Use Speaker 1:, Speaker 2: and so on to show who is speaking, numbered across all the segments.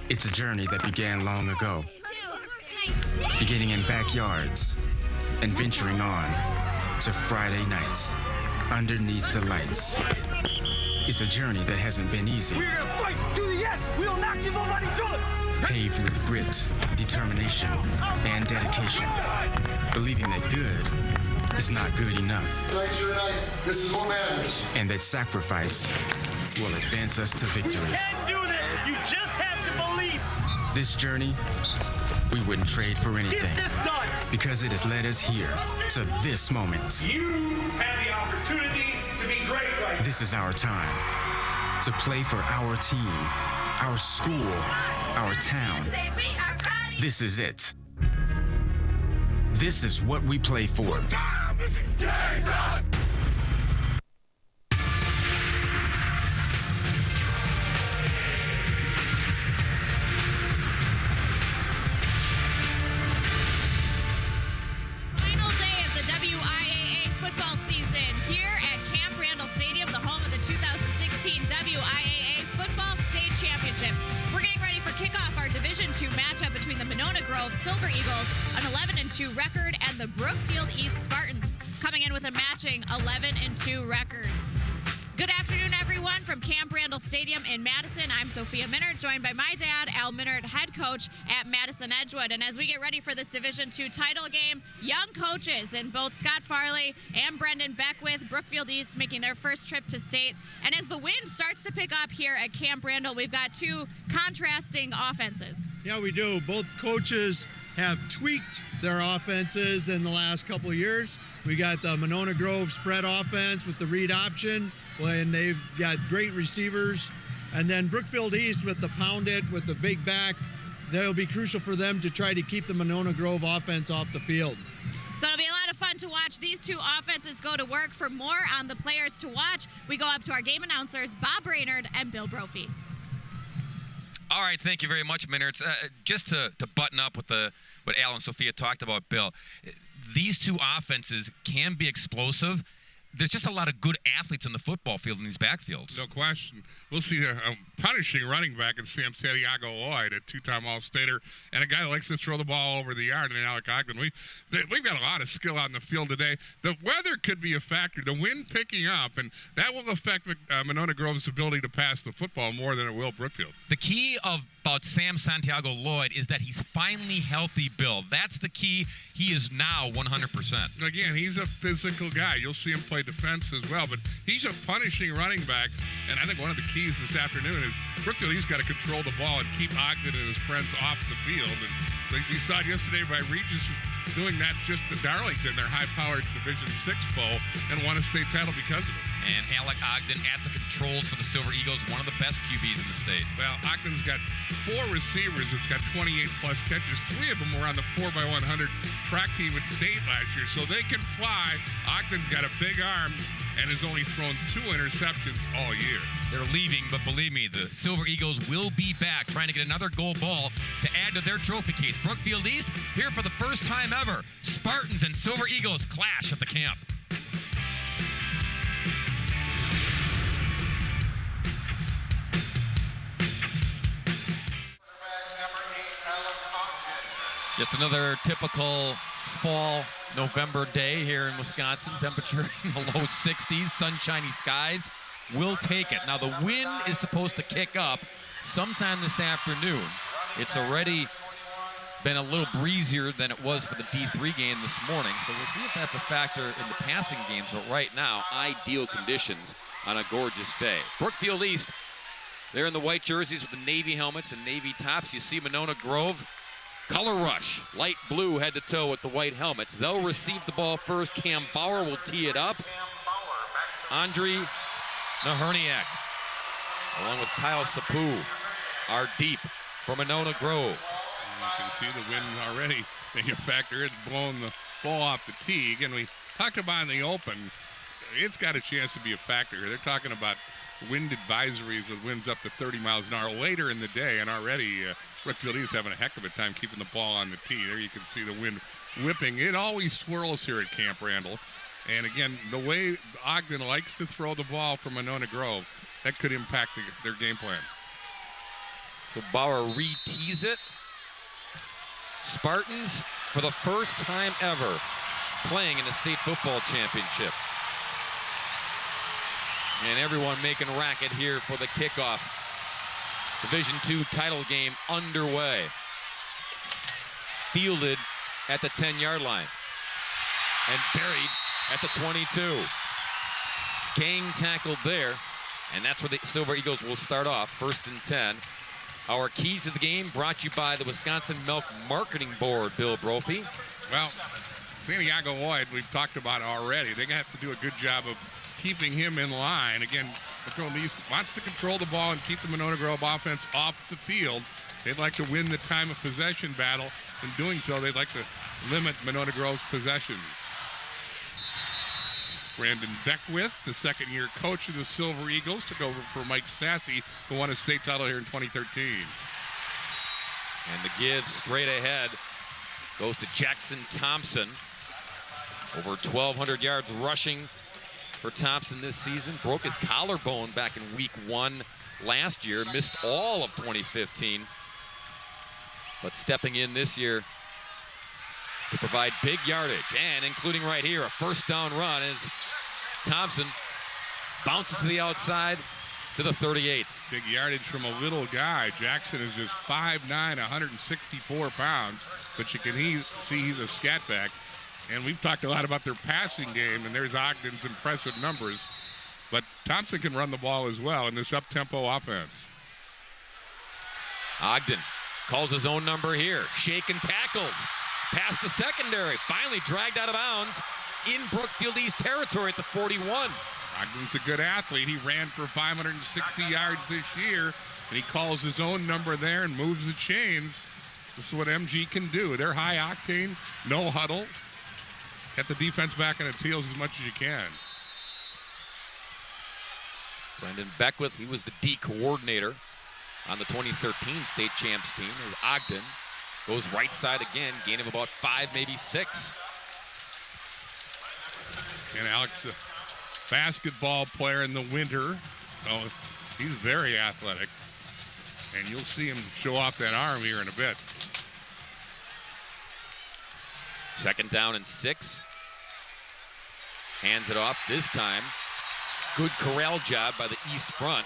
Speaker 1: It's a journey that began long ago, beginning in backyards and venturing on to Friday nights underneath the lights. It's a journey that hasn't been easy.
Speaker 2: We're gonna fight to the end. We will not give up on each other.
Speaker 1: Paved with grit, determination, and dedication. Believing that good is not good enough.
Speaker 3: Tonight's your night. This is what matters.
Speaker 1: And that sacrifice will advance us to victory.
Speaker 2: We can do this. You just have to believe.
Speaker 1: This journey, we wouldn't trade for anything.
Speaker 2: Get this done.
Speaker 1: Because it has led us here to this moment.
Speaker 4: You have the opportunity to be great right now.
Speaker 1: This is our time to play for our team, our school, our town. This is it. This is what we play for.
Speaker 5: Final day of the WIAA football season here at Camp Randall Stadium, the home of the 2016 WIAA Football State Championships. We're getting ready for kickoff our Division II matchup between the Monona Grove Silver Eagles, an 11-2 record, and the Brookfield East Spartans, coming in with a matching 11-2 record. Good afternoon, everyone, from Camp Randall Stadium in Madison. I'm Sophia Minard, joined by my dad, Al Minard, head coach at Madison Edgewood. And as we get ready for this Division II title game, young coaches in both Scott Farley and Brendan Beckwith, Brookfield East, making their first trip to state. And as the wind starts to pick up here at Camp Randall, we've got two contrasting offenses.
Speaker 6: Yeah, we do. Both coaches have tweaked their offenses in the last couple of years. We got the Monona Grove spread offense with the read option, and they've got great receivers. And then Brookfield East with the pound it, with the big back. That'll be crucial for them to try to keep the Monona Grove offense off the field.
Speaker 5: So it'll be a lot of fun to watch these two offenses go to work. For more on the players to watch, we go up to our game announcers, Bob Brainerd and Bill Brophy.
Speaker 7: All right, thank you very much, Minards. Just to button up with what Al and Sophia talked about, Bill, these two offenses can be explosive. There's just a lot of good athletes on the football field in these backfields.
Speaker 4: No question. We'll see a punishing running back in Sam Santiago Lloyd, a two-time All-Stater, and a guy that likes to throw the ball over the yard, and Alec Ogden. We've got a lot of skill out in the field today. The weather could be a factor. The wind picking up, and that will affect Monona Grove's ability to pass the football more than it will Brookfield.
Speaker 7: The key about Sam Santiago Lloyd is that he's finally healthy, Bill. That's the key. He is now 100%.
Speaker 4: Again, he's a physical guy. You'll see him play defense as well, but he's a punishing running back, and I think one of the keys this afternoon is Brookfield, he's got to control the ball and keep Ogden and his friends off the field. And we saw it yesterday by Regis doing that just to Darlington, their high-powered Division VI foe, and won a state title because of it.
Speaker 7: And Alec Ogden at the controls for the Silver Eagles, one of the best QBs in the state.
Speaker 4: Well, Ogden's got 4 receivers that's got 28-plus catches. 3 of them were on the 4x100 track team at state last year, so they can fly. Ogden's got a big arm and has only thrown 2 interceptions all year.
Speaker 7: They're leaving, but believe me, the Silver Eagles will be back trying to get another gold ball to add to their trophy case. Brookfield East, here for the first time ever. Spartans and Silver Eagles clash at the camp. Just another typical fall November day here in Wisconsin. Temperature in the low 60s, sunshiny skies. We'll take it. Now, the wind is supposed to kick up sometime this afternoon. It's already been a little breezier than it was for the D3 game this morning, so we'll see if that's a factor in the passing games. But right now, ideal conditions on a gorgeous day. Brookfield East, they're in the white jerseys with the navy helmets and navy tops. You see Monona Grove, color rush, light blue head to toe with the white helmets. They'll receive the ball first. Cam Bauer will tee it up. Andre Naherniak, along with Kyle Sapu, are deep for Monona Grove.
Speaker 4: You can see the wind already being a factor. It's blowing the ball off the tee. Again, we talked about in the open, it's got a chance to be a factor. They're talking about wind advisories with winds up to 30 miles an hour later in the day, and already Brookfield East having a heck of a time keeping the ball on the tee. There you can see the wind whipping. It always swirls here at Camp Randall. And again, the way Ogden likes to throw the ball from Monona Grove, that could impact their game plan.
Speaker 7: So Bauer re-tees it. Spartans, for the first time ever, playing in the state football championship. And everyone making racket here for the kickoff. Division II title game underway. Fielded at the 10-yard line. And buried at the 22. Gang tackled there. And that's where the Silver Eagles will start off, 1st and 10. Our keys to the game brought to you by the Wisconsin Milk Marketing Board, Bill Brophy.
Speaker 4: Well, Santiago Lloyd, we've talked about already. They're going to have to do a good job of keeping him in line. Again, McComb East wants to control the ball and keep the Monona Grove offense off the field. They'd like to win the time of possession battle. In doing so, they'd like to limit Monona Grove's possessions. Brandon Beckwith, the second-year coach of the Silver Eagles, took over for Mike Stassi, who won a state title here in 2013.
Speaker 7: And the give straight ahead goes to Jackson Thompson. Over 1,200 yards rushing for Thompson this season. Broke his collarbone back in week 1 last year. Missed all of 2015. But stepping in this year to provide big yardage, and including right here, a first down run as Thompson bounces to the outside to the 38.
Speaker 4: Big yardage from a little guy. Jackson is just 5'9", 164 pounds, but you can see he's a scat back. And we've talked a lot about their passing game, and there's Ogden's impressive numbers. But Thompson can run the ball as well in this up-tempo offense.
Speaker 7: Ogden calls his own number here. Shake and tackles. Past the secondary. Finally dragged out of bounds in Brookfield East territory at the 41.
Speaker 4: Ogden's a good athlete. He ran for 560 yards this year, and he calls his own number there and moves the chains. This is what MG can do. They're high octane, no huddle. Get the defense back on its heels as much as you can.
Speaker 7: Brendan Beckwith, he was the D coordinator on the 2013 state champs team. As Ogden goes right side again, gain of about 5, maybe 6.
Speaker 4: And Alex, a basketball player in the winter. So he's very athletic. And you'll see him show off that arm here in a bit.
Speaker 7: 2nd down and 6. Hands it off this time. Good corral job by the East front.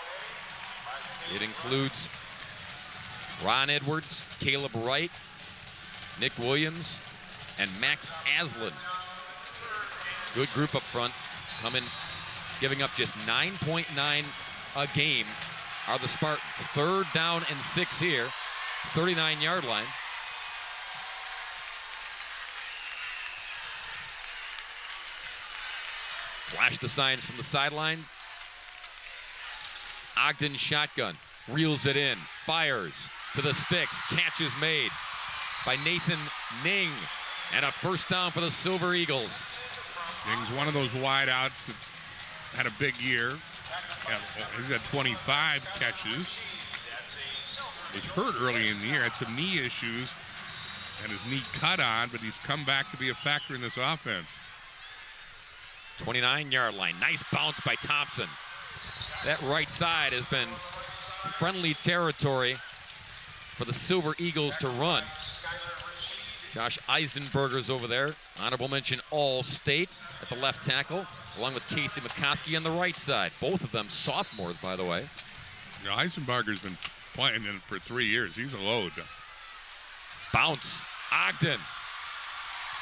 Speaker 7: It includes Ron Edwards, Caleb Wright, Nick Williams, and Max Aslan. Good group up front. Coming, giving up just 9.9 a game are the Spartans. 3rd down and 6 here. 39-yard line. Flash the signs from the sideline. Ogden shotgun. Reels it in. Fires to the sticks. Catch is made by Nathan Ning. And a 1st down for the Silver Eagles.
Speaker 4: Ning's one of those wideouts that had a big year. He's had 25 catches. Was hurt early in the year. Had some knee issues. And his knee cut on, but he's come back to be a factor in this offense.
Speaker 7: 29-yard line. Nice bounce by Thompson. That right side has been friendly territory for the Silver Eagles to run. Josh Eisenberger's over there. Honorable mention All-State at the left tackle, along with Casey McCoskey on the right side. Both of them sophomores, by the way.
Speaker 4: You know, Eisenberger's been playing in for 3 years. He's a load.
Speaker 7: Bounce. Ogden.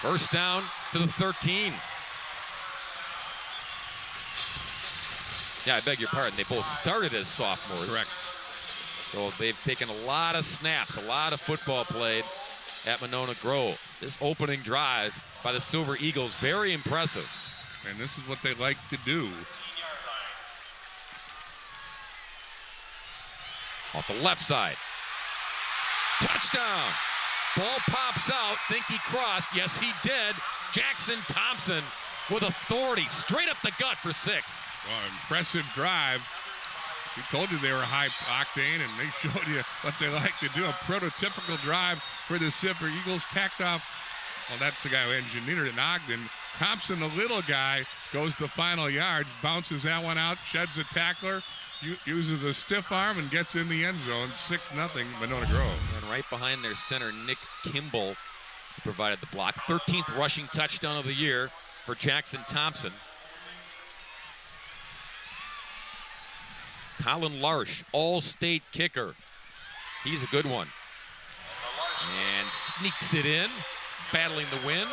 Speaker 7: 1st down to the 13. Yeah, I beg your pardon. They both started as sophomores.
Speaker 4: Correct.
Speaker 7: So they've taken a lot of snaps, a lot of football played at Monona Grove. This opening drive by the Silver Eagles, very impressive.
Speaker 4: And this is what they like to do.
Speaker 7: Off the left side. Touchdown. Ball pops out. Think he crossed. Yes, he did. Jackson Thompson with authority. Straight up the gut for 6.
Speaker 4: Well, impressive drive. We told you they were high octane, and they showed you what they like to do. A prototypical drive for the Silver Eagles. Tacked off. Well, that's the guy who engineered it in Ogden. Thompson, the little guy, goes the final yards, bounces that one out, sheds a tackler, uses a stiff arm and gets in the end zone. 6-0 Monona Grove.
Speaker 7: And right behind their center, Nick Kimball, provided the block. 13th rushing touchdown of the year for Jackson Thompson. Colin Larsh, all-state kicker. He's a good one. And sneaks it in, battling the wind.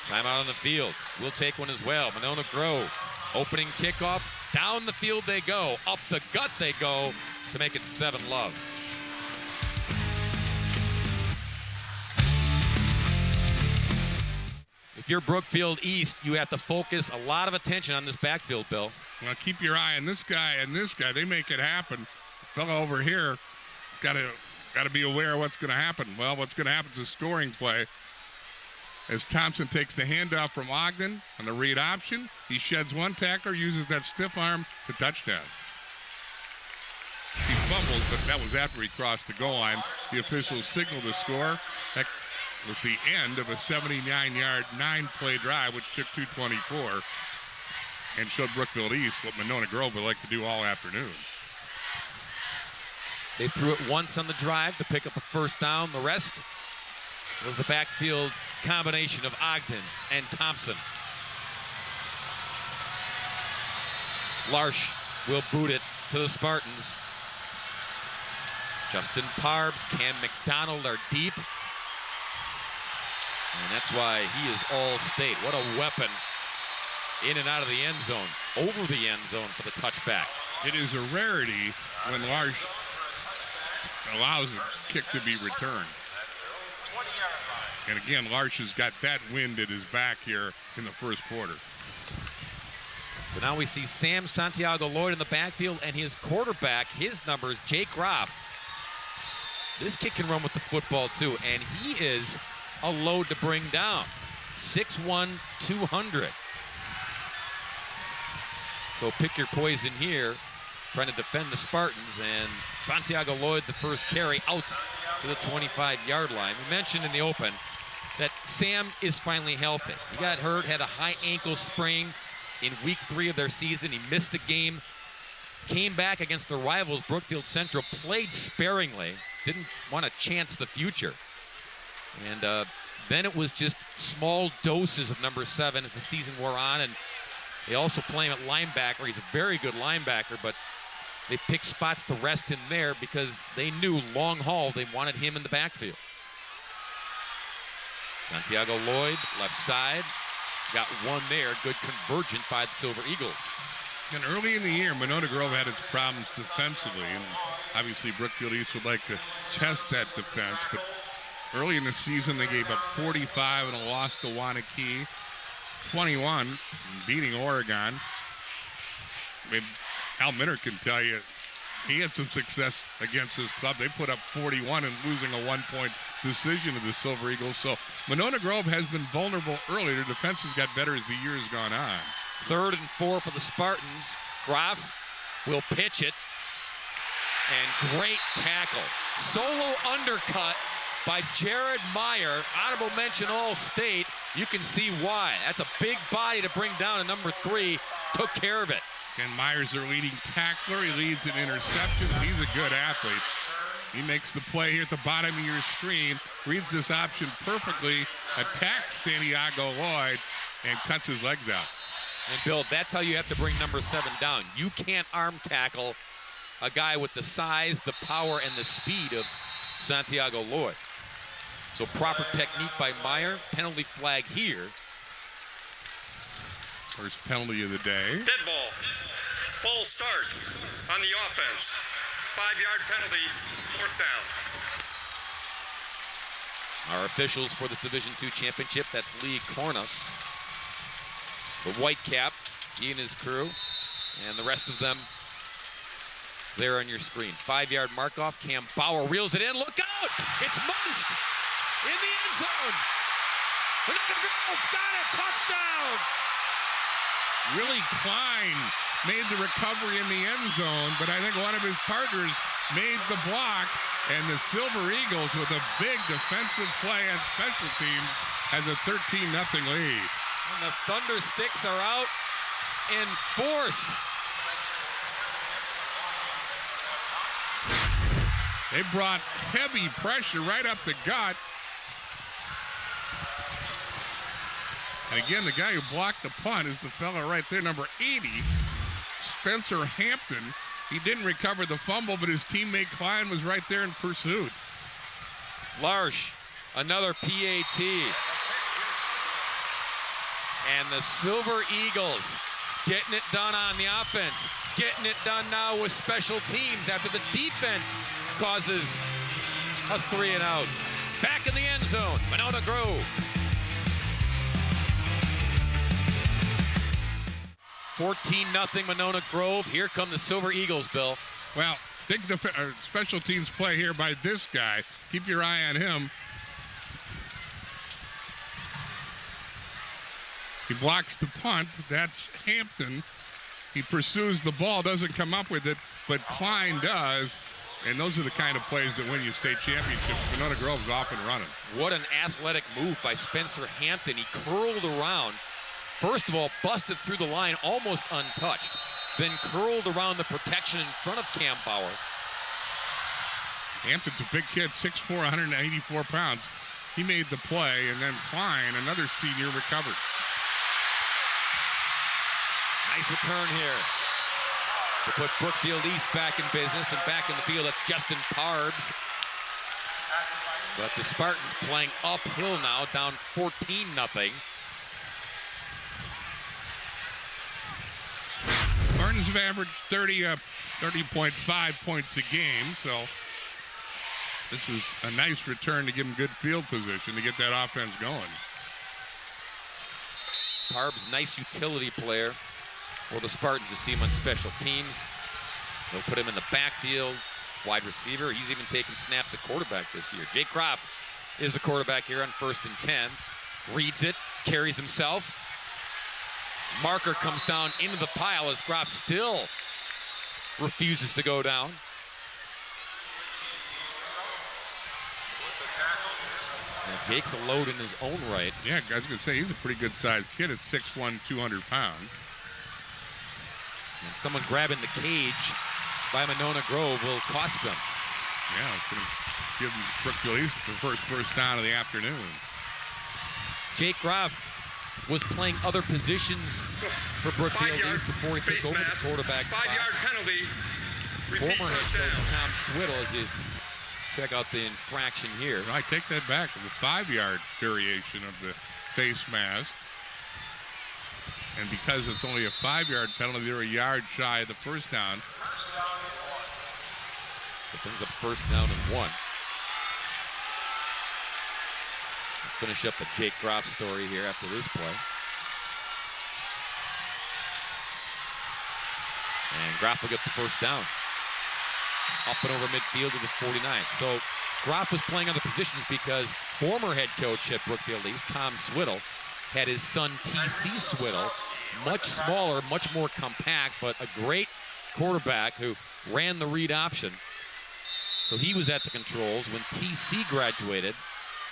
Speaker 7: Timeout on the field. We'll take one as well. Monona Grove, opening kickoff. Down the field they go. Up the gut they go to make it 7-0. If you're Brookfield East, you have to focus a lot of attention on this backfield, Bill.
Speaker 4: Well, keep your eye on this guy and this guy. They make it happen. Fellow over here got to be aware of what's going to happen. Well, what's going to happen is a scoring play. As Thompson takes the handoff from Ogden on the read option, he sheds one tackler, uses that stiff arm to touchdown. He fumbles, but that was after he crossed the goal line. The officials signaled the score. That was the end of a 79-yard, 9-play drive, which took 2:24. And showed Brookfield East what Monona Grove would like to do all afternoon.
Speaker 7: They threw it once on the drive to pick up a first down. The rest was the backfield combination of Ogden and Thompson. Larsh will boot it to the Spartans. Justin Parbs, Cam McDonald are deep. And that's why he is all-state. What a weapon. In and out of the end zone, over the end zone for the touchback.
Speaker 4: It is a rarity when Larsh allows the kick to be returned. And again, Larsh has got that wind at his back here in the first quarter.
Speaker 7: So now we see Sam Santiago Lloyd in the backfield, and his quarterback, his number is Jake Groff. This kid can run with the football too, and he is a load to bring down. 6'1", 200. So pick your poison here, trying to defend the Spartans, and Santiago Lloyd, the first carry, out to the 25-yard line. We mentioned in the open that Sam is finally healthy. He got hurt, had a high ankle sprain in week 3 of their season. He missed a game, came back against their rivals, Brookfield Central, played sparingly, didn't want to chance the future. And then it was just small doses of number 7 as the season wore on, and they also play him at linebacker. He's a very good linebacker, but they picked spots to rest him there because they knew long haul they wanted him in the backfield. Santiago Lloyd, left side, got one there. Good convergent by the Silver Eagles.
Speaker 4: And early in the year, Monona Grove had its problems defensively, and obviously Brookfield East would like to test that defense, but early in the season they gave up 45 and a loss to Wanakee. 21, beating Oregon. I mean, Al Minter can tell you he had some success against his club. They put up 41 and losing a 1-point decision to the Silver Eagles. So Monona Grove has been vulnerable early. Their defense has got better as the year has gone on.
Speaker 7: 3rd and 4 for the Spartans. Groff will pitch it. And great tackle. Solo undercut by Jared Meyer. Honorable mention All-State. You can see why. That's a big body to bring down, and number 3 took care of it.
Speaker 4: And Meyer's their leading tackler. He leads in interceptions. He's a good athlete. He makes the play here at the bottom of your screen, reads this option perfectly, attacks Santiago Lloyd, and cuts his legs out.
Speaker 7: And Bill, that's how you have to bring number 7 down. You can't arm tackle a guy with the size, the power, and the speed of Santiago Lloyd. So proper technique by Meyer. Penalty flag here.
Speaker 4: First penalty of the day.
Speaker 8: Dead ball. False start on the offense. 5-yard penalty, 4th down.
Speaker 7: Our officials for this Division II championship, that's Lee Cornus. The white cap, he and his crew, and the rest of them there on your screen. 5-yard mark-off. Cam Bauer reels it in. Look out! It's munched in the end zone. Monona Grove got it. Touchdown!
Speaker 4: Willie Klein made the recovery in the end zone, but I think one of his partners made the block, and the Silver Eagles, with a big defensive play on special teams, has a 13-0 lead.
Speaker 7: And the Thunder Sticks are out in force.
Speaker 4: They brought heavy pressure right up the gut. And again, the guy who blocked the punt is the fella right there, number 80, Spencer Hampton. He didn't recover the fumble, but his teammate Klein was right there in pursuit.
Speaker 7: Larsh, another PAT. And the Silver Eagles getting it done on the offense, getting it done now with special teams after the defense causes a 3-and-out. Back in the end zone, Monona Grove. 14-0 Monona Grove. Here come the Silver Eagles, Bill.
Speaker 4: Well, big special teams play here by this guy. Keep your eye on him. He blocks the punt. That's Hampton. He pursues the ball, doesn't come up with it, but Klein does. And those are the kind of plays that win you state championships. Monona Grove's off and running.
Speaker 7: What an athletic move by Spencer Hampton. He curled around. First of all, busted through the line almost untouched. Then curled around the protection in front of Cam Bauer.
Speaker 4: Hampton's a big kid, 6'4", 184 pounds. He made the play, and then Klein, another senior, recovered.
Speaker 7: Nice return here to put Brookfield East back in business and back in the field. That's Justin Parbs. But the Spartans playing uphill now, down 14-0.
Speaker 4: Spartans have averaged 30.5 points a game, so this is a nice return to give them good field position to get that offense going.
Speaker 7: Parbs, nice utility player for the Spartans. You see him on special teams. They'll put him in the backfield, wide receiver. He's even taken snaps at quarterback this year. Jake Groff is the quarterback here on 1st and 10. Reads it, carries himself. Marker comes down into the pile as Groff still refuses to go down. And Jake's a load in his own right.
Speaker 4: Yeah, I was going to say, he's a pretty good-sized kid at 6'1", 200 pounds.
Speaker 7: And someone grabbing the cage by Monona Grove will cost them.
Speaker 4: Yeah, it's going to give Brookfield East the first down of the afternoon.
Speaker 7: Jake Groff was playing other positions for Brookfield East before he took over the quarterback spot.
Speaker 8: 5-yard penalty.
Speaker 7: Former head coach Tom Swiddle, as you check out the infraction here.
Speaker 4: I take that back. The 5-yard variation of the face mask. And because it's only a 5-yard penalty, they're a yard shy of the first down.
Speaker 7: It brings up 1st down and 1. We'll finish up the Jake Groff story here after this play. And Groff will get the 1st down. Up and over midfield to the 49. So Groff was playing other positions because former head coach at Brookfield East, Tom Swiddle, had his son T.C. Swiddle, much smaller, much more compact, but a great quarterback who ran the read option. So he was at the controls when T.C. graduated.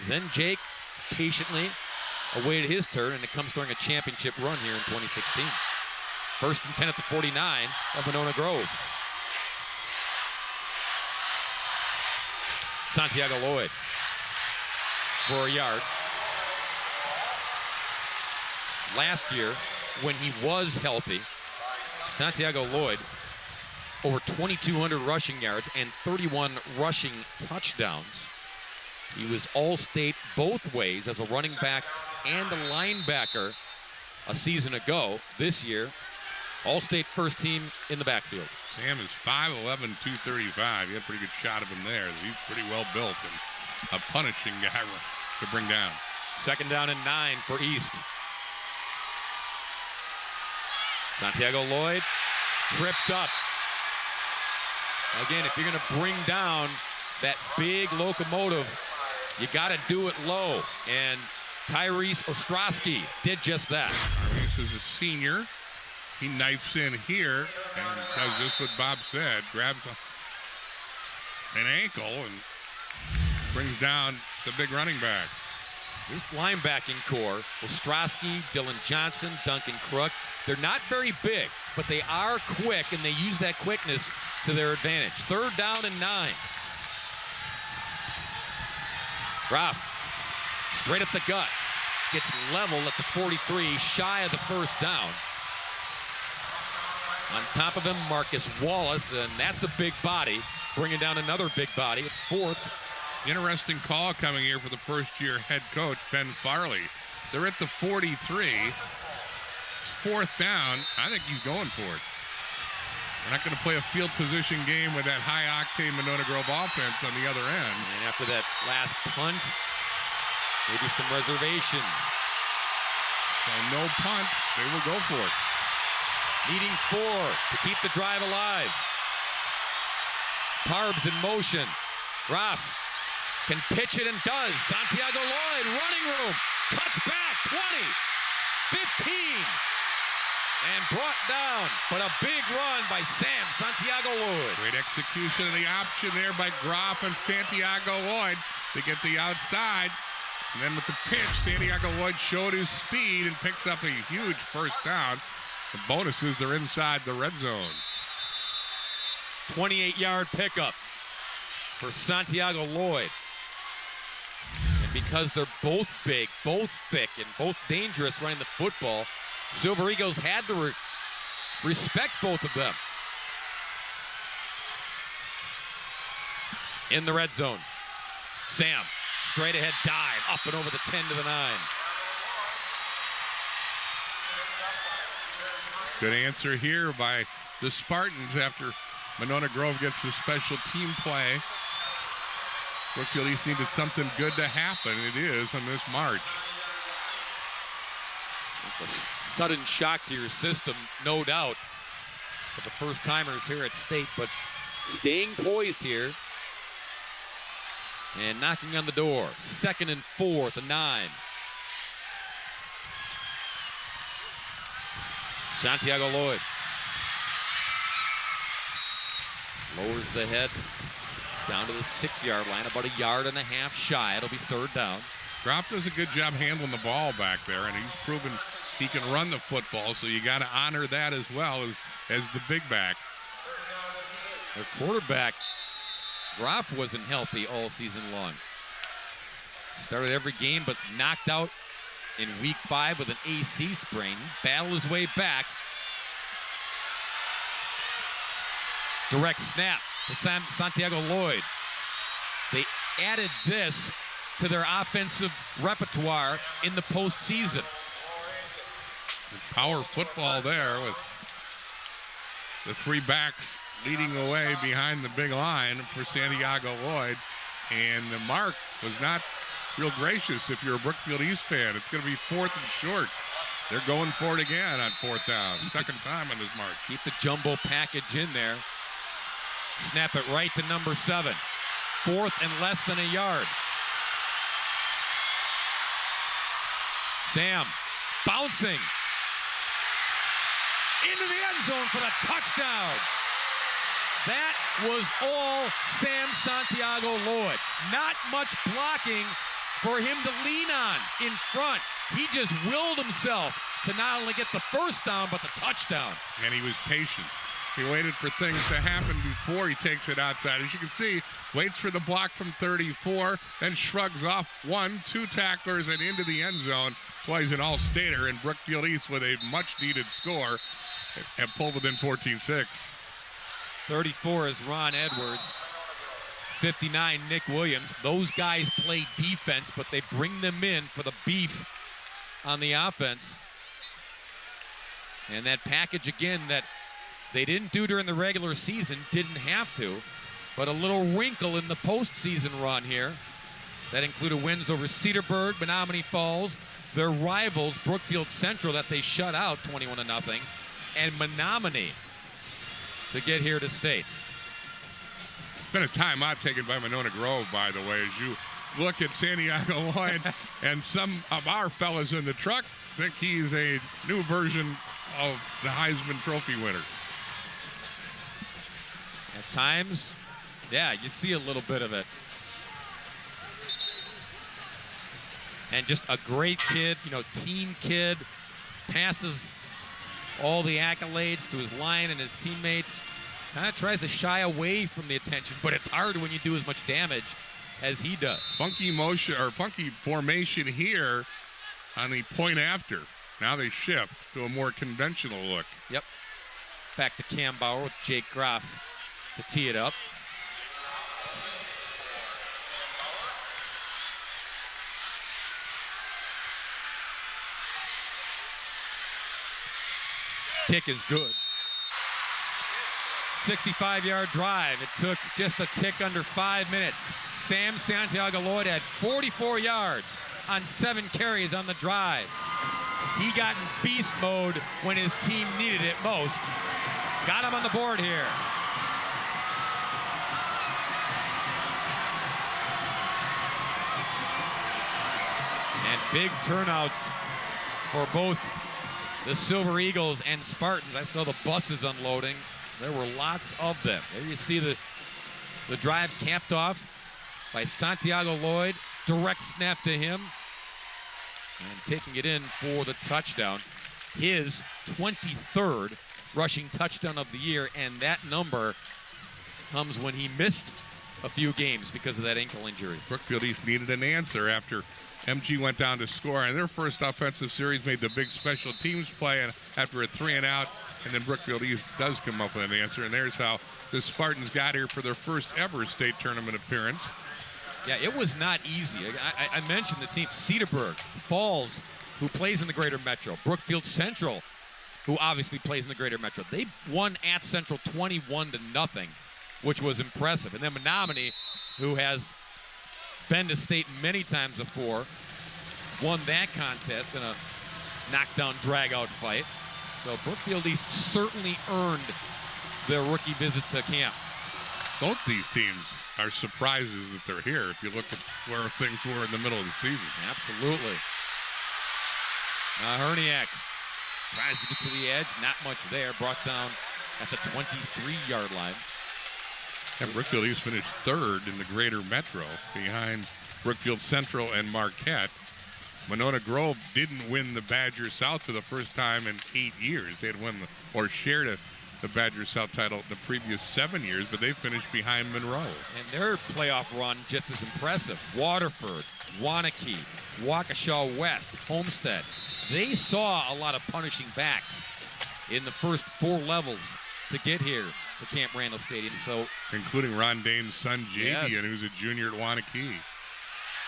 Speaker 7: Then Jake patiently awaited his turn, and it comes during a championship run here in 2016. 1st and 10 at the 49 of Monona Grove. Santiago Lloyd for a yard. Last year, when he was healthy, Santiago Lloyd, over 2,200 rushing yards and 31 rushing touchdowns. He was All-State both ways as a running back and a linebacker a season ago. This year, All-State first team in the backfield.
Speaker 4: Sam is 5'11", 235. You had a pretty good shot of him there. He's pretty well built and a punishing guy to bring down.
Speaker 7: 2nd down and 9 for East. Santiago Lloyd tripped up. Again, if you're going to bring down that big locomotive, you got to do it low. And Tyrese Ostrowski did just that.
Speaker 4: Tyrese is a senior. He knifes in here and does just what Bob said, grabs an ankle and brings down the big running back.
Speaker 7: This linebacking core, Ostrowski, Dylan Johnson, Duncan Crook, they're not very big, but they are quick, and they use that quickness to their advantage. 3rd down and 9. Groff, straight up the gut. Gets level at the 43, shy of the first down. On top of him, Marcus Wallace, and that's a big body. Bringing down another big body. It's fourth.
Speaker 4: Interesting call coming here for the first-year head coach, Ben Farley. They're at the 43. Fourth down. I think he's going for it. We're not going to play a field position game with that high-octane Monona Grove offense on the other end.
Speaker 7: And after that last punt, maybe some reservations.
Speaker 4: So no punt. They will go for it.
Speaker 7: Needing 4 to keep the drive alive. Parbs in motion. Groff can pitch it and does. Santiago Lloyd, running room. Cuts back, 20, 15. And brought down, but a big run by Sam Santiago Lloyd.
Speaker 4: Great execution of the option there by Groff and Santiago Lloyd to get the outside. And then with the pitch, Santiago Lloyd showed his speed and picks up a huge first down. The bonus is they're inside the red zone.
Speaker 7: 28-yard pickup for Santiago Lloyd. And because they're both big, both thick, and both dangerous running the football, Silver Eagles had to respect both of them. In the red zone. Sam, straight ahead dive, up and over the 10 to the 9.
Speaker 4: Good answer here by the Spartans after Monona Grove gets the special team play. Brookfield East needed something good to happen. It is on this march.
Speaker 7: It's a sudden shock to your system, no doubt, for the first-timers here at State, but staying poised here and knocking on the door. 2nd and 4 at the 9. Santiago Lloyd lowers the head down to the 6-yard line, about 1.5 yards shy. It'll be 3rd down.
Speaker 4: Groff does a good job handling the ball back there, and he's proven he can run the football, so you got to honor that as well as the big back.
Speaker 7: Their quarterback, Groff, wasn't healthy all season long. Started every game, but knocked out in week 5 with an AC sprain. Battled his way back. Direct snap to Santiago Lloyd. They added this to their offensive repertoire in the postseason.
Speaker 4: Power football there with the 3 backs leading the way behind the big line for Santiago Lloyd. And the mark was not real gracious if you're a Brookfield East fan. It's going to be 4th and short. They're going for it again on 4th down. Second time on this mark.
Speaker 7: Keep the jumbo package in there. Snap it right to number 7. 4th and less than 1 yard. Sam bouncing into the end zone for the touchdown. That was all Sam Santiago Lloyd. Not much blocking for him to lean on in front. He just willed himself to not only get the first down, but the touchdown.
Speaker 4: And he was patient. He waited for things to happen before he takes it outside. As you can see, waits for the block from 34, then shrugs off 1, 2 tacklers and into the end zone. That's why he's an all-stater, and Brookfield East with a much-needed score and pulled within 14-6.
Speaker 7: 34 is Ron Edwards. 59, Nick Williams. Those guys play defense, but they bring them in for the beef on the offense. And that package, again, that they didn't do during the regular season, didn't have to, but a little wrinkle in the postseason run here. That included wins over Cedarburg, Menominee Falls, their rivals, Brookfield Central, that they shut out 21-0, and Menominee to get here to State.
Speaker 4: Been a timeout taken by Monona Grove, by the way, as you look at Santiago Lloyd, and some of our fellas in the truck think he's a new version of the Heisman Trophy winner.
Speaker 7: At times, yeah, you see a little bit of it. And just a great kid, you know, team kid, passes all the accolades to his line and his teammates. Kind of tries to shy away from the attention, but it's hard when you do as much damage as he does.
Speaker 4: Funky motion or funky formation here on the point after. Now they shift to a more conventional look.
Speaker 7: Yep. Back to Cam Bauer with Jake Groff to tee it up. Kick is good. 65-yard drive. It took just a tick under 5 minutes. Sam Santiago-Lloyd had 44 yards on 7 carries on the drive. He got in beast mode when his team needed it most. Got him on the board here. And big turnouts for both the Silver Eagles and Spartans. I saw the buses unloading. There were lots of them. There you see the drive capped off by Santiago-Lloyd. Direct snap to him. And taking it in for the touchdown. His 23rd rushing touchdown of the year, and that number comes when he missed a few games because of that ankle injury.
Speaker 4: Brookfield East needed an answer after MG went down to score, and their first offensive series made the big special teams play, and after a 3-and-out, and then Brookfield East does come up with an answer, and there's how the Spartans got here for their first ever state tournament appearance.
Speaker 7: Yeah, it was not easy. I mentioned the team, Cedarburg, Falls, who plays in the Greater Metro, Brookfield Central, who obviously plays in the Greater Metro. They won at Central 21-0, which was impressive. And then Menominee, who has been to state many times before, won that contest in a knockdown drag-out fight. So Brookfield East certainly earned their rookie visit to camp.
Speaker 4: Both these teams are surprises that they're here if you look at where things were in the middle of the season.
Speaker 7: Absolutely. Herniak tries to get to the edge. Not much there. Brought down at the 23-yard line.
Speaker 4: And Brookfield East finished third in the Greater Metro behind Brookfield Central and Marquette. Monona Grove didn't win the Badger South for the first time in 8 years. They had won or shared the Badger South title the previous 7 years, but they finished behind Monroe.
Speaker 7: And their playoff run just as impressive. Waterford, Wanakee, Waukesha West, Homestead. They saw a lot of punishing backs in the first 4 levels to get here to Camp Randall Stadium. So,
Speaker 4: including Ron Dane's son, Javian,
Speaker 7: yes,
Speaker 4: who's a junior at Wanakee.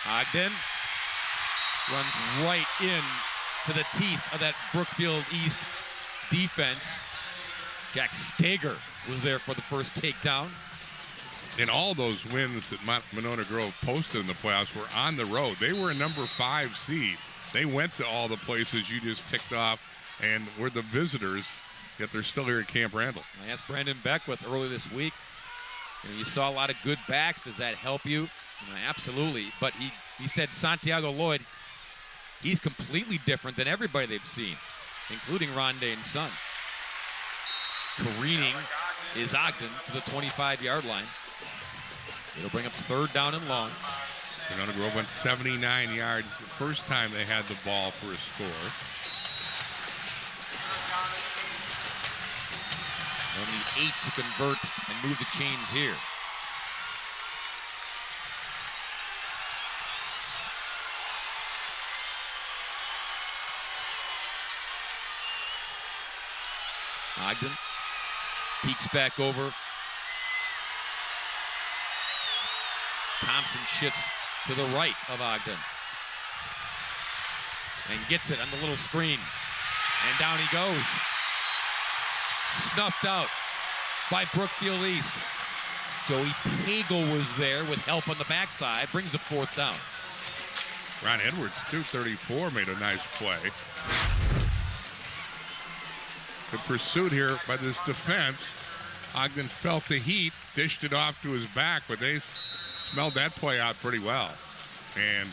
Speaker 7: Ogden runs right in to the teeth of that Brookfield East defense. Jack Steger was there for the first takedown.
Speaker 4: And all those wins that Monona Grove posted in the playoffs were on the road. They were a number 5 seed. They went to all the places you just ticked off and were the visitors, yet they're still here at Camp Randall.
Speaker 7: I asked Brandon Beckwith early this week, you saw a lot of good backs. Does that help you? Absolutely. But he said Santiago-Lloyd, he's completely different than everybody they've seen, including Ron Dane's son. Careening is Ogden to the 25-yard line. It'll bring up 3rd down and long.
Speaker 4: Monona Grove went 79 yards the first time they had the ball for a score.
Speaker 7: They'll need 8 to convert and move the chains here. Ogden peeks back over. Thompson shifts to the right of Ogden and gets it on the little screen. And down he goes. Snuffed out by Brookfield East. Joey Pagel was there with help on the backside. Brings the 4th down.
Speaker 4: Ron Edwards, 234, made a nice play. The pursuit here by this defense. Ogden felt the heat, dished it off to his back, but they smelled that play out pretty well. And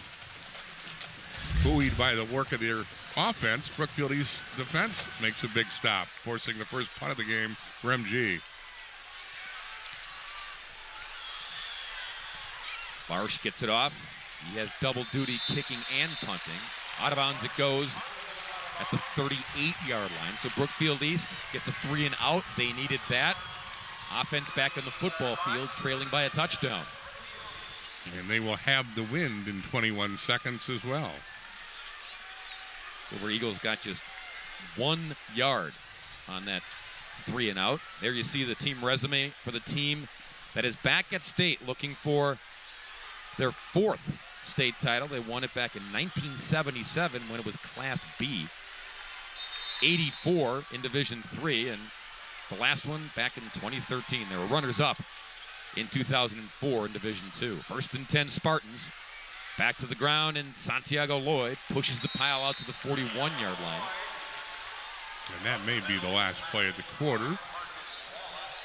Speaker 4: buoyed by the work of their offense, Brookfield East defense makes a big stop, forcing the first punt of the game for MG.
Speaker 7: Barsh gets it off. He has double duty kicking and punting. Out of bounds it goes at the 38-yard line. So Brookfield East gets a 3-and-out. They needed that. Offense back on the football field, trailing by a touchdown.
Speaker 4: And they will have the wind in 21 seconds as well.
Speaker 7: Silver Eagles got just 1 yard on that 3 and out. There you see the team resume for the team that is back at state looking for their 4th state title. They won it back in 1977 when it was Class B. 84 in Division III, and the last one back in 2013. They were runners-up in 2004 in Division II. 1st and 10 Spartans. Back to the ground, and Santiago Lloyd pushes the pile out to the 41-yard line.
Speaker 4: And that may be the last play of the quarter.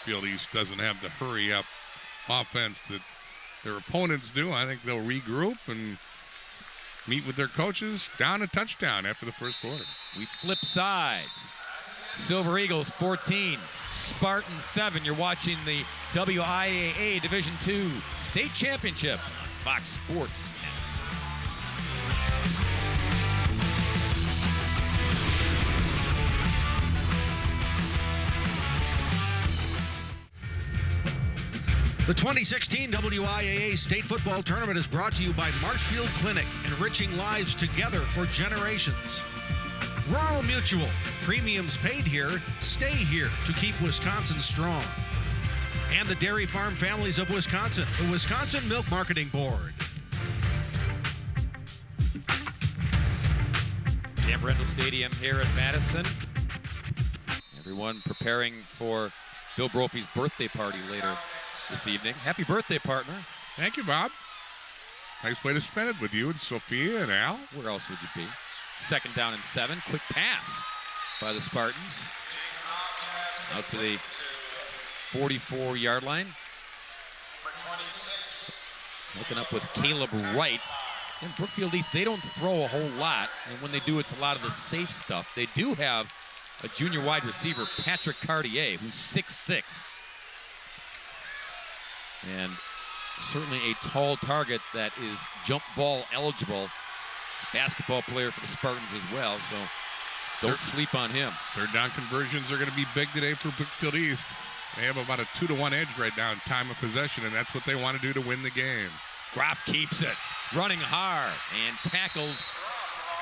Speaker 4: Field East doesn't have the hurry-up offense that their opponents do. I think they'll regroup and meet with their coaches. Down a touchdown after the first quarter.
Speaker 7: We flip sides. Silver Eagles 14, Spartans 7. You're watching the WIAA Division II State Championship on Fox Sports.
Speaker 9: The 2016 WIAA State Football Tournament is brought to you by Marshfield Clinic, enriching lives together for generations. Rural Mutual, premiums paid here, stay here to keep Wisconsin strong. And the Dairy Farm Families of Wisconsin, the Wisconsin Milk Marketing Board.
Speaker 7: Camp Rendell Stadium here at Madison. Everyone preparing for Bill Brophy's birthday party later this evening. Happy birthday, partner.
Speaker 4: Thank you, Bob. Nice way to spend it with you and Sophia and Al.
Speaker 7: Where else would you be? 2nd down and 7. Quick pass by the Spartans. Out to the 44-yard line. Looking up with Caleb Wright. And Brookfield East, they don't throw a whole lot. And when they do, it's a lot of the safe stuff. They do have a junior wide receiver, Patrick Cartier, who's 6'6". And certainly a tall target that is jump ball eligible. Basketball player for the Spartans as well, so don't sleep on him.
Speaker 4: 3rd down conversions are going to be big today for Brookfield East. They have about a 2-to-1 edge right now in time of possession, and that's what they want to do to win the game.
Speaker 7: Groff keeps it, running hard and tackled,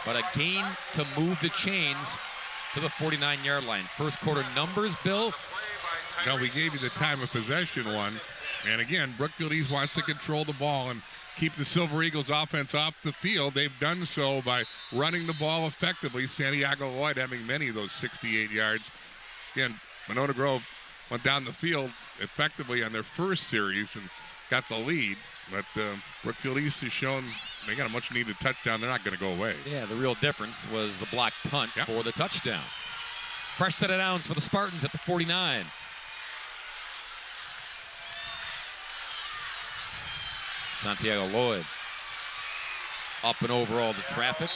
Speaker 7: but a gain to move the chains to the 49-yard line. First quarter numbers, Bill?
Speaker 4: No, we gave you the time of possession one. And again, Brookfield East wants to control the ball and keep the Silver Eagles offense off the field. They've done so by running the ball effectively. Santiago Lloyd having many of those 68 yards. Again, Monona Grove went down the field effectively on their first series and got the lead. But Brookfield East has shown they got a much-needed touchdown. They're not going to go away.
Speaker 7: Yeah, the real difference was the block punt for the touchdown. Fresh set of downs for the Spartans at the 49. Santiago Lloyd up and over all the traffic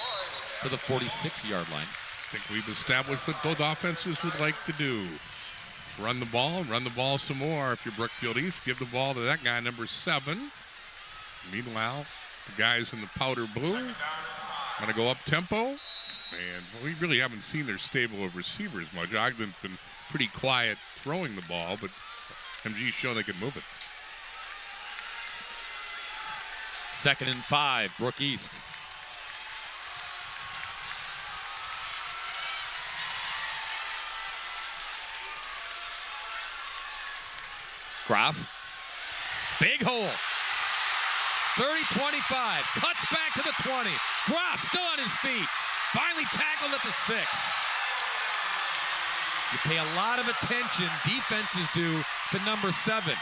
Speaker 7: to the 46-yard line.
Speaker 4: I think we've established what both offenses would like to do. Run the ball some more. If you're Brookfield East, give the ball to that guy, number 7. Meanwhile, the guys in the powder blue going to go up tempo. And we really haven't seen their stable of receivers much. Ogden's been pretty quiet throwing the ball, but MG's shown they can move it.
Speaker 7: 2nd and 5, Brook East. Groff. Big hole. 30-25. Cuts back to the 20. Groff still on his feet. Finally tackled at the 6. You pay a lot of attention, defenses do, to number 7.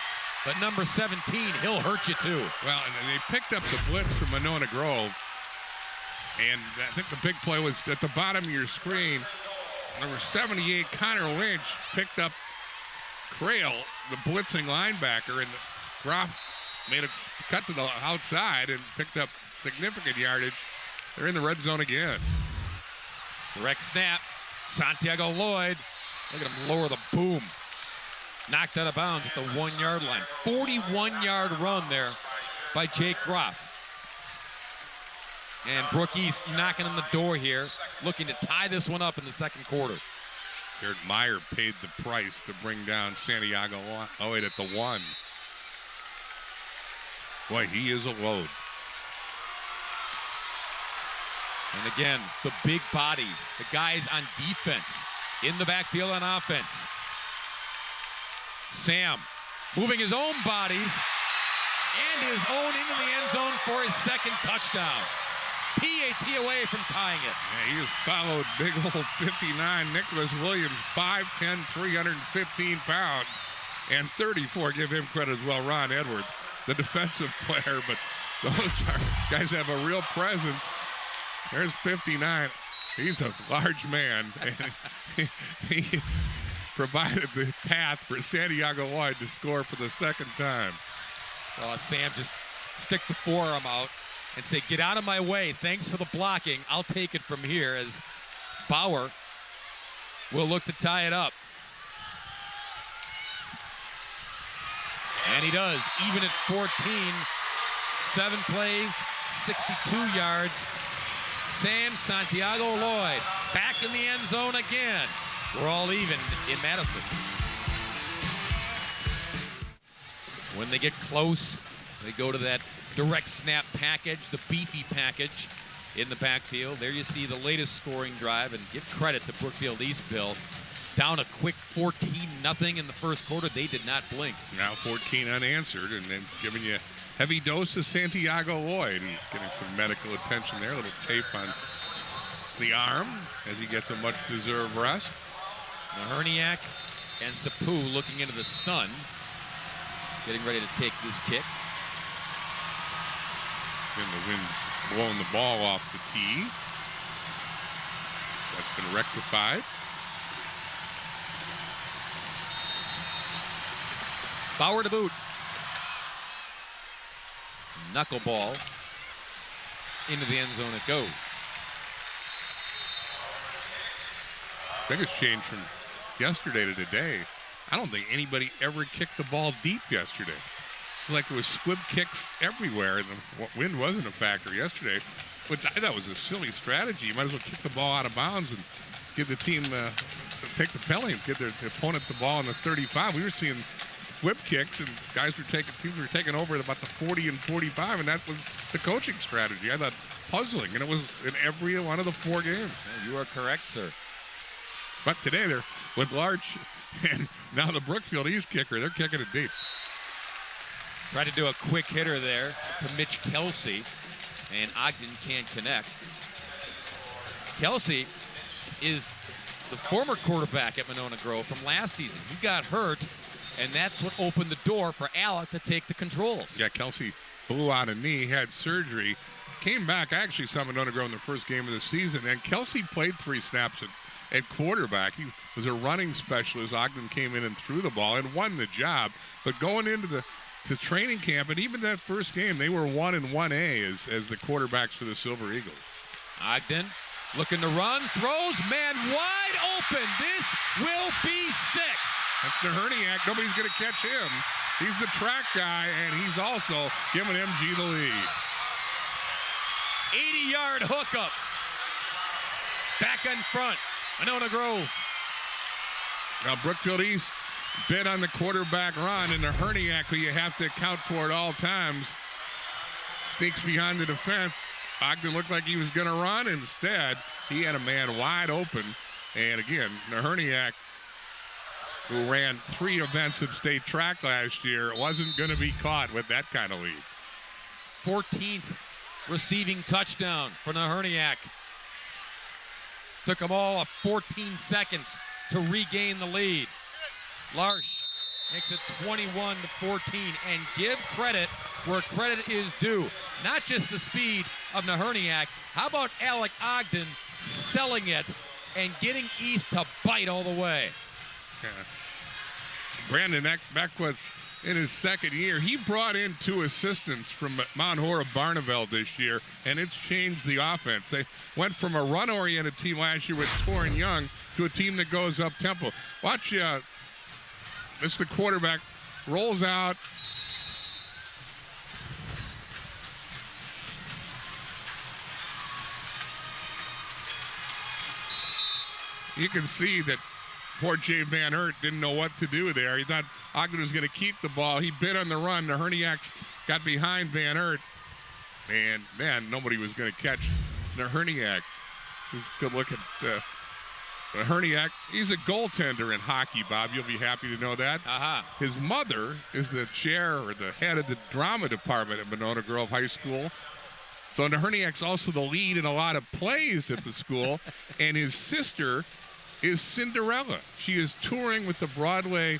Speaker 7: But number 17, he'll hurt you too.
Speaker 4: Well, and they picked up the blitz from Monona Grove. And I think the big play was at the bottom of your screen. Number 78, Connor Lynch, picked up Crail, the blitzing linebacker, and Groff made a cut to the outside and picked up significant yardage. They're in the red zone again.
Speaker 7: Direct snap. Santiago Lloyd. Look at him lower the boom. Knocked out of bounds at the 1-yard line. 41-yard run there by Jake Groff. And Brook East knocking on the door here, looking to tie this one up in the second quarter.
Speaker 4: Jared Meyer paid the price to bring down Santiago Lloyd at the 1. Boy, he is a load.
Speaker 7: And again, the big bodies, the guys on defense, in the backfield on offense. Sam moving his own bodies and his own into the end zone for his second touchdown. PAT away from tying it.
Speaker 4: Yeah, he has followed big old 59 Nicholas Williams, 5'10", 315 pounds, and 34, give him credit as well, Ron Edwards, the defensive player, but those are guys have a real presence. There's 59. He's a large man, and he provided the path for Santiago Lloyd to score for the second time.
Speaker 7: Sam just stick the forearm out and say, get out of my way. Thanks for the blocking. I'll take it from here, as Bauer will look to tie it up. And he does, even at 14. 7 plays, 62 yards. Sam Santiago Lloyd back in the end zone again. We're all even in Madison. When they get close, they go to that direct snap package, the beefy package in the backfield. There you see the latest scoring drive, and give credit to Brookfield East, Bill. Down a quick 14-0 in the first quarter. They did not blink.
Speaker 4: Now 14 unanswered, and then giving you a heavy dose of Santiago Lloyd. He's getting some medical attention there, a little tape on the arm as he gets a much-deserved rest.
Speaker 7: Herniak and Sapu looking into the sun, getting ready to take this kick.
Speaker 4: And the wind blowing the ball off the tee. That's been rectified.
Speaker 7: Bauer to boot. Knuckleball. Into the end zone it goes.
Speaker 4: Biggest change from yesterday to today. I don't think anybody ever kicked the ball deep yesterday. It was like there was squib kicks everywhere, and the wind wasn't a factor yesterday, which I thought was a silly strategy. You might as well kick the ball out of bounds and give the team take the penalty and give their opponent the ball in the 35. We were seeing whip kicks, and teams were taking over at about the 40 and 45, and that was the coaching strategy. I thought puzzling, and it was in every one of the 4 games.
Speaker 7: Yeah, you are correct, sir.
Speaker 4: But today they're with Larch, and now the Brookfield East kicker, they're kicking it deep.
Speaker 7: Tried to do a quick hitter there to Mitch Kelsey, and Ogden can't connect. Kelsey is the former quarterback at Monona Grove from last season. He got hurt, and that's what opened the door for Alec to take the controls.
Speaker 4: Yeah, Kelsey blew out a knee, had surgery, came back. I actually saw Monona Grove in the first game of the season, and Kelsey played 3 snaps at quarterback. He was a running specialist. Ogden came in and threw the ball and won the job. But going into the training camp, and even that first game, they were 1-1A as the quarterbacks for the Silver Eagles.
Speaker 7: Ogden looking to run, throws, man wide open. This will be 6.
Speaker 4: That's Herniak. Nobody's going to catch him. He's the track guy, and he's also giving MG the lead.
Speaker 7: 80-yard hookup. Back in front, Monona Grove.
Speaker 4: Now Brookfield East bid on the quarterback run, and the Herniak, who you have to account for at all times, sneaks behind the defense. Ogden looked like he was going to run. Instead, he had a man wide open. And again, the Herniak, who ran 3 events at state track last year, wasn't going to be caught with that kind of lead.
Speaker 7: 14th receiving touchdown for Herniak. Took them all 14 seconds to regain the lead. Larsh makes it 21-14, and give credit where credit is due. Not just the speed of Herniak. How about Alec Ogden selling it and getting East to bite all the way?
Speaker 4: Yeah. Brandon Beckwith's in his second year. He brought in 2 assistants from Mount Horeb Barneveld this year, and it's changed the offense. They went from a run-oriented team last year with Torrin Young to a team that goes up-tempo. Watch, this is the quarterback, rolls out. You can see that poor Jay Van Hurt didn't know what to do there. He thought Ogden was going to keep the ball. He bid on the run. The Herniak's got behind Van Aert, and man, nobody was going to catch Herniak. Just good look at Herniak. He's a goaltender in hockey, Bob. You'll be happy to know that. His mother is the chair or the head of the drama department at Monona Grove High School. So Herniak's also the lead in a lot of plays at the school. And his sister is Cinderella. She is touring with the Broadway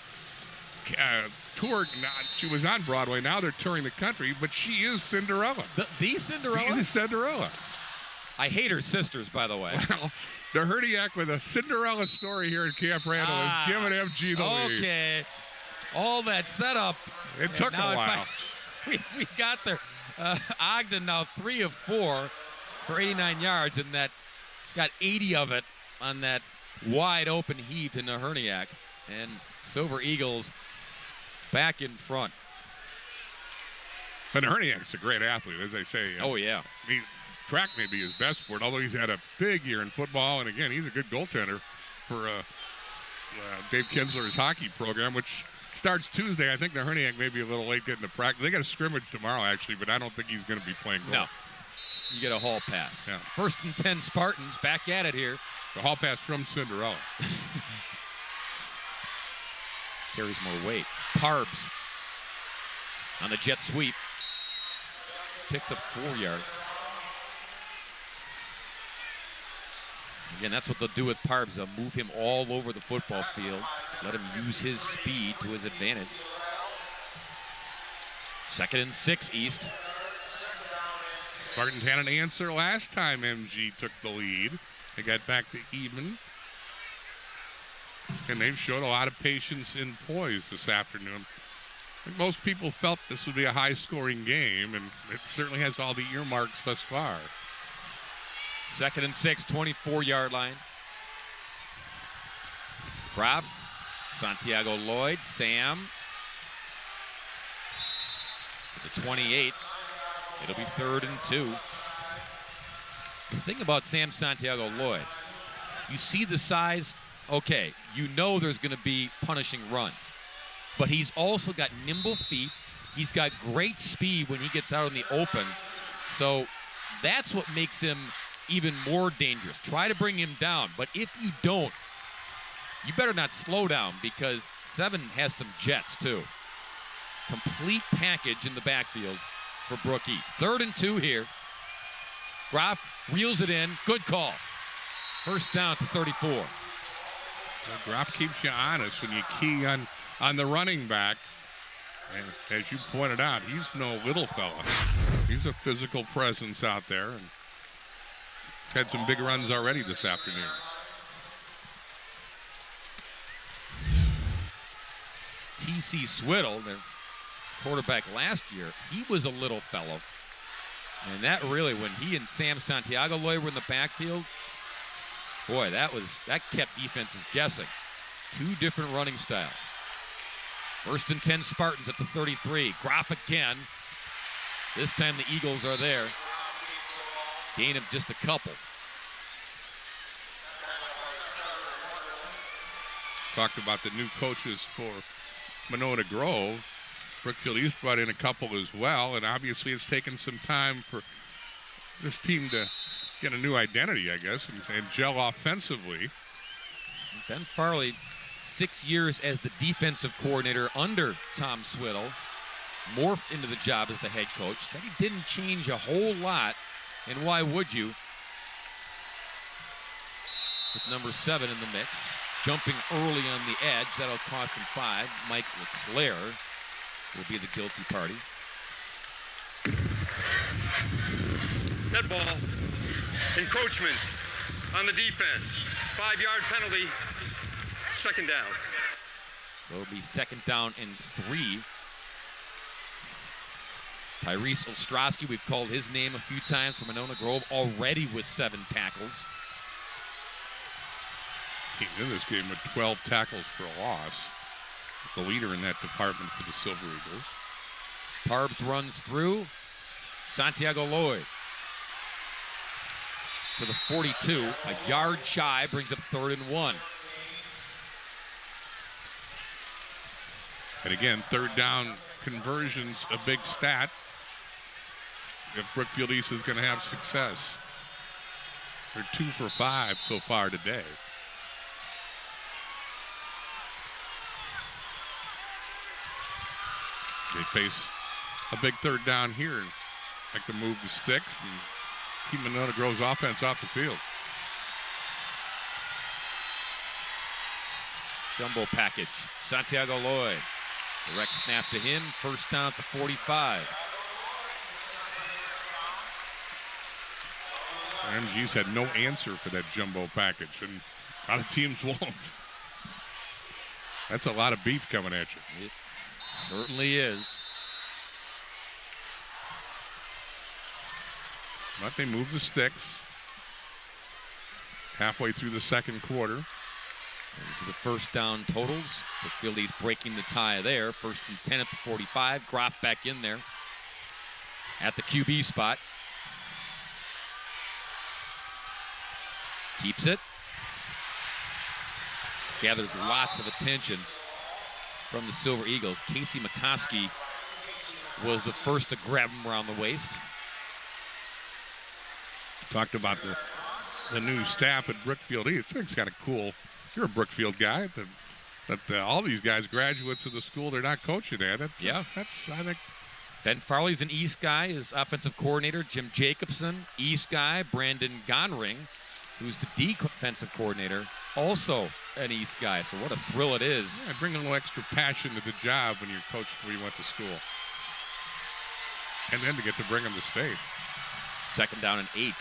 Speaker 4: tour. She was on Broadway. Now they're touring the country, but she is Cinderella.
Speaker 7: The Cinderella?
Speaker 4: She is Cinderella.
Speaker 7: I hate her sisters, by the way.
Speaker 4: Well, the Herniak with a Cinderella story here at Camp Randall is giving MG the lead.
Speaker 7: Okay. All that setup.
Speaker 4: It took a while.
Speaker 7: We got there. Ogden now 3 of 4 for 89 yards, and that got 80 of it on that wide open heave to Herniak. And Silver Eagles back in front.
Speaker 4: But Herniak's a great athlete, as I say.
Speaker 7: Oh, yeah.
Speaker 4: Track may be his best sport, although he's had a big year in football. And, again, he's a good goaltender for Dave Kinsler's hockey program, which starts Tuesday. I think the Herniak may be a little late getting to practice. They got a scrimmage tomorrow, actually, but I don't think he's going to be playing goal.
Speaker 7: No. You get a hall pass.
Speaker 4: Yeah.
Speaker 7: 1st and 10 Spartans back at it here.
Speaker 4: The hall pass from Cinderella.
Speaker 7: Carries more weight. Parbs on the jet sweep. Picks up 4 yards. Again, that's what they'll do with Parbs. They'll move him all over the football field. Let him use his speed to his advantage. 2nd and 6 East.
Speaker 4: Spartans had an answer last time MG took the lead. They got back to even. And they've showed a lot of patience and poise this afternoon. I think most people felt this would be a high-scoring game, and it certainly has all the earmarks thus far.
Speaker 7: 2nd and 6, 24-yard line. Graf, Santiago Lloyd, Sam. To the 28. It'll be 3rd and 2. The thing about Sam Santiago Lloyd, you see the size, okay, you know there's going to be punishing runs. But he's also got nimble feet. He's got great speed when he gets out in the open. So that's what makes him even more dangerous. Try to bring him down. But if you don't, you better not slow down, because 7 has some jets too. Complete package in the backfield for Brook East. 3rd and 2 here. Graf reels it in. Good call. 1st down to 34.
Speaker 4: Well, Graf keeps you honest when you key on the running back. And as you pointed out, he's no little fella. He's a physical presence out there, and had some big runs already this afternoon.
Speaker 7: T.C. Swiddle, their quarterback last year, he was a little fellow. And that really, when he and Sam Santiago Lloyd were in the backfield, boy, that kept defenses guessing. 2 different running styles. 1st and 10 Spartans at the 33. Graf again. This time the Eagles are there. Gain of just a couple.
Speaker 4: Talked about the new coaches for Monona Grove. Brookfield East brought in a couple as well, and obviously it's taken some time for this team to get a new identity, I guess, and gel offensively.
Speaker 7: Ben Farley, 6 years as the defensive coordinator under Tom Swiddle, morphed into the job as the head coach. Said he didn't change a whole lot, and why would you? With number 7 in the mix, jumping early on the edge, that'll cost him 5. Mike LeClaire will be the guilty party.
Speaker 8: Dead ball. Encroachment on the defense. 5-yard penalty. 2nd down.
Speaker 7: So it'll be 2nd down and 3. Tyrese Ostrowski, we've called his name a few times from Monona Grove, already with 7 tackles.
Speaker 4: Came in this game with 12 tackles for a loss. The leader in that department for the Silver Eagles.
Speaker 7: Parbs runs through. Santiago Lloyd to the 42. A yard shy brings up 3rd and 1.
Speaker 4: And again, 3rd down conversions a big stat if Brookfield East is going to have success. They're 2 for 5 so far today. They face a big third down here and like to move the sticks and keep Monona Grove's offense off the field.
Speaker 7: Jumbo package. Santiago Lloyd. Direct snap to him. First down at the 45.
Speaker 4: MG's had no answer for that jumbo package, and a lot of teams won't. That's a lot of beef coming at you.
Speaker 7: It certainly is.
Speaker 4: But they move the sticks halfway through the second quarter.
Speaker 7: These are the first down totals. Brookfield East breaking the tie there. 1st and 10 at the 45. Groff back in there at the QB spot. Keeps it. Gathers lots of attention from the Silver Eagles. Casey McCoskey was the first to grab him around the waist.
Speaker 4: Talked about the new staff at Brookfield East. I think it's kind of cool. You're a Brookfield guy. That all these guys, graduates of the school, they're not coaching at it.
Speaker 7: Yeah.
Speaker 4: That's, I think.
Speaker 7: Ben Farley's an East guy, his offensive coordinator. Jim Jacobson, East guy. Brandon Gonring, who's the defensive coordinator, also an East guy. So what a thrill it is.
Speaker 4: Yeah, bring a little extra passion to the job when you're coached where you went to school. And then to get to bring them to state.
Speaker 7: 2nd down and 8.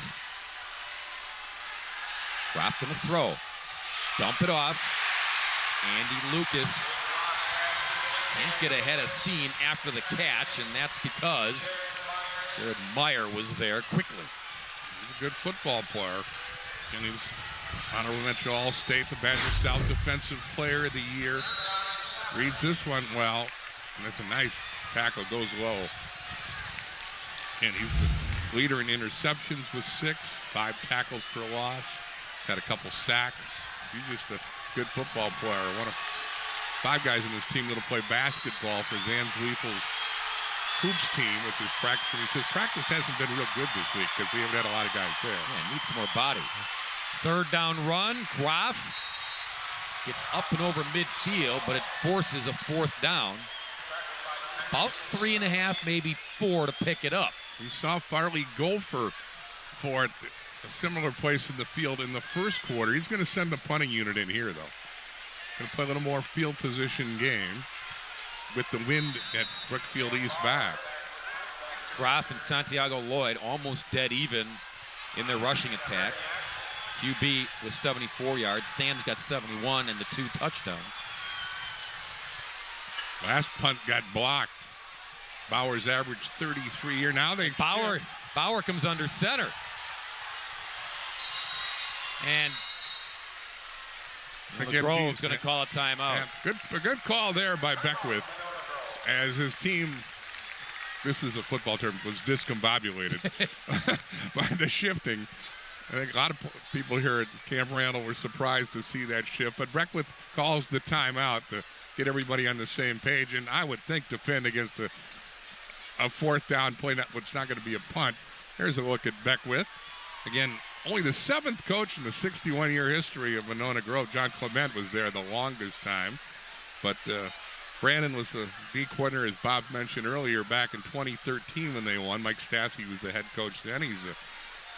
Speaker 7: Groff gonna throw. Dump it off. Andy Lucas can't get ahead of steam after the catch, and that's because Jared Meyer was there quickly.
Speaker 4: He's a good football player. And he was honorable mention All-State, the Badger South Defensive Player of the Year. Reads this one well, and that's a nice tackle, goes low. And he's the leader in interceptions with 6, 5 tackles for a loss, had a couple sacks. He's just a good football player. One of 5 guys in this team that'll play basketball for Zan Zwiefel's hoops team, which is practicing. He says practice hasn't been real good this week because we haven't had a lot of guys there.
Speaker 7: Yeah, need some more bodies. 3rd down run. Groff gets up and over midfield, but it forces a 4th down. About 3.5, maybe 4 to pick it up.
Speaker 4: We saw Farley go for it, a similar place in the field in the first quarter. He's going to send the punting unit in here, though. Going to play a little more field position game with the wind at Brookfield East back.
Speaker 7: Groff and Santiago Lloyd almost dead even in their rushing attack. QB with 74 yards. Sam's got 71 and the 2 touchdowns.
Speaker 4: Last punt got blocked. Bauer's averaged 33 here. Now they
Speaker 7: Bauer comes under center. And Grove's going to call a timeout.
Speaker 4: Yeah, a good call there by Beckwith as his team, this is a football term, was discombobulated by the shifting. I think a lot of people here at Camp Randall were surprised to see that shift, but Beckwith calls the timeout to get everybody on the same page, and I would think defend against a 4th down play, which is not going to be a punt. Here's a look at Beckwith. Again, only the 7th coach in the 61-year history of Monona Grove. John Clement was there the longest time. But Brandon was the D coordinator, as Bob mentioned earlier, back in 2013 when they won. Mike Stassi was the head coach then. He's a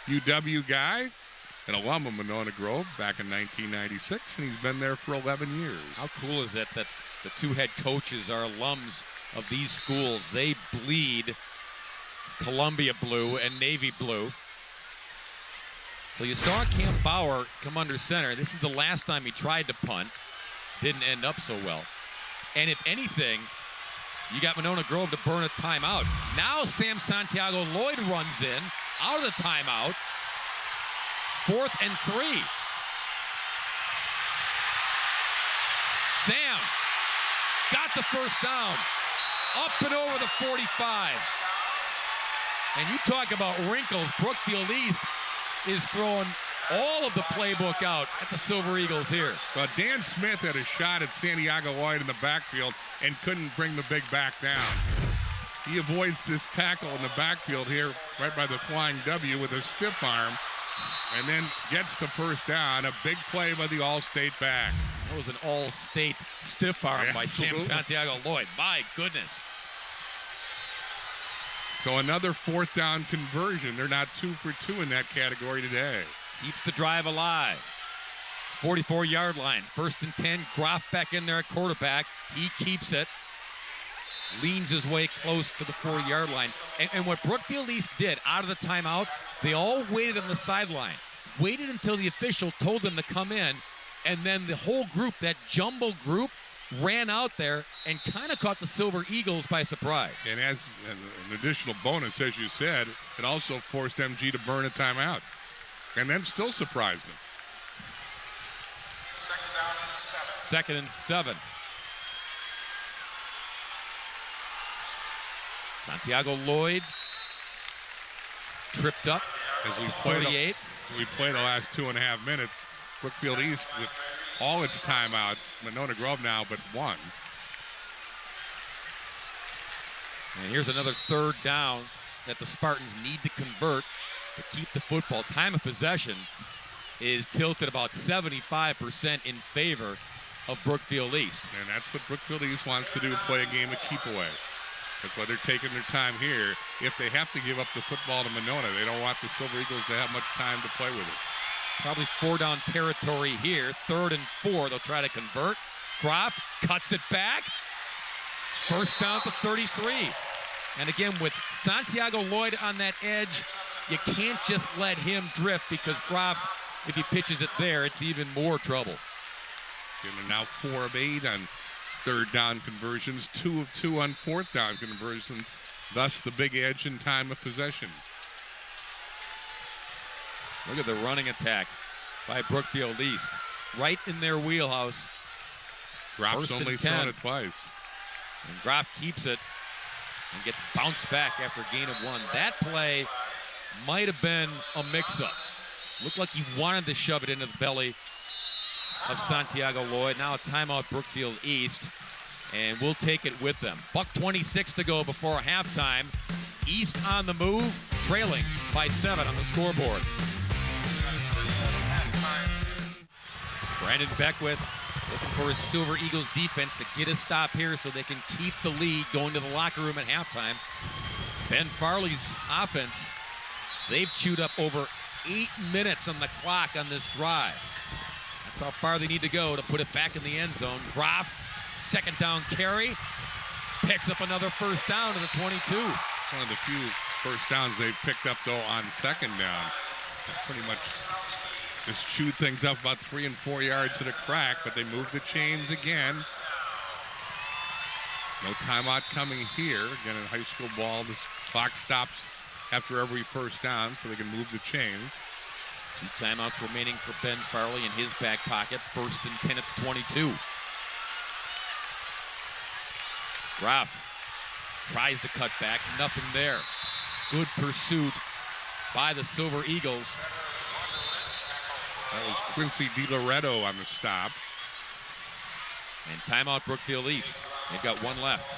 Speaker 4: UW guy, an alum of Monona Grove back in 1996, and he's been there for 11 years.
Speaker 7: How cool is it that the 2 head coaches are alums of these schools? They bleed Columbia blue and navy blue. So you saw Cam Bauer come under center. This is the last time he tried to punt. Didn't end up so well. And if anything, you got Monona Grove to burn a timeout. Now Sam Santiago Lloyd runs in, out of the timeout. 4th and 3. Sam got the first down. Up and over the 45. And you talk about wrinkles. Brookfield East is throwing all of the playbook out at the Silver Eagles here.
Speaker 4: But Dan Smith had a shot at Santiago Lloyd in the backfield and couldn't bring the big back down. He avoids this tackle in the backfield here, right by the flying W with a stiff arm, and then gets the first down. A big play by the All-State back.
Speaker 7: That was an All-State stiff arm by Sam Santiago Lloyd. My goodness.
Speaker 4: So another fourth down conversion. They're not 2 for 2 in that category today.
Speaker 7: Keeps the drive alive. 44-yard line. 1st and 10. Groff back in there at quarterback. He keeps it. Leans his way close to the 4-yard line. And what Brookfield East did out of the timeout, they all waited on the sideline. Waited until the official told them to come in. And then the whole group, that jumbled group, ran out there and kind of caught the Silver Eagles by surprise.
Speaker 4: And as an additional bonus, as you said, it also forced MG to burn a timeout. And then still surprised them.
Speaker 7: 2nd and 7. Santiago Lloyd tripped up
Speaker 4: as we play the last 2.5 minutes. Brookfield East with all its timeouts. Monona Grove now but one.
Speaker 7: And here's another 3rd down that the Spartans need to convert to keep the football. Time of possession is tilted about 75% in favor of Brookfield East.
Speaker 4: And that's what Brookfield East wants to do, play a game of keep away. That's why they're taking their time here. If they have to give up the football to Monona, they don't want the Silver Eagles to have much time to play with it.
Speaker 7: Probably 4-down territory here. 3rd and 4, they'll try to convert. Groff cuts it back. 1st down to 33. And again, with Santiago Lloyd on that edge, you can't just let him drift because Groff, if he pitches it there, it's even more trouble.
Speaker 4: And now 4 of 8 on 3rd down conversions, 2 of 2 on 4th down conversions, thus the big edge in time of possession.
Speaker 7: Look at the running attack by Brookfield East. Right in their wheelhouse.
Speaker 4: Groff's only thrown it twice.
Speaker 7: And Groff keeps it and gets bounced back after a gain of 1. That play might have been a mix-up. Looked like he wanted to shove it into the belly of Santiago Lloyd. Now a timeout, Brookfield East, and we'll take it with them. $1:26 to go before halftime. East on the move, trailing by 7 on the scoreboard. Brandon Beckwith looking for his Silver Eagles defense to get a stop here so they can keep the lead going to the locker room at halftime. Ben Farley's offense, they've chewed up over 8 minutes on the clock on this drive. That's how far they need to go to put it back in the end zone. Groff, 2nd down carry, picks up another 1st down to the 22.
Speaker 4: One of the few first downs they've picked up, though, on 2nd down. Pretty much just chewed things up about 3 and 4 yards to the crack, but they moved the chains again. No timeout coming here. Again, in high school ball, this clock stops after every 1st down so they can move the chains.
Speaker 7: 2 timeouts remaining for Ben Farley in his back pocket. 1st and 10 at the 22. Groff tries to cut back. Nothing there. Good pursuit by the Silver Eagles.
Speaker 4: That was Quincy DiLoretto on the stop.
Speaker 7: And timeout Brookfield East. They've got 1 left.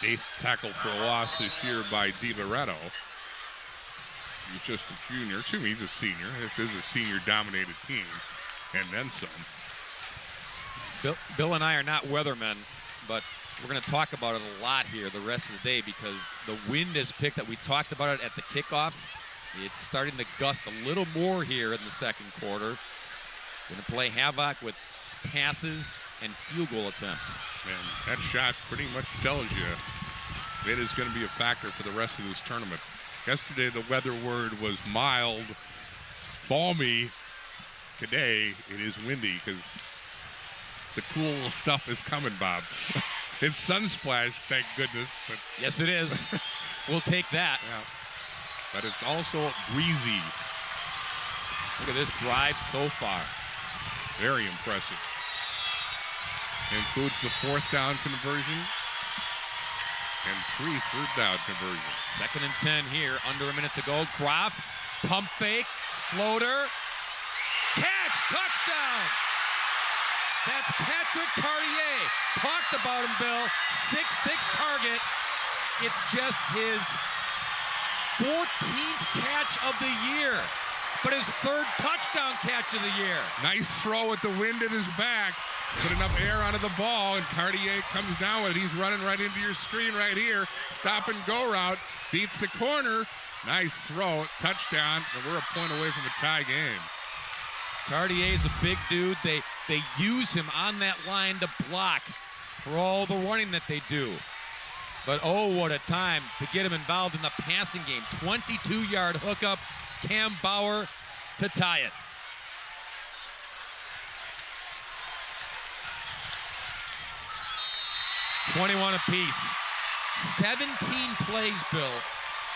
Speaker 4: 8th tackle for a loss this year by DiLoretto. He's just a junior. Excuse me, he's a senior. This is a senior-dominated team. And then some.
Speaker 7: Bill and I are not weathermen, but we're going to talk about it a lot here the rest of the day because the wind has picked up. We talked about it at the kickoff. It's starting to gust a little more here in the 2nd quarter. Going to play havoc with passes and field goal attempts.
Speaker 4: And that shot pretty much tells you it is going to be a factor for the rest of this tournament. Yesterday, the weather word was mild, balmy. Today, it is windy because the cool stuff is coming, Bob. It's sunsplash, thank goodness. But
Speaker 7: yes, it is. We'll take that.
Speaker 4: Yeah. But it's also breezy.
Speaker 7: Look at this drive so far.
Speaker 4: Very impressive. Includes the 4th down conversion and 3 3rd down conversions.
Speaker 7: 2nd and 10 here, under a minute to go. Groff, pump fake, floater, catch, touchdown! That's Patrick Cartier. Talked about him, Bill. 6'6" target. It's just his 14th catch of the year, but his 3rd touchdown catch of the year.
Speaker 4: Nice throw with the wind at his back. Put enough air onto the ball, and Cartier comes down with it. He's running right into your screen right here. Stop and go route. Beats the corner. Nice throw. Touchdown. And we're a point away from a tie game.
Speaker 7: Cartier's a big dude. They use him on that line to block for all the running that they do. But oh, what a time to get him involved in the passing game. 22-yard hookup. Cam Bauer to tie it. $21 apiece. 17 plays, Bill.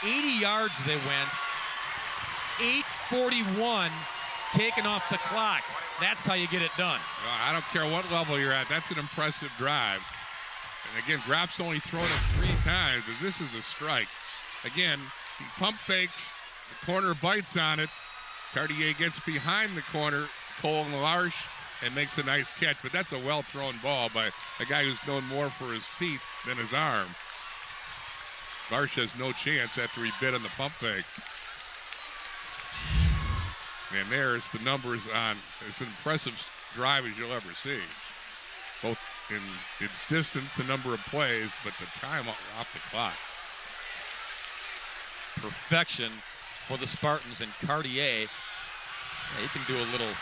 Speaker 7: 80 yards they went. 8:41 taken off the clock. That's how you get it done.
Speaker 4: I don't care what level you're at. That's an impressive drive. And again, Graf's only thrown it 3 times, but this is a strike. Again, he pump fakes. The corner bites on it. Cartier gets behind the corner. Cole Larsh and makes a nice catch, but that's a well-thrown ball by a guy who's known more for his feet than his arm. Larsh has no chance after he bit on the pump fake. And there's the numbers on. It's an impressive drive as you'll ever see. Both in its distance, the number of plays, but the time off the clock.
Speaker 7: Perfection for the Spartans, and Cartier, he can do a little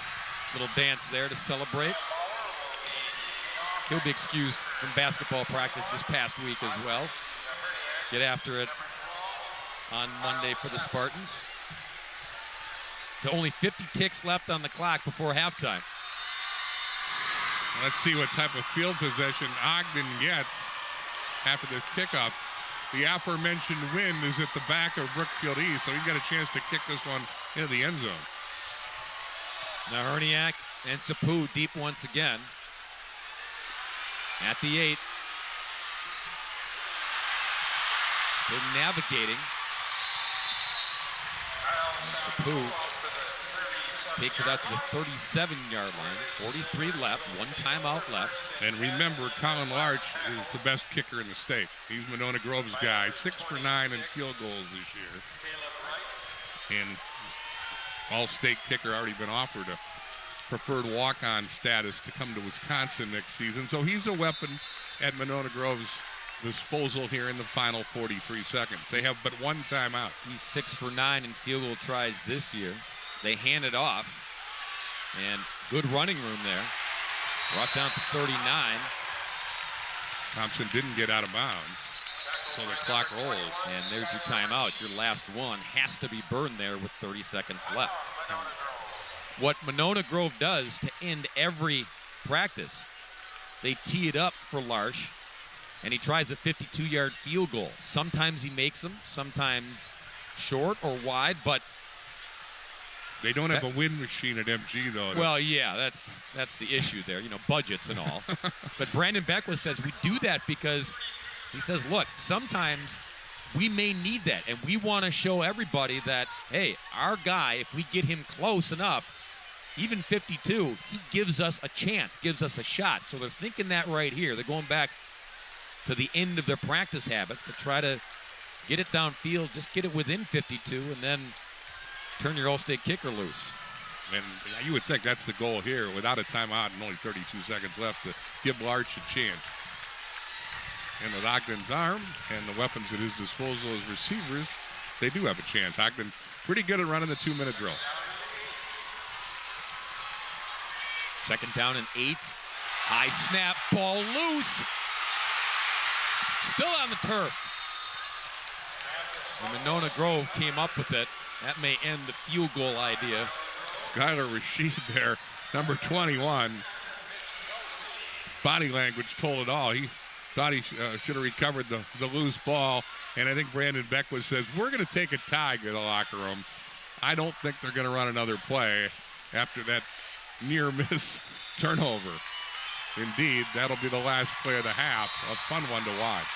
Speaker 7: dance there to celebrate. He'll be excused from basketball practice this past week as well. Get after it on Monday for the Spartans. To only 50 ticks left on the clock before halftime.
Speaker 4: Let's see what type of field possession Ogden gets after the kickoff. The aforementioned wind is at the back of Brookfield East, so he's got a chance to kick this one into the end zone.
Speaker 7: Now Herniak and Sapu deep once again. At the 8. Still navigating. Sapu takes it out to the 37-yard line. 43 left, 1 timeout left.
Speaker 4: And remember, Colin Larch is the best kicker in the state. He's Monona Grove's guy. 6 for 9 in field goals this year. And all-state kicker already been offered a preferred walk-on status to come to Wisconsin next season. So he's a weapon at Monona Grove's disposal here in the final 43 seconds. They have but 1 timeout.
Speaker 7: He's 6 for 9 in field goal tries this year. They hand it off, and good running room there. Brought down to 39.
Speaker 4: Thompson didn't get out of bounds, so the clock rolls.
Speaker 7: And there's your timeout. Your last one has to be burned there with 30 seconds left. What Monona Grove does to end every practice, they tee it up for Larsh, and he tries a 52-yard field goal. Sometimes he makes them, sometimes short or wide, but
Speaker 4: they don't have a wind machine at MG, though.
Speaker 7: Well, yeah, that's the issue there, budgets and all. But Brandon Beckwith says we do that because he says, look, sometimes we may need that, and we want to show everybody that, hey, our guy, if we get him close enough, even 52, he gives us a chance, gives us a shot. So they're thinking that right here. They're going back to the end of their practice habits to try to get it downfield, just get it within 52, and then turn your all-state kicker loose.
Speaker 4: And you would think that's the goal here, without a timeout and only 32 seconds left, to give Larch a chance. And with Ogden's arm and the weapons at his disposal as receivers, they do have a chance. Ogden's pretty good at running the 2-minute drill.
Speaker 7: 2nd down and 8. High snap, ball loose. Still on the turf. And Monona Grove came up with it. That may end the field goal idea.
Speaker 4: Skylar Rashid there, number 21. Body language told it all. He thought he should have recovered the loose ball. And I think Brandon Beckwith says, we're going to take a tie to the locker room. I don't think they're going to run another play after that near-miss turnover. Indeed, that'll be the last play of the half. A fun one to watch.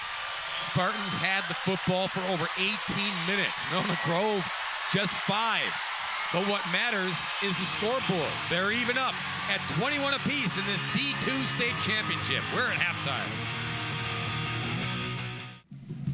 Speaker 7: Spartans had the football for over 18 minutes. Monona Grove just 5. But what matters is the scoreboard. They're even up at 21 apiece in this D2 state championship. We're at halftime.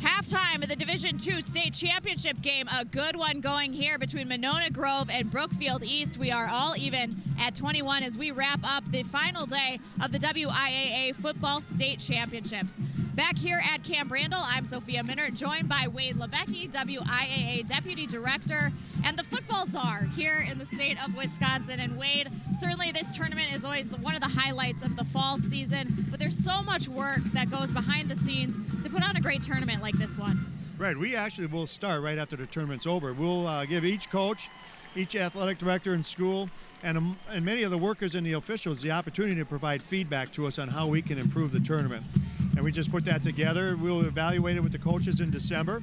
Speaker 5: Halftime of the Division II state championship game. A good one going here between Monona Grove and Brookfield East. We are all even at 21 as we wrap up the final day of the WIAA football state championships. Back here at Camp Randall, I'm Sophia Minert, joined by Wade Lebecki, WIAA Deputy Director, and the football czar here in the state of Wisconsin. And Wade, certainly this tournament is always one of the highlights of the fall season, but there's so much work that goes behind the scenes to put on a great tournament like this one.
Speaker 6: Right, we actually will start right after the tournament's over. We'll give each coach, each athletic director in school, and many of the workers and the officials the opportunity to provide feedback to us on how we can improve the tournament. And we just put that together. We'll evaluate it with the coaches in December.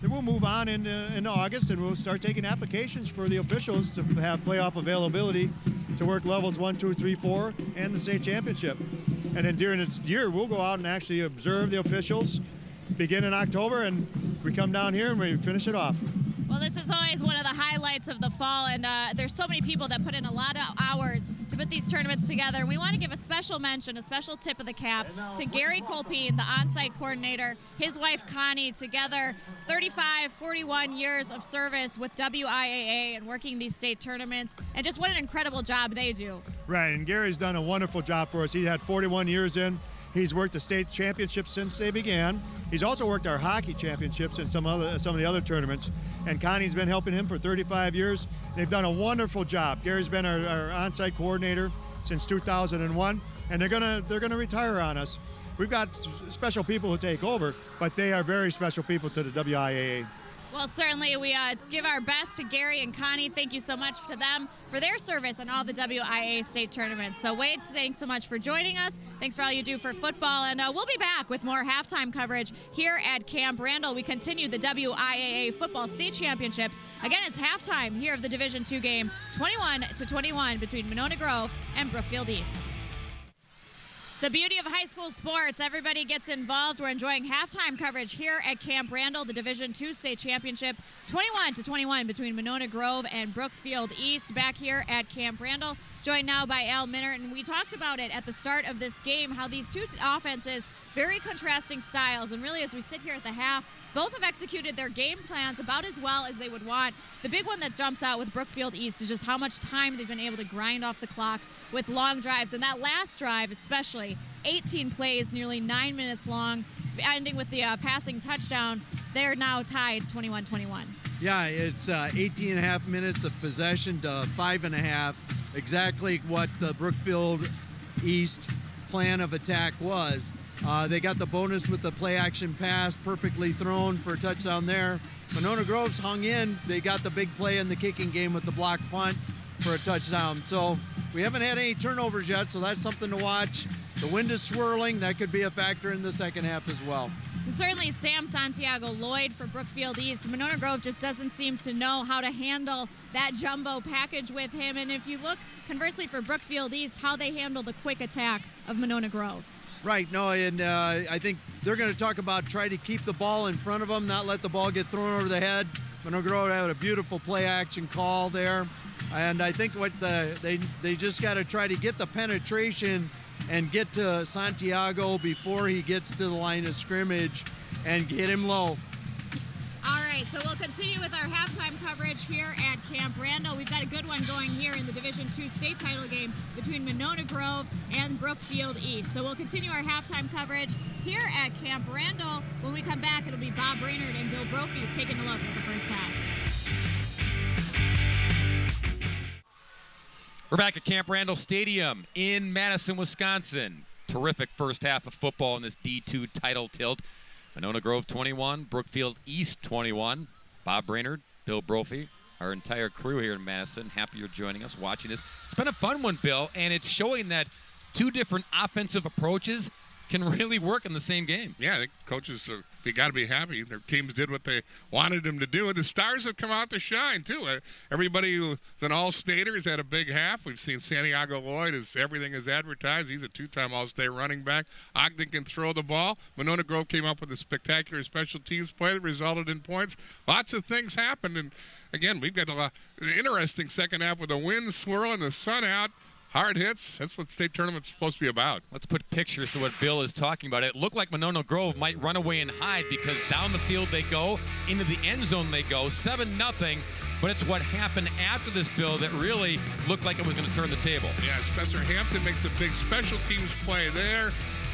Speaker 6: Then we'll move on into August, and we'll start taking applications for the officials to have playoff availability to work levels 1, 2, 3, 4, and the state championship. And then during this year, we'll go out and actually observe the officials, begin in October, and we come down here and we finish it off.
Speaker 5: Well, this is always one of the highlights of the fall, and there's so many people that put in a lot of hours to put these tournaments together. And we want to give a special mention, a special tip of the cap to Gary Colpine, the on-site coordinator, his wife Connie, together 35, 41 years of service with WIAA and working these state tournaments, and just what an incredible job they do.
Speaker 6: Right, and Gary's done a wonderful job for us. He had 41 years in. He's worked the state championships since they began. He's also worked our hockey championships and some of the other tournaments. And Connie's been helping him for 35 years. They've done a wonderful job. Gary's been our on-site coordinator since 2001, and they're gonna retire on us. We've got special people who take over, but they are very special people to the WIAA.
Speaker 5: Well, certainly we give our best to Gary and Connie. Thank you so much to them for their service in all the WIAA state tournaments. So Wade, thanks so much for joining us. Thanks for all you do for football. And we'll be back with more halftime coverage here at Camp Randall. We continue the WIAA football state championships. Again, it's halftime here of the Division II game, 21-21 between Monona Grove and Brookfield East. The beauty of high school sports, everybody gets involved. We're enjoying halftime coverage here at Camp Randall, the Division II state championship, 21-21 between Monona Grove and Brookfield East. Back here at Camp Randall, joined now by Al Minert, and we talked about it at the start of this game, how these two offenses, very contrasting styles, and really as we sit here at the half, both have executed their game plans about as well as they would want. The big one that jumps out with Brookfield East is just how much time they've been able to grind off the clock with long drives. And that last drive especially, 18 plays, nearly 9 minutes long, ending with the passing touchdown. They're now tied 21-21.
Speaker 6: Yeah, it's 18 and a half minutes of possession to 5.5, exactly what the Brookfield East plan of attack was. They got the bonus with the play-action pass, perfectly thrown for a touchdown there. Monona Grove's hung in. They got the big play in the kicking game with the block punt for a touchdown. So we haven't had any turnovers yet, so that's something to watch. The wind is swirling. That could be a factor in the second half as well.
Speaker 5: And certainly Sam Santiago Lloyd for Brookfield East. Monona Grove just doesn't seem to know how to handle that jumbo package with him. And if you look, conversely, for Brookfield East, how they handle the quick attack of Monona Grove.
Speaker 6: Right, no, and I think they're going to talk about trying to keep the ball in front of them, not let the ball get thrown over the head. Monona Grove had a beautiful play-action call there, and I think what they just got to try to get the penetration and get to Santiago before he gets to the line of scrimmage and get him low.
Speaker 5: All right, so we'll continue with our halftime coverage here at Camp Randall. We've got a good one going here in the Division II state title game between Monona Grove and Brookfield East. So we'll continue our halftime coverage here at Camp Randall. When we come back, it'll be Bob Brainerd and Bill Brophy taking a look at the first half.
Speaker 7: We're back at Camp Randall Stadium in Madison, Wisconsin. Terrific first half of football in this D2 title tilt. Monona Grove 21, Brookfield East 21. Bob Brainerd, Bill Brophy, our entire crew here in Madison. Happy you're joining us, watching this. It's been a fun one, Bill, and it's showing that two different offensive approaches can really work in the same game.
Speaker 4: Yeah, I think coaches, they got to be happy. Their teams did what they wanted them to do. And the stars have come out to shine, too. Everybody who's an all-stater has had a big half. We've seen Santiago Lloyd, everything is advertised. He's a two-time all-state running back. Ogden can throw the ball. Monona Grove came up with a spectacular special teams play that resulted in points. Lots of things happened, and again, we've got an interesting second half with the wind swirling, the sun out, hard hits. That's what state tournament's supposed to be about.
Speaker 7: Let's put pictures to what Bill is talking about. It looked like Monona Grove might run away and hide because down the field they go, into the end zone they go, 7-0. But it's what happened after this, Bill, that really looked like it was going to turn the table.
Speaker 4: Yeah, Spencer Hampton makes a big special teams play there.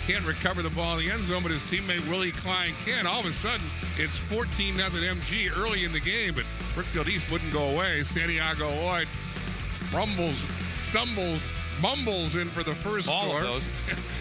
Speaker 4: Can't recover the ball in the end zone, but his teammate Willie Klein can. All of a sudden, it's 14-0 MG early in the game, but Brookfield East wouldn't go away. Santiago Lloyd rumbles, stumbles, mumbles in for the first
Speaker 7: All
Speaker 4: score.
Speaker 7: of those.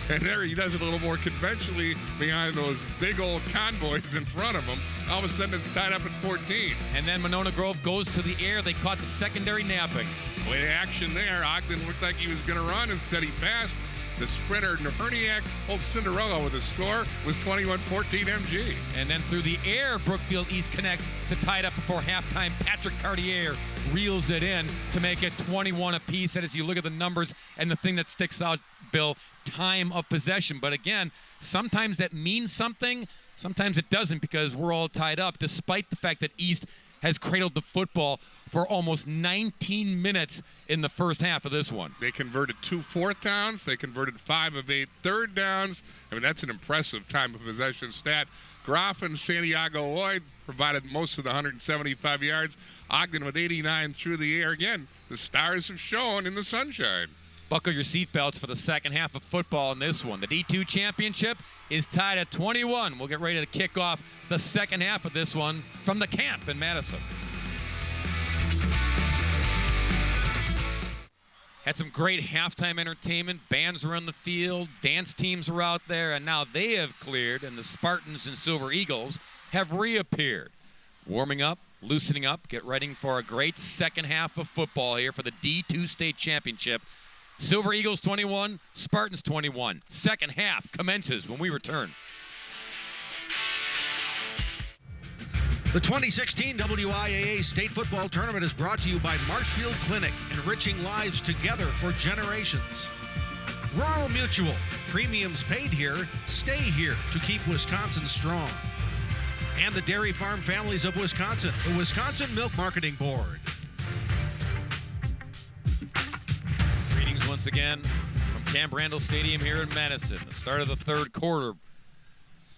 Speaker 4: And there he does it a little more conventionally behind those big old convoys in front of him. All of a sudden, it's tied up at 14.
Speaker 7: And then Monona Grove goes to the air. They caught the secondary napping.
Speaker 4: Way action there. Ogden looked like he was going to run. Instead, he passed. The sprinter, Neferniak, holds Cinderella with a score. Was 21-14 MG.
Speaker 7: And then through the air, Brookfield East connects to tie it up before halftime. Patrick Cartier reels it in to make it 21 apiece. And as you look at the numbers and the thing that sticks out, Bill, time of possession. But again, sometimes that means something. Sometimes it doesn't because we're all tied up, despite the fact that East has cradled the football for almost 19 minutes in the first half of this one.
Speaker 4: They converted 2 fourth downs. They converted 5 of 8 third downs. I mean, that's an impressive time of possession stat. Groff and Santiago Lloyd provided most of the 175 yards. Ogden with 89 through the air. Again, the stars have shown in the sunshine.
Speaker 7: Buckle your seatbelts for the second half of football in this one. The D2 championship is tied at 21. We'll get ready to kick off the second half of this one from the camp in Madison. Had some great halftime entertainment. Bands were on the field. Dance teams were out there. And now they have cleared, and the Spartans and Silver Eagles have reappeared. Warming up, loosening up, get ready for a great second half of football here for the D2 state championship. Silver Eagles 21, Spartans 21. Second half commences when we return.
Speaker 9: The 2016 WIAA State Football Tournament is brought to you by Marshfield Clinic, enriching lives together for generations. Rural Mutual, premiums paid here, stay here to keep Wisconsin strong. And the Dairy Farm Families of Wisconsin, the Wisconsin Milk Marketing Board.
Speaker 7: Greetings once again from Camp Randall Stadium here in Madison. The start of the third quarter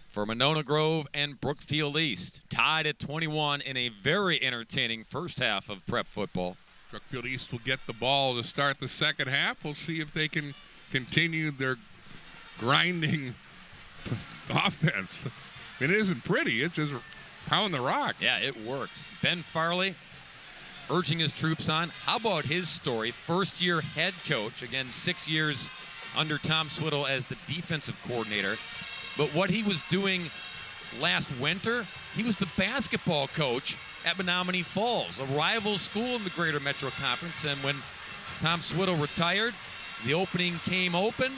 Speaker 7: for Monona Grove and Brookfield East. Tied at 21 in a very entertaining first half of prep football.
Speaker 4: Brookfield East will get the ball to start the second half. We'll see if they can continue their grinding offense. It isn't pretty. It's just pound the rock.
Speaker 7: Yeah, it works. Ben Farley urging his troops on. How about his story? First-year head coach. Again, 6 years under Tom Swiddle as the defensive coordinator. But what he was doing last winter, he was the basketball coach at Menominee Falls, a rival school in the Greater Metro Conference. And when Tom Swiddle retired, the opening came open,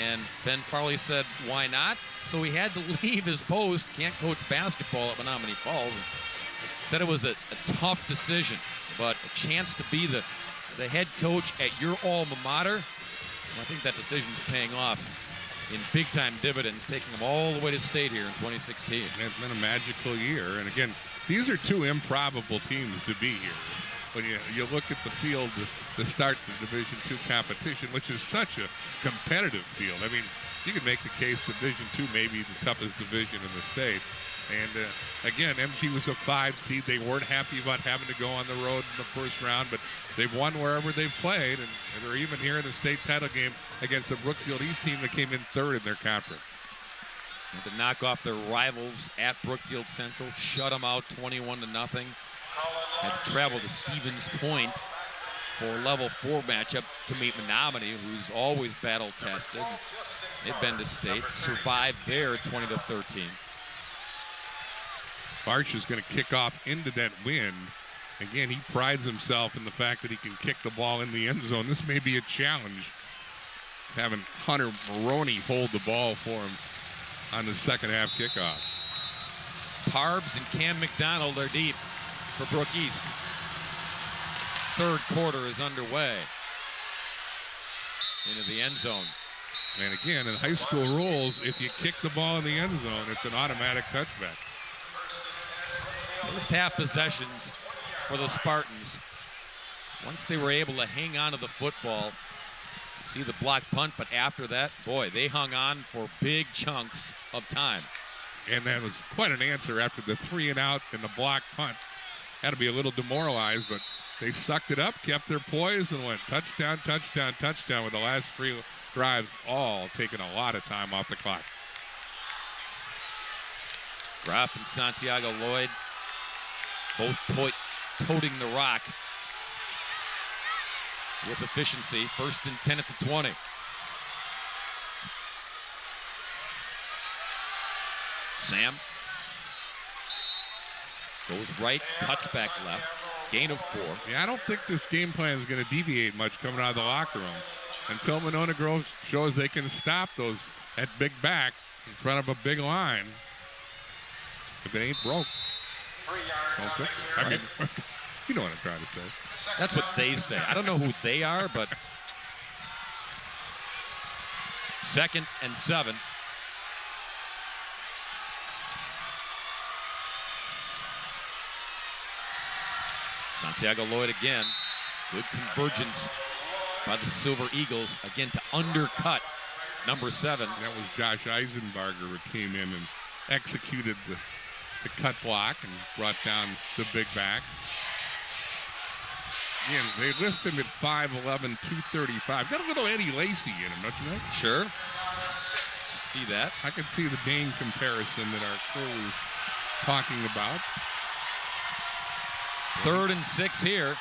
Speaker 7: and Ben Farley said, why not? So he had to leave his post, can't coach basketball at Menominee Falls. Said it was a tough decision, but a chance to be the head coach at your alma mater, well, I think that decision's paying off in big-time dividends, taking them all the way to state here in 2016.
Speaker 4: It's been a magical year. And again, these are two improbable teams to be here. When you look at the field to start the Division II competition, which is such a competitive field. I mean, you could make the case Division II may be the toughest division in the state. And again, MG was a 5 seed. They weren't happy about having to go on the road in the first round, but they've won wherever they've played, and they're even here in the state title game against the Brookfield East team that came in third in their conference.
Speaker 7: And to knock off their rivals at Brookfield Central, shut them out 21-0. Had to travel to Stevens Point for a level 4 matchup to meet Menominee, who's always battle-tested. They've been to state, survived there 20-13.
Speaker 4: Barch is going to kick off into that wind. Again, he prides himself in the fact that he can kick the ball in the end zone. This may be a challenge, having Hunter Maroney hold the ball for him on the second half kickoff.
Speaker 7: Parbs and Cam McDonald are deep for Brook East. Third quarter is underway. Into the end zone.
Speaker 4: And again, in high school rules, if you kick the ball in the end zone, it's an automatic touchback.
Speaker 7: First half possessions for the Spartans. Once they were able to hang on to the football, see the block punt, but after that, boy, they hung on for big chunks of time.
Speaker 4: And that was quite an answer after the 3 and out and the block punt. Had to be a little demoralized, but they sucked it up, kept their poise, and went touchdown, touchdown, touchdown with the last 3 drives all taking a lot of time off the clock.
Speaker 7: Graff and Santiago Lloyd both toting the rock with efficiency. 1st and 10 at the 20. Sam goes right, cuts back left, gain of 4.
Speaker 4: Yeah, I don't think this game plan is going to deviate much coming out of the locker room until Monona Grove shows they can stop that big back in front of a big line. If it ain't broke, don't fix it. I mean, you know what I'm trying to say.
Speaker 7: That's what they say. I don't know who they are, but 2nd and 7. Santiago Lloyd again. Good convergence by the Silver Eagles, again to undercut number 7.
Speaker 4: That was Josh Eisenbarger who came in and executed the cut block and brought down the big back. Again, they list him at 5'11", 235. Got a little Eddie Lacy in him, don't you know?
Speaker 7: Sure. See that.
Speaker 4: I can see the Dane comparison that our crew is talking about.
Speaker 7: 3rd and 6 here.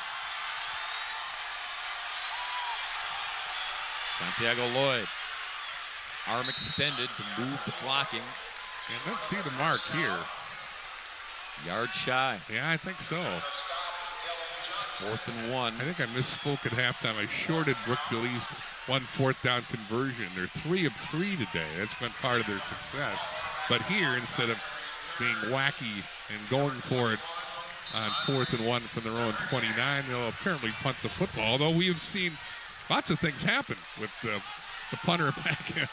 Speaker 7: Santiago Lloyd. Arm extended to move the blocking.
Speaker 4: And let's see the mark here.
Speaker 7: Yard shy.
Speaker 4: Yeah, I think so.
Speaker 7: 4th and 1.
Speaker 4: I think I misspoke at halftime. I shorted Brookfield East 1 4th down conversion. They're 3 of 3 today. That's been part of their success. But here, instead of being wacky and going for it on 4th and 1 from their own 29, they'll apparently punt the football. Although we have seen lots of things happen with the punter back.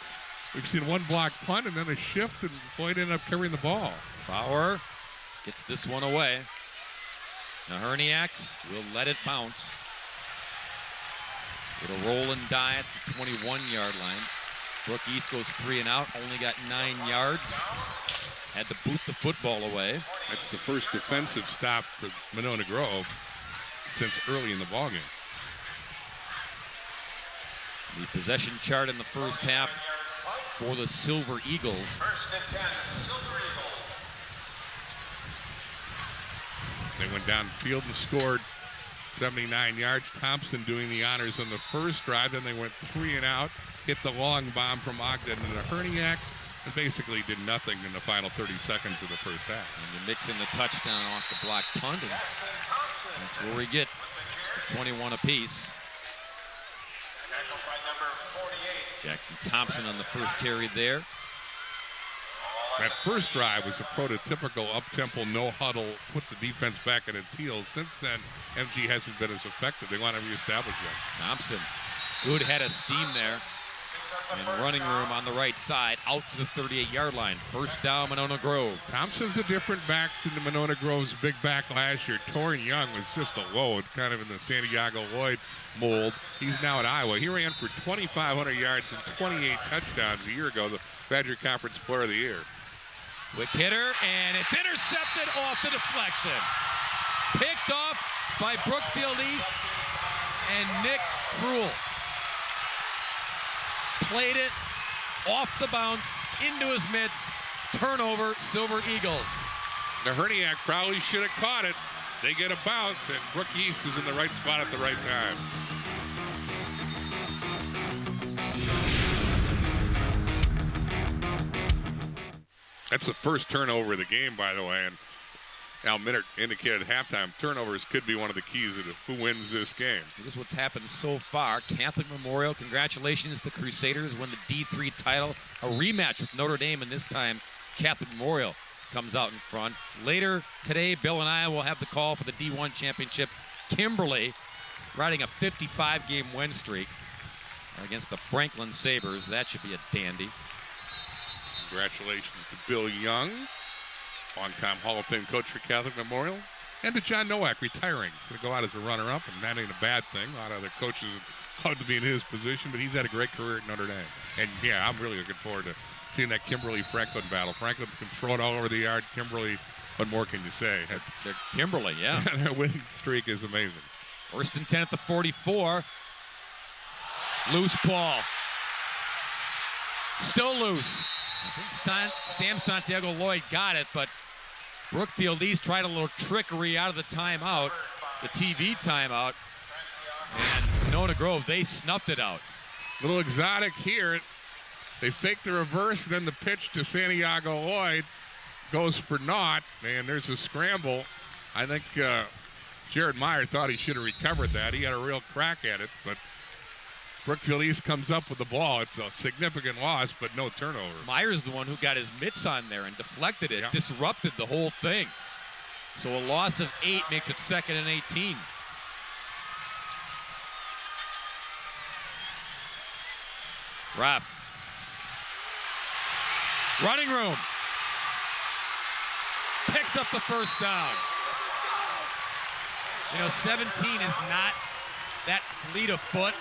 Speaker 4: We've seen one block punt and then a shift, and Boyd ended up carrying the ball.
Speaker 7: Bauer gets this one away. Now Herniak will let it bounce. It'll roll and die at the 21-yard line. Brook East goes 3 and out, only got 9 yards. Had to boot the football away.
Speaker 4: That's the first defensive stop for Monona Grove since early in the ballgame.
Speaker 7: The possession chart in the first half for the Silver Eagles.
Speaker 8: 1st and 10, Silver Eagles.
Speaker 4: They went downfield and scored 79 yards. Thompson doing the honors on the first drive. Then they went 3 and out, hit the long bomb from Ogden into Herniak, and basically did nothing in the final 30 seconds of the first half.
Speaker 7: And you mix in the touchdown off the block punt, and that's where we get 21 apiece. Jackson Thompson on the first carry there.
Speaker 4: That first drive was a prototypical up-tempo, no-huddle, put the defense back at its heels. Since then, MG hasn't been as effective. They want to reestablish that.
Speaker 7: Thompson, good head of steam there. And running room on the right side, out to the 38-yard line. 1st down, Monona Grove.
Speaker 4: Thompson's a different back than the Monona Grove's big back last year. Torrin Young was just a load, kind of in the Santiago Lloyd mold. He's now at Iowa. He ran for 2,500 yards and 28 touchdowns a year ago, the Badger Conference Player of the Year.
Speaker 7: Quick hitter, and it's intercepted off the deflection. Picked off by Brookfield East and Nick Krull. Played it off the bounce into his mitts. Turnover, Silver Eagles.
Speaker 4: The Herniak probably should have caught it. They get a bounce, and Brook East is in the right spot at the right time. That's the first turnover of the game, by the way, and Al Minert indicated at halftime turnovers could be one of the keys to who wins this game.
Speaker 7: Here's what's happened so far. Catholic Memorial, congratulations. The Crusaders win the D3 title. A rematch with Notre Dame, and this time Catholic Memorial comes out in front. Later today, Bill and I will have the call for the D1 championship. Kimberly riding a 55-game win streak against the Franklin Sabres. That should be a dandy.
Speaker 4: Congratulations to Bill Young, longtime Hall of Fame coach for Catholic Memorial. And to John Nowak retiring. Going to go out as a runner-up, and that ain't a bad thing. A lot of other coaches would love to be in his position, but he's had a great career at Notre Dame. And, yeah, I'm really looking forward to seeing that Kimberly-Franklin battle. Franklin can throw it all over the yard. Kimberly, what more can you say?
Speaker 7: Kimberly, yeah.
Speaker 4: Their winning streak is amazing.
Speaker 7: 1st and 10 at the 44. Loose ball. Still loose. I think Sam Santiago-Lloyd got it, but Brookfield East tried a little trickery out of the timeout, the TV timeout, and Monona Grove, they snuffed it out.
Speaker 4: A little exotic here. They fake the reverse, then the pitch to Santiago-Lloyd goes for naught, and there's a scramble. I think Jared Meyer thought he should have recovered that. He had a real crack at it, but Brookfield East comes up with the ball. It's a significant loss, but no turnover.
Speaker 7: Meyer's the one who got his mitts on there and deflected it, disrupted the whole thing. So a loss of 8 makes it 2nd and 18. Ref. Running room. Picks up the first down. 17 is not that fleet of foot,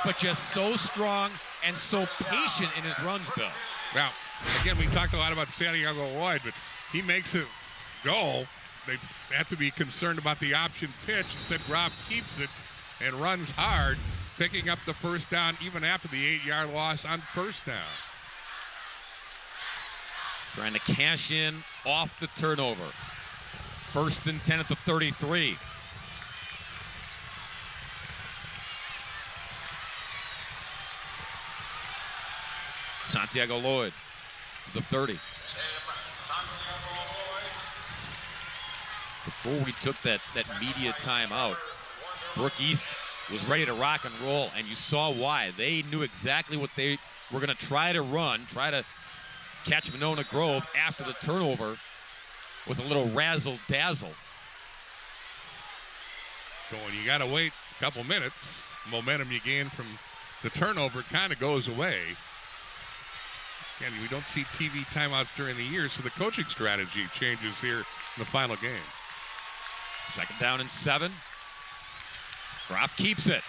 Speaker 7: but just so strong and so patient in his runs, Bill.
Speaker 4: Well, again, we talked a lot about Santiago-Lloyd, but he makes it go. They have to be concerned about the option pitch. Instead, Groff keeps it and runs hard, picking up the first down even after the 8-yard loss on first down.
Speaker 7: Trying to cash in off the turnover. 1st and 10 at the 33. Santiago-Lloyd to the 30. Before we took that media timeout, Brook East was ready to rock and roll, and you saw why. They knew exactly what they were going to try to run, try to catch Monona Grove after the turnover with a little razzle-dazzle.
Speaker 4: Going, you got to wait a couple minutes. Momentum you gain from the turnover kind of goes away. And we don't see TV timeouts during the year, so the coaching strategy changes here in the final game.
Speaker 7: 2nd down and 7. Groff keeps it.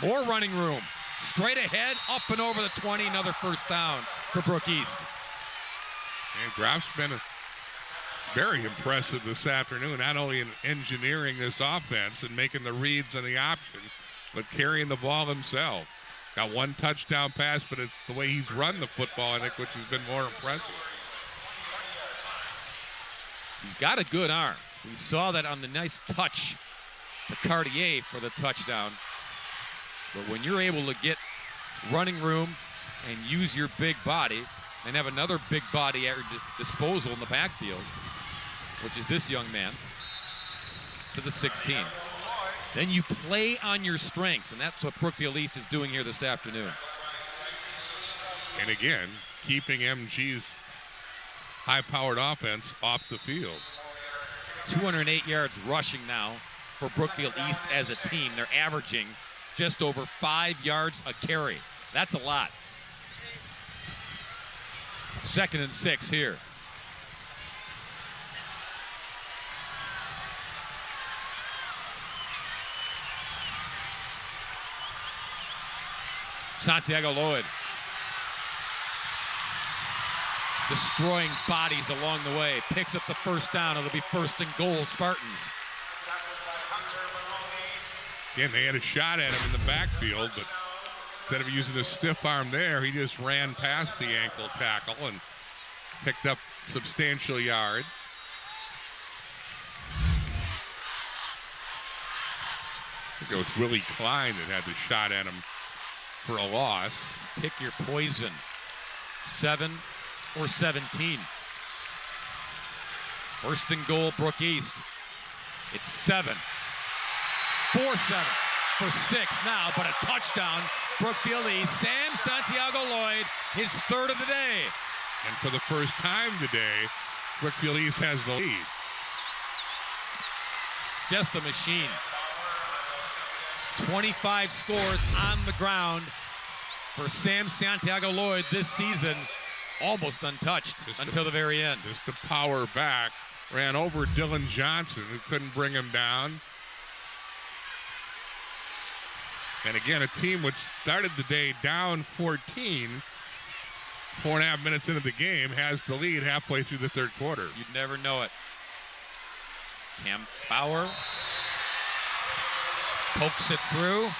Speaker 7: More running room. Straight ahead, up and over the 20. Another first down for Brook East.
Speaker 4: And Groff's been very impressive this afternoon, not only in engineering this offense and making the reads and the option, but carrying the ball himself. Got one touchdown pass, but it's the way he's run the football, I think, which has been more impressive.
Speaker 7: He's got a good arm. We saw that on the nice touch to Cartier for the touchdown. But when you're able to get running room and use your big body and have another big body at your disposal in the backfield, which is this young man, to the 16. Then you play on your strengths, and that's what Brookfield East is doing here this afternoon.
Speaker 4: And again, keeping MG's high-powered offense off the field.
Speaker 7: 208 yards rushing now for Brookfield East as a team. They're averaging just over 5 yards a carry. That's a lot. 2nd and 6 here. Santiago-Lloyd destroying bodies along the way. Picks up the first down. It'll be 1st and goal, Spartans.
Speaker 4: Again, they had a shot at him in the backfield, but instead of using a stiff arm there, he just ran past the ankle tackle and picked up substantial yards. I think it was Willie Klein that had the shot at him for a loss.
Speaker 7: Pick your poison. 7 or 17. 1st and goal, Brook East. It's 7. 4-7 for 6 now, but a touchdown. Brookfield East. Sam Santiago-Lloyd, his 3rd of the day.
Speaker 4: And for the first time today, Brookfield East has the lead.
Speaker 7: Just a machine. 25 scores on the ground for Sam Santiago-Lloyd this season, almost untouched until the very end.
Speaker 4: Just to power back ran over Dylan Johnson, who couldn't bring him down. And again, a team which started the day down 14, 4.5 minutes into the game, has the lead halfway through the third quarter.
Speaker 7: You'd never know it. Cam Bauer pokes it through.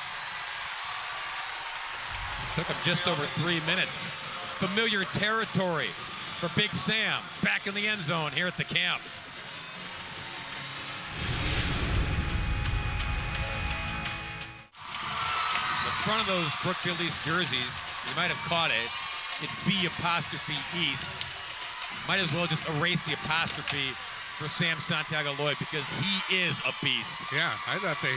Speaker 7: Took him just over 3 minutes. Familiar territory for Big Sam. Back in the end zone here at the camp. The front of those Brookfield East jerseys, you might have caught it. It's B''East. Might as well just erase the apostrophe for Sam Santiago Lloyd because he is a beast.
Speaker 4: Yeah, I thought they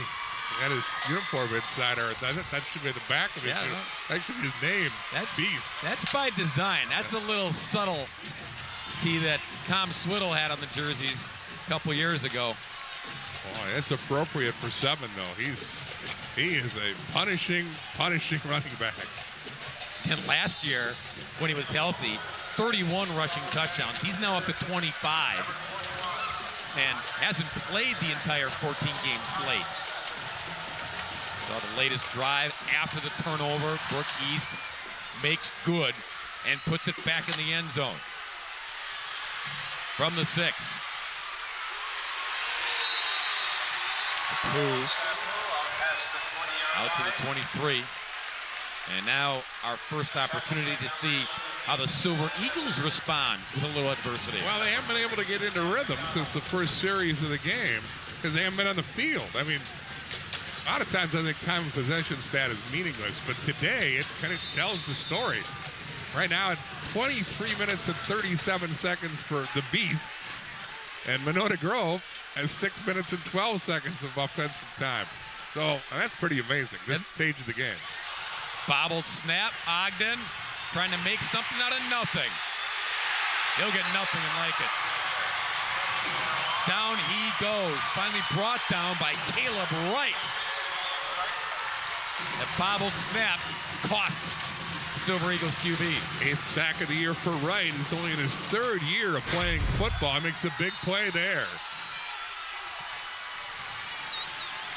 Speaker 4: had his uniform inside, or that should be the back of it.
Speaker 7: Yeah, no.
Speaker 4: That should be his name.
Speaker 7: That's
Speaker 4: Beast.
Speaker 7: That's by design. That's a little subtlety that Tom Swiddle had on the jerseys a couple years ago.
Speaker 4: Boy, it's appropriate for 7, though. He is a punishing running back.
Speaker 7: And last year, when he was healthy, 31 rushing touchdowns. He's now up to 25 and hasn't played the entire 14-game slate. So the latest drive after the turnover, Brook East makes good and puts it back in the end zone. From the 6. Out to the 23. And now our first opportunity to see how the Silver Eagles respond with a little adversity.
Speaker 4: Well, they haven't been able to get into rhythm since the first series of the game because they haven't been on the field. I mean, a lot of times I think time of possession stat is meaningless, but today it kind of tells the story. Right now it's 23 minutes and 37 seconds for the Beasts, and Monona Grove has 6 minutes and 12 seconds of offensive time. So that's pretty amazing, this stage of the game.
Speaker 7: Bobbled snap, Ogden trying to make something out of nothing. He'll get nothing and like it. Down he goes, finally brought down by Caleb Wright. That bobbled snap cost Silver Eagles QB.
Speaker 4: 8th sack of the year for Wright. He's only in his 3rd year of playing football. He makes a big play there.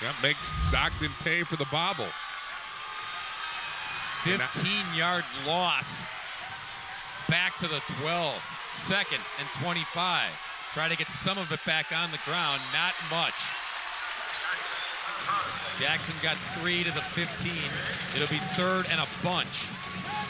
Speaker 4: That makes Ogden pay for the bobble.
Speaker 7: 15-yard loss. Back to the 12. 2nd and 25. Try to get some of it back on the ground. Not much. Jackson got 3 to the 15. It'll be 3rd and a bunch.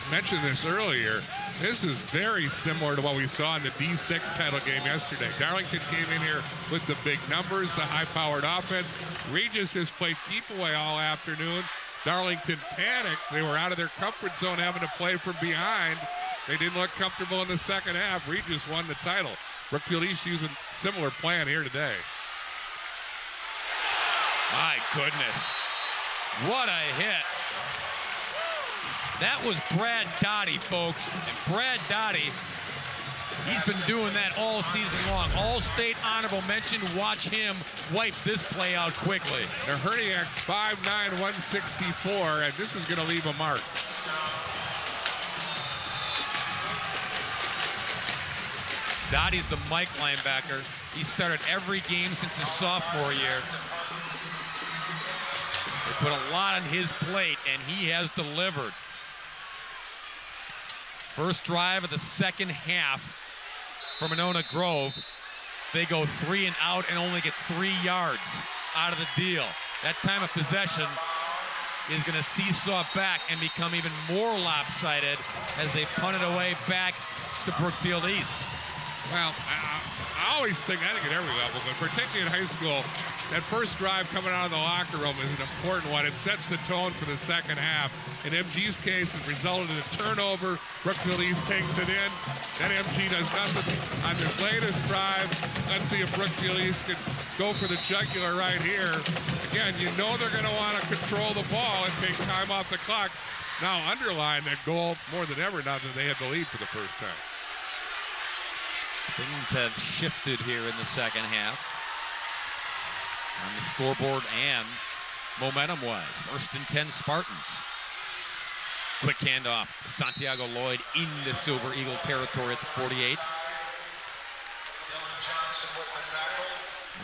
Speaker 4: Mentioned this earlier. This is very similar to what we saw in the D6 title game yesterday. Darlington came in here with the big numbers, the high-powered offense. Regis has played keep away all afternoon. Darlington panicked. They were out of their comfort zone having to play from behind. They didn't look comfortable in the second half. Regis won the title. Brookfield East using similar plan here today.
Speaker 7: My goodness. What a hit. That was Brad Dottie, folks. And Brad Dottie, he's been doing that all season long. All-state honorable mention. Watch him wipe this play out quickly.
Speaker 4: Now, Herniak 5'9", 164, and this is going to leave a mark.
Speaker 7: Dottie's the Mike linebacker. He started every game since his sophomore year. They put a lot on his plate, and he has delivered. First drive of the second half for Monona Grove. They go 3 and out and only get 3 yards out of the deal. That time of possession is going to seesaw back and become even more lopsided as they punt it away back to Brookfield East.
Speaker 4: Well, I always think, I think at every level, but particularly in high school, that first drive coming out of the locker room is an important one. It sets the tone for the second half. In MG's case, it resulted in a turnover. Brookfield East takes it in. Then MG does nothing on this latest drive. Let's see if Brookfield East can go for the jugular right here. Again, you know they're going to want to control the ball and take time off the clock. Now underline that goal more than ever now that they had the lead for the first time.
Speaker 7: Things have shifted here in the second half on the scoreboard and momentum-wise. 1st and 10 Spartans. Quick handoff. Santiago Lloyd into Silver Eagle territory at the 48.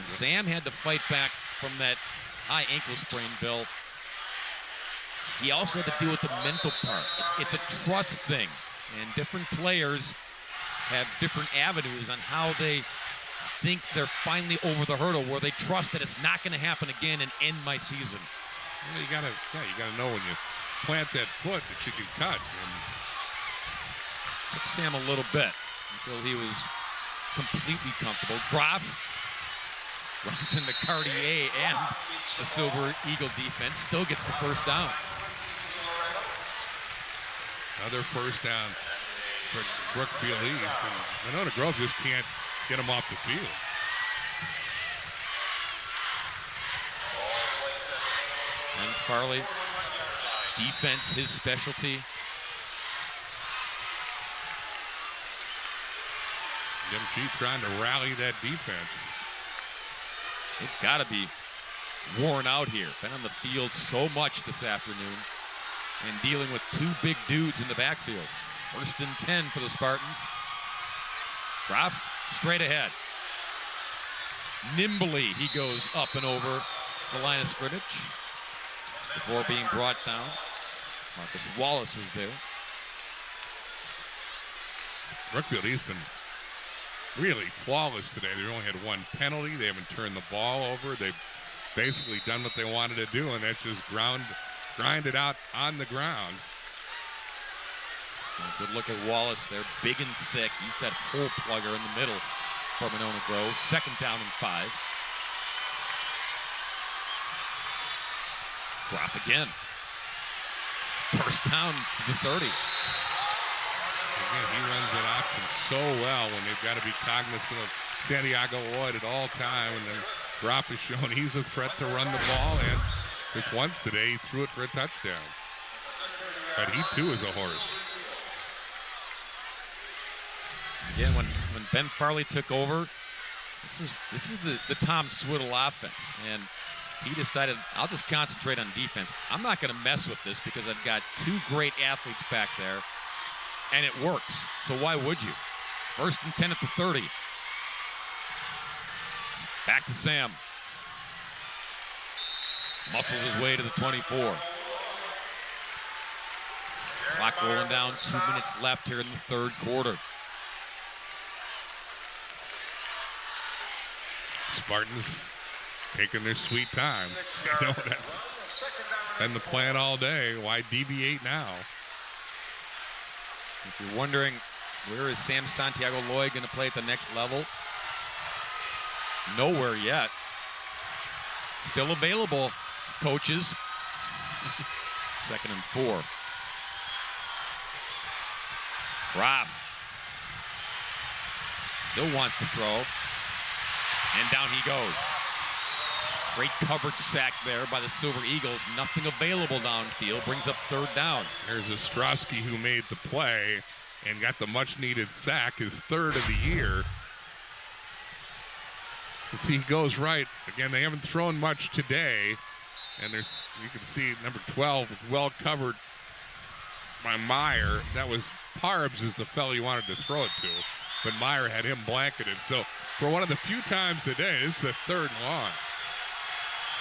Speaker 7: Sam had to fight back from that high ankle sprain, Bill. He also had to deal with the mental part. It's a trust thing, and different players have different avenues on how they think they're finally over the hurdle, where they trust that it's not going to happen again and end my season.
Speaker 4: Well, you gotta know when you plant that foot that you can cut. And
Speaker 7: took Sam a little bit until he was completely comfortable. Groff runs into Cartier and the Silver Eagle defense, still gets the first down.
Speaker 4: Another first down for Brookfield East, and Monona Grove just can't get him off the field.
Speaker 7: And Farley, defense, his specialty.
Speaker 4: Jim G trying to rally that defense.
Speaker 7: They've got to be worn out here. Been on the field so much this afternoon and dealing with two big dudes in the backfield. 1st and 10 for the Spartans. Groff straight ahead. Nimbly, he goes up and over the line of scrimmage before being brought down. Marcus Wallace was there.
Speaker 4: Brookfield East been really flawless today. They only had one penalty. They haven't turned the ball over. They've basically done what they wanted to do, and that's just grind it out on the ground.
Speaker 7: So good look at Wallace there, big and thick. He's that hole plugger in the middle for Monona Grove. 2nd down and 5. Groff again. 1st down to the 30.
Speaker 4: Again, he runs that option so well when they've got to be cognizant of Santiago Lloyd at all time. And then Groff has shown he's a threat to run the ball, and just once today he threw it for a touchdown. But he too is a horse.
Speaker 7: Again, when Ben Farley took over, this is the Tom Swiddle offense, and he decided, I'll just concentrate on defense. I'm not going to mess with this because I've got two great athletes back there, and it works. So why would you? 1st and 10 at the 30. Back to Sam. Muscles his way to the 24. Clock rolling down, 2 minutes left here in the 3rd quarter.
Speaker 4: Spartans taking their sweet time. You know, that's been the plan all day. Why deviate now?
Speaker 7: If you're wondering, where is Sam Santiago Lloyd going to play at the next level? Nowhere yet. Still available, coaches. 2nd and 4. Groff still wants to throw. And down he goes. Great coverage sack there by the Silver Eagles. Nothing available downfield. Brings up 3rd down.
Speaker 4: There's Ostrowski who made the play and got the much-needed sack, his 3rd of the year. You see, he goes right. Again, they haven't thrown much today. And there's, you can see number 12 is well covered by Meyer. That was Parbs is the fellow you wanted to throw it to. But Meyer had him blanketed. So for one of the few times today, this is the 3rd and long.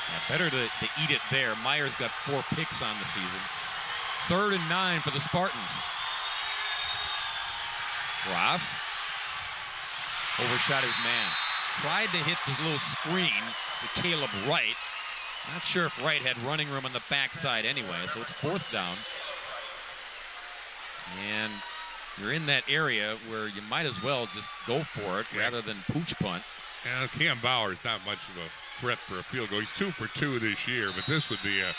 Speaker 7: Yeah, better to eat it there. Meyer's got 4 picks on the season. 3rd and 9 for the Spartans. Groff overshot his man. Tried to hit the little screen to Caleb Wright. Not sure if Wright had running room on the backside anyway, so it's 4th down. And you're in that area where you might as well just go for it rather than pooch punt.
Speaker 4: And Cam Bauer is not much of a threat for a field goal. He's 2 for 2 this year, but this would be a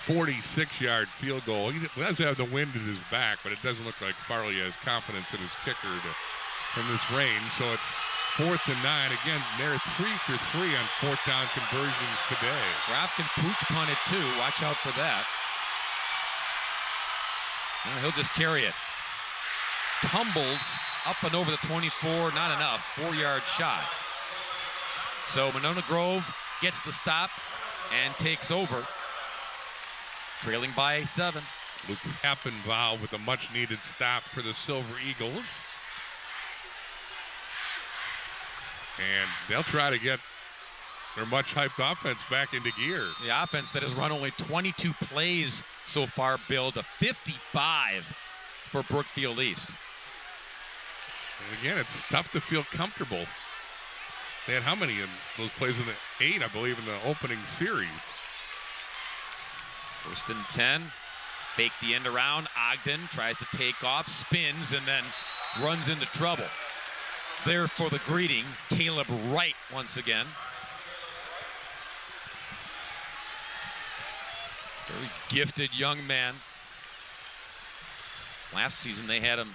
Speaker 4: 46-yard field goal. He does have the wind at his back, but it doesn't look like Farley has confidence in his kicker from this range. So it's 4th and 9. Again, they're 3 for 3 on 4th down conversions today.
Speaker 7: Groff can pooch punt it too. Watch out for that. No, he'll just carry it. Tumbles up and over the 24. Not enough. 4-yard shot. So Monona Grove gets the stop and takes over. Trailing by 7.
Speaker 4: Luke Happenval with a much-needed stop for the Silver Eagles. And they'll try to get their much-hyped offense back into gear.
Speaker 7: The offense that has run only 22 plays so far, Bill, to 55 for Brookfield East.
Speaker 4: And again, it's tough to feel comfortable. They had how many in those plays in the 8, I believe, in the opening series?
Speaker 7: 1st and 10. Fake the end around. Ogden tries to take off, spins, and then runs into trouble. There for the greeting, Caleb Wright once again. Very gifted young man. Last season they had him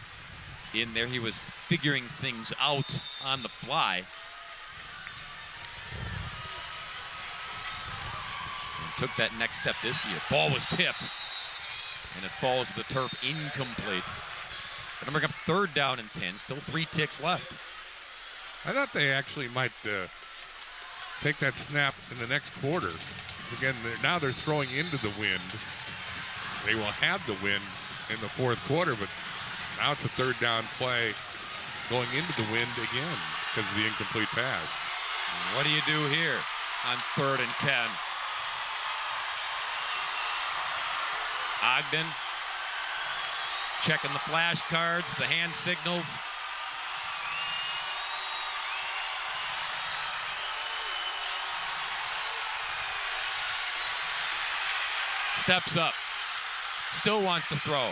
Speaker 7: in there. He was figuring things out on the fly. And took that next step this year. Ball was tipped. And it falls to the turf, incomplete. Gonna bring up 3rd down and 10. Still 3 ticks left.
Speaker 4: I thought they actually might take that snap in the next quarter. Again, now they're throwing into the wind. They will have the wind in the 4th quarter, but now it's a 3rd down play going into the wind again because of the incomplete pass.
Speaker 7: What do you do here on 3rd and 10? Ogden checking the flashcards, the hand signals. Steps up. Still wants to throw.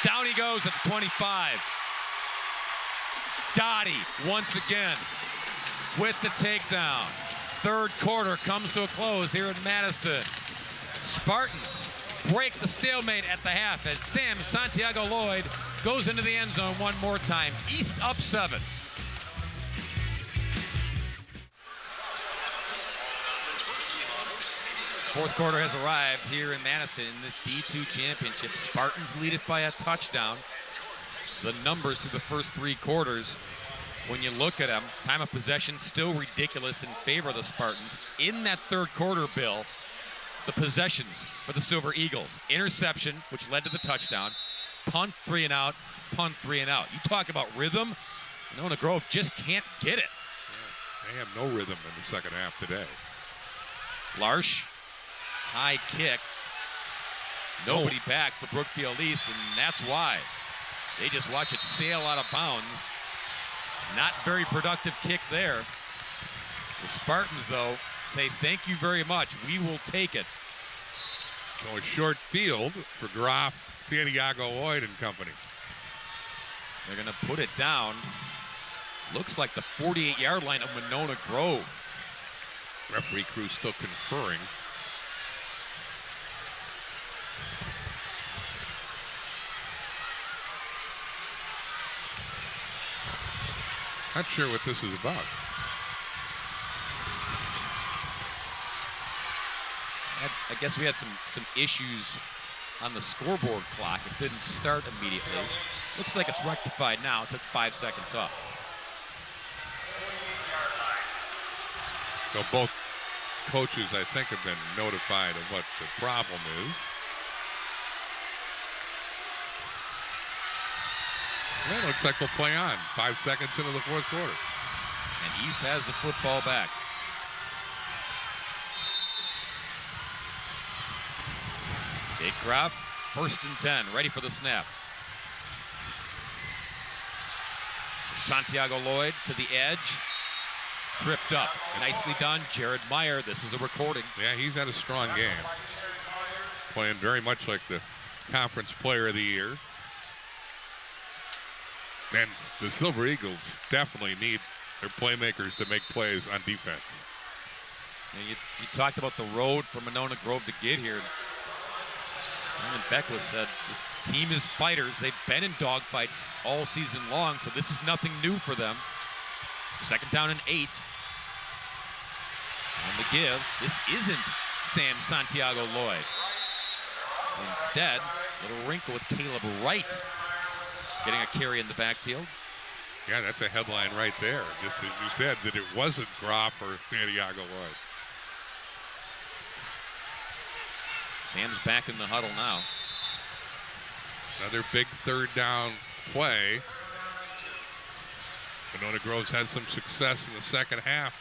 Speaker 7: Down he goes at the 25. Dottie once again with the takedown. 3rd quarter comes to a close here in Madison. Spartans break the stalemate at the half as Sam Santiago Lloyd goes into the end zone one more time. East up 7. Fourth quarter has arrived here in Madison in this D2 championship. Spartans lead it by a touchdown. The numbers through the first 3 quarters, when you look at them, time of possession still ridiculous in favor of the Spartans. In that 3rd quarter, Bill, the possessions for the Silver Eagles. Interception, which led to the touchdown. Punt 3 and out, punt 3 and out. You talk about rhythm. Monona Grove just can't get it.
Speaker 4: Yeah, they have no rhythm in the second half today.
Speaker 7: Larsh, high kick. Nobody back for Brookfield East, and that's why. They just watch it sail out of bounds. Not very productive kick there. The Spartans, though, say thank you very much. We will take it.
Speaker 4: So a short field for Groff, Santiago Lloyd and company.
Speaker 7: They're going to put it down. Looks like the 48-yard line of Monona Grove.
Speaker 4: Referee crew still conferring. Not sure what this is about.
Speaker 7: I guess we had some issues on the scoreboard clock. It didn't start immediately. Looks like it's rectified now. It took 5 seconds off.
Speaker 4: So both coaches, I think, have been notified of what the problem is. Well, it looks like we'll play on. 5 seconds into the 4th quarter.
Speaker 7: And East has the football back. Jake Groff, 1st and 10, ready for the snap. Santiago Lloyd to the edge. Tripped up. Nicely done, Jared Meyer. This is a recording.
Speaker 4: Yeah, he's had a strong game. Playing very much like the conference player of the year. And the Silver Eagles definitely need their playmakers to make plays on defense.
Speaker 7: And you talked about the road for Monona Grove to get here. Brandon Beckwith said this team is fighters. They've been in dogfights all season long, so this is nothing new for them. 2nd down and 8. On the give, this isn't Sam Santiago Lloyd. Instead, little wrinkle with Caleb Wright getting a carry in the backfield.
Speaker 4: Yeah, that's a headline right there. Just as you said, that it wasn't Groff or Santiago Lloyd.
Speaker 7: Sam's back in the huddle now.
Speaker 4: Another big 3rd down play. Monona Groves had some success in the second half,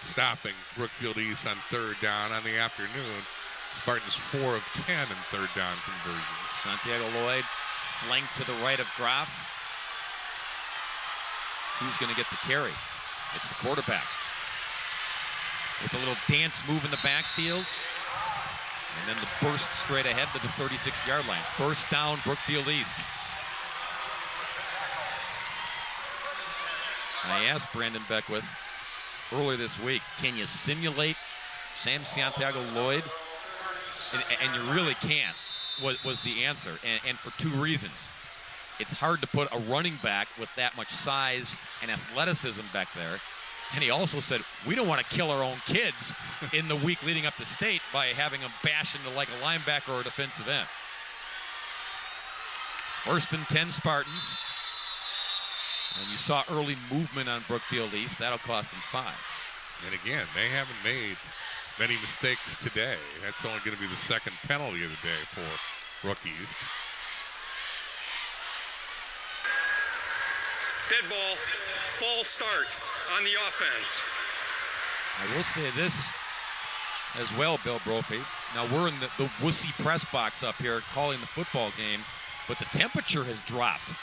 Speaker 4: stopping Brookfield East on third down on the afternoon. Spartans 4 of 10 in third down conversions.
Speaker 7: Santiago Lloyd flanked to the right of Graf. Who's going to get the carry? It's the quarterback. With a little dance move in the backfield. And then the burst straight ahead to the 36-yard line. First down, Brookfield East. I asked Brandon Beckwith earlier this week, can you simulate Sam Santiago Lloyd? And you really can't, was the answer. And for two reasons. It's hard to put a running back with that much size and athleticism back there. And he also said, we don't want to kill our own kids in the week leading up to state by having them bash into like a linebacker or a defensive end. 1st and 10 Spartans. And you saw early movement on Brookfield East. That'll cost them 5.
Speaker 4: And again, they haven't made many mistakes today. That's only going to be the second penalty of the day for Brook East.
Speaker 8: Dead ball, false start on the offense.
Speaker 7: I will say this as well, Bill Brophy. Now we're in the wussy press box up here calling the football game, but the temperature has dropped.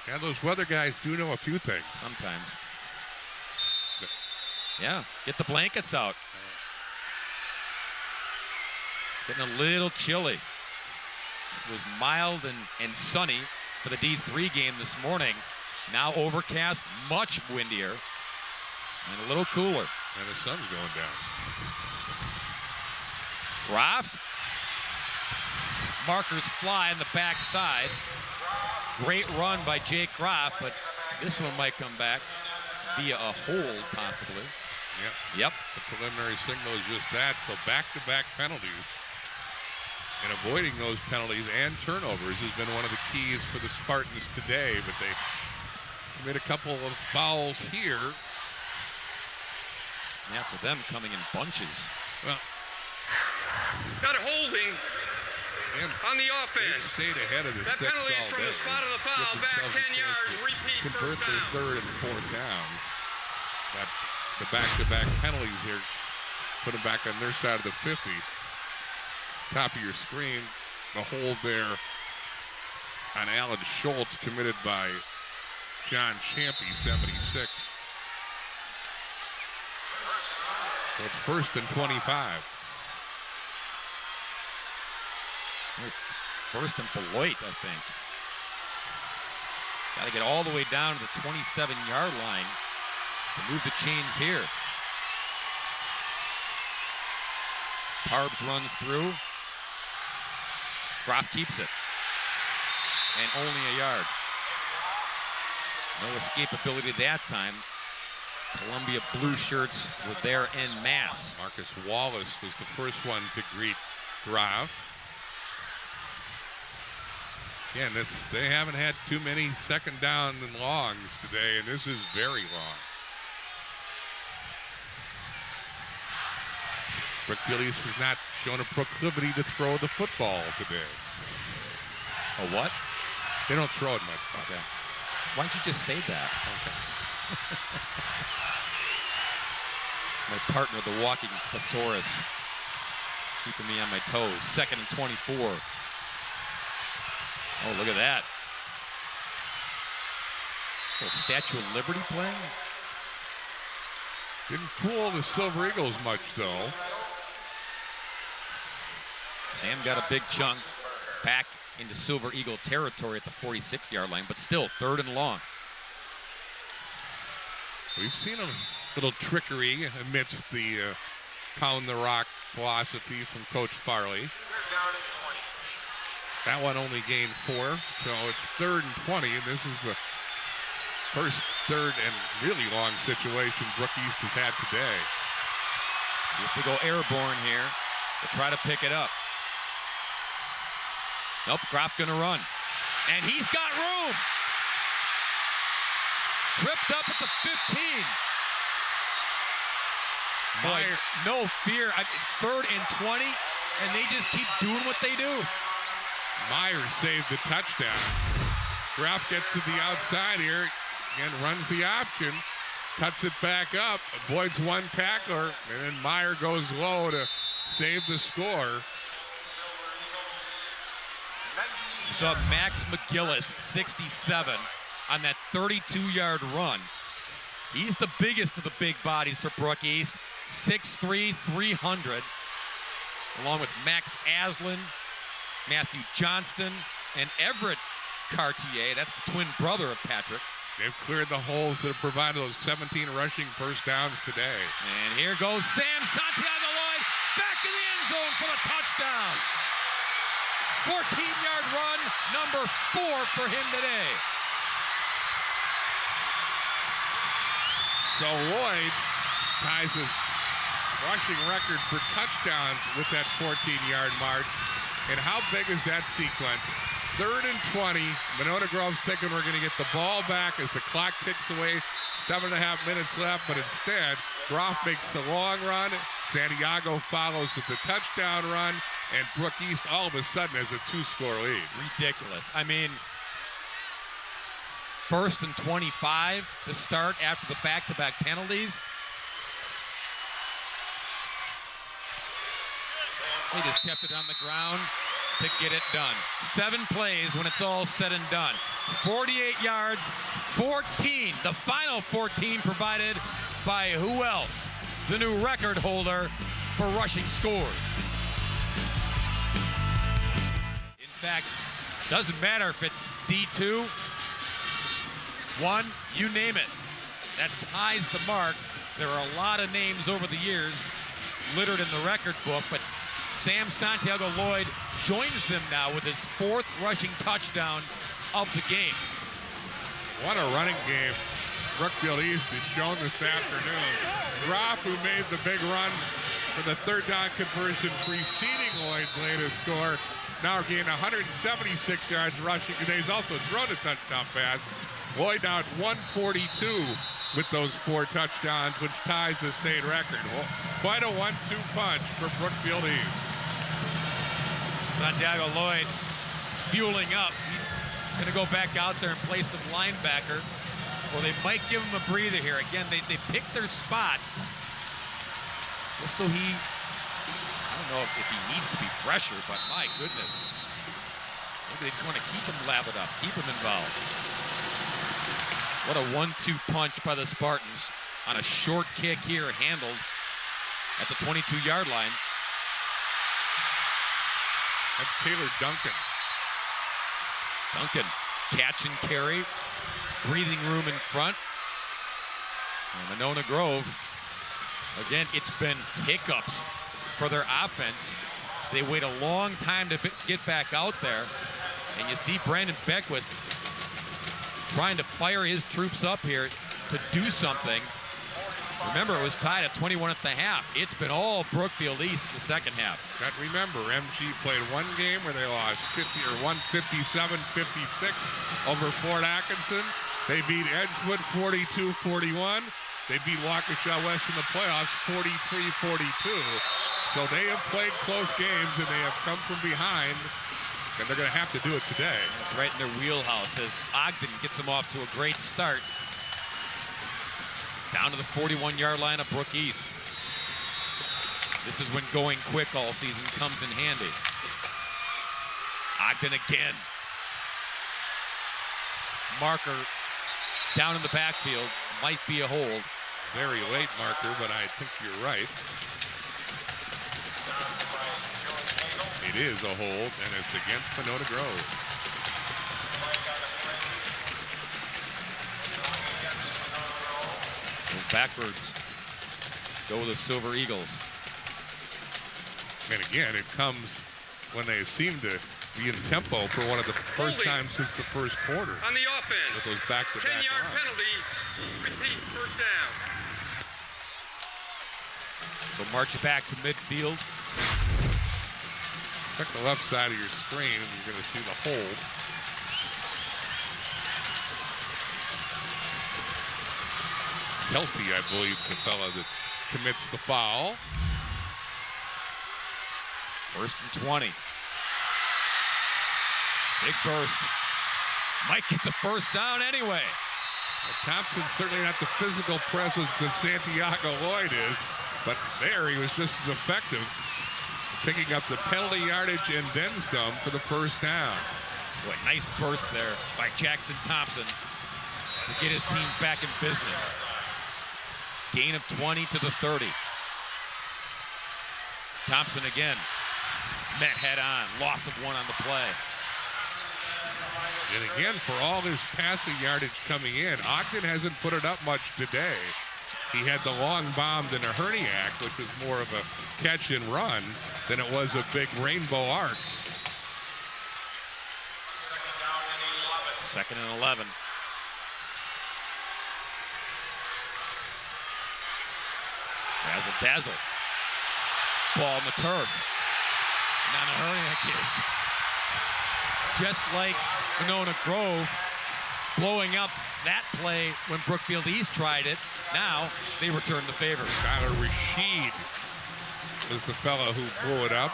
Speaker 4: Yeah, those weather guys do know a few things.
Speaker 7: Sometimes. Yeah, get the blankets out. Getting a little chilly. It was mild and sunny for the D3 game this morning. Now overcast, much windier, and a little cooler.
Speaker 4: And the sun's going down.
Speaker 7: Graf. Markers fly on the backside. Great run by Jake Graf, but this one might come back via a hold, possibly. Yep.
Speaker 4: The preliminary signal is just that. So back-to-back penalties. And avoiding those penalties and turnovers has been one of the keys for the Spartans today, but they made a couple of fouls here.
Speaker 7: Yeah, for them coming in bunches.
Speaker 4: Well,
Speaker 8: got a holding on the offense.
Speaker 4: Stayed ahead of the
Speaker 8: that penalty is from the spot of the foul, back 10 yards, repeat
Speaker 4: convert
Speaker 8: first
Speaker 4: their
Speaker 8: down.
Speaker 4: third and fourth downs. But the back-to-back penalties here put them back on their side of the 50. Top of your screen, the hold there on Alan Schultz committed by John Champy, 76. So it's 1st and 25.
Speaker 7: 1st and Beloit, I think. Got to get all the way down to the 27-yard line to move the chains here. Parbs runs through. Graf keeps it. And only a yard. No escapability that time. Columbia Blue Shirts were there en masse.
Speaker 4: Marcus Wallace was the first one to greet Graf. Again, they haven't had too many second down and longs today, and this is very long. Brookfield East has not shown a proclivity to throw the football today.
Speaker 7: A what?
Speaker 4: They don't throw it much.
Speaker 7: Okay. Why don't you just say that?
Speaker 4: Okay.
Speaker 7: My partner, the walking thesaurus, keeping me on my toes. 2nd and 24. Oh, look at that. Little Statue of Liberty playing.
Speaker 4: Didn't fool the Silver Eagles much, though.
Speaker 7: Sam got a big chunk back into Silver Eagle territory at the 46-yard line, but still 3rd and long.
Speaker 4: We've seen a little trickery amidst the pound the rock philosophy from Coach Farley. That one only gained 4, so it's 3rd and 20, and this is the first 3rd and really long situation Brook East has had today.
Speaker 7: See if they go airborne here. They'll try to pick it up. Nope, Graf gonna run. And he's got room. Tripped up at the 15. Boy, no fear. 3rd and 20, and they just keep doing what they do.
Speaker 4: Myers saved the touchdown. Groff gets to the outside here. Again, runs the option. Cuts it back up. Avoids one tackler. And then Meyer goes low to save the score.
Speaker 7: You saw Max McGillis, 67, on that 32-yard run. He's the biggest of the big bodies for Brook East, 6'3", 300, along with Max Aslan, Matthew Johnston, and Everett Cartier. That's the twin brother of Patrick.
Speaker 4: They've cleared the holes that have provided those 17 rushing first downs today.
Speaker 7: And here goes Sam Santiago-Lloyd back in the end zone for the touchdown. 14-yard run, number 4 for him today.
Speaker 4: So Lloyd ties a rushing record for touchdowns with that 14-yard march. And how big is that sequence? 3rd and 20. Monona Grove's thinking we're going to get the ball back as the clock ticks away. 7.5 minutes left, but instead, Groff makes the long run. Santiago follows with the touchdown run, and Brook East all of a sudden has a 2-score lead.
Speaker 7: Ridiculous. I mean, 1st and 25 to start after the back-to-back penalties. They just kept it on the ground to get it done. 7 plays when it's all said and done. 48 yards, 14. The final 14 provided by who else? The new record holder for rushing scores. In fact, doesn't matter if it's D2, 1, you name it. That ties the mark. There are a lot of names over the years littered in the record book, but Sam Santiago-Lloyd joins them now with his 4th rushing touchdown of the game.
Speaker 4: What a running game Brookfield East has shown this afternoon. Groff, who made the big run for the 3rd down conversion preceding Lloyd's latest score, now gained 176 yards rushing today. He's also thrown a touchdown pass. Lloyd now at 142 with those 4 touchdowns, which ties the state record. Well, quite a 1-2 punch for Brookfield East.
Speaker 7: Santiago-Lloyd fueling up. He's going to go back out there and play some linebacker. Well, they might give him a breather here. Again, they pick their spots just so I don't know if he needs to be fresher, but my goodness. Maybe they just want to keep him lathered up, keep him involved. What a 1-2 punch by the Spartans on a short kick here, handled at the 22-yard line.
Speaker 4: That's Taylor Duncan.
Speaker 7: Duncan, catch and carry, breathing room in front. And Monona Grove, again, it's been hiccups for their offense. They wait a long time to get back out there. And you see Brandon Beckwith trying to fire his troops up here to do something. Remember, it was tied at 21 at the half. It's been all Brookfield East in the second half.
Speaker 4: But remember, MG played one game where they lost 157-56 over Fort Atkinson. They beat Edgewood 42-41. They beat Waukesha West in the playoffs 43-42. So they have played close games and they have come from behind, and they're going to have to do it today.
Speaker 7: It's right in their wheelhouse as Ogden gets them off to a great start. Down to the 41-yard line of Brook East. This is when going quick all season comes in handy. Ogden again. Marker down in the backfield. Might be a hold.
Speaker 4: Very late marker, but I think you're right. It is a hold, and it's against Monona Grove.
Speaker 7: Backwards go the Silver Eagles.
Speaker 4: And again, it comes when they seem to be in tempo for one of the first times since the first quarter.
Speaker 8: On the offense,
Speaker 4: with those back-to-back
Speaker 8: 10-yard
Speaker 4: runs.
Speaker 8: penalty, repeat first down.
Speaker 7: So march it back to midfield.
Speaker 4: Check the left side of your screen and you're going to see the hold. Kelsey, I believe, is the fella that commits the foul.
Speaker 7: 1st and 20. Big burst. Might get the first down anyway.
Speaker 4: Well, Thompson's certainly not the physical presence that Santiago Lloyd is, but there he was just as effective, picking up the penalty yardage and then some for the first down.
Speaker 7: Boy, nice burst there by Jackson Thompson to get his team back in business. Gain of 20 to the 30. Thompson again met head on, loss of 1 on the play.
Speaker 4: And again, for all his passing yardage coming in, Ogden hasn't put it up much today. He had the long bomb to Herniak, which was more of a catch and run than it was a big rainbow arc.
Speaker 7: 2nd and 11. Dazzle. Ball on the turf. Now Herniak is just like Monona Grove, blowing up that play when Brookfield East tried it. Now they return the favor.
Speaker 4: Tyler Rashid was the fellow who blew it up.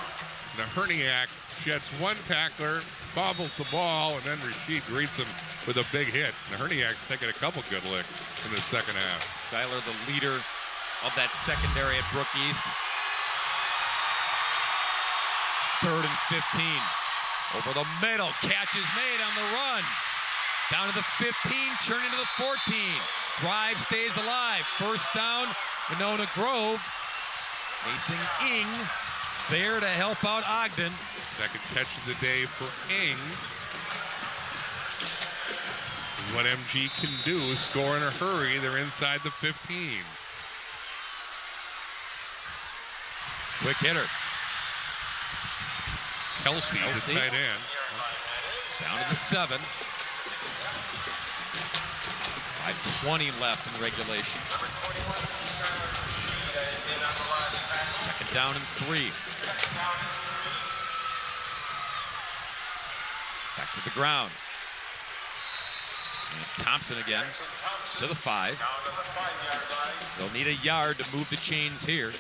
Speaker 4: Herniak sheds 1 tackler, bobbles the ball, and then Rashid greets him with a big hit. Herniak's taking a couple good licks in the second half.
Speaker 7: Schuyler, the leader of that secondary at Brook East. 3rd and 15. Over the middle, catch is made on the run. Down to the 15, churning to the 14. Drive stays alive. First down, Monona Grove. Nathan Ing there to help out Ogden.
Speaker 4: Second catch of the day for Ing. What MG can do, score in a hurry. They're inside the 15.
Speaker 7: Quick hitter.
Speaker 4: Kelsey, the tight end.
Speaker 7: Down to the 7. 5:20 left in regulation. 2nd down and 3. Back to the ground. And it's Thompson again to the 5. They'll need a yard to move the chains here.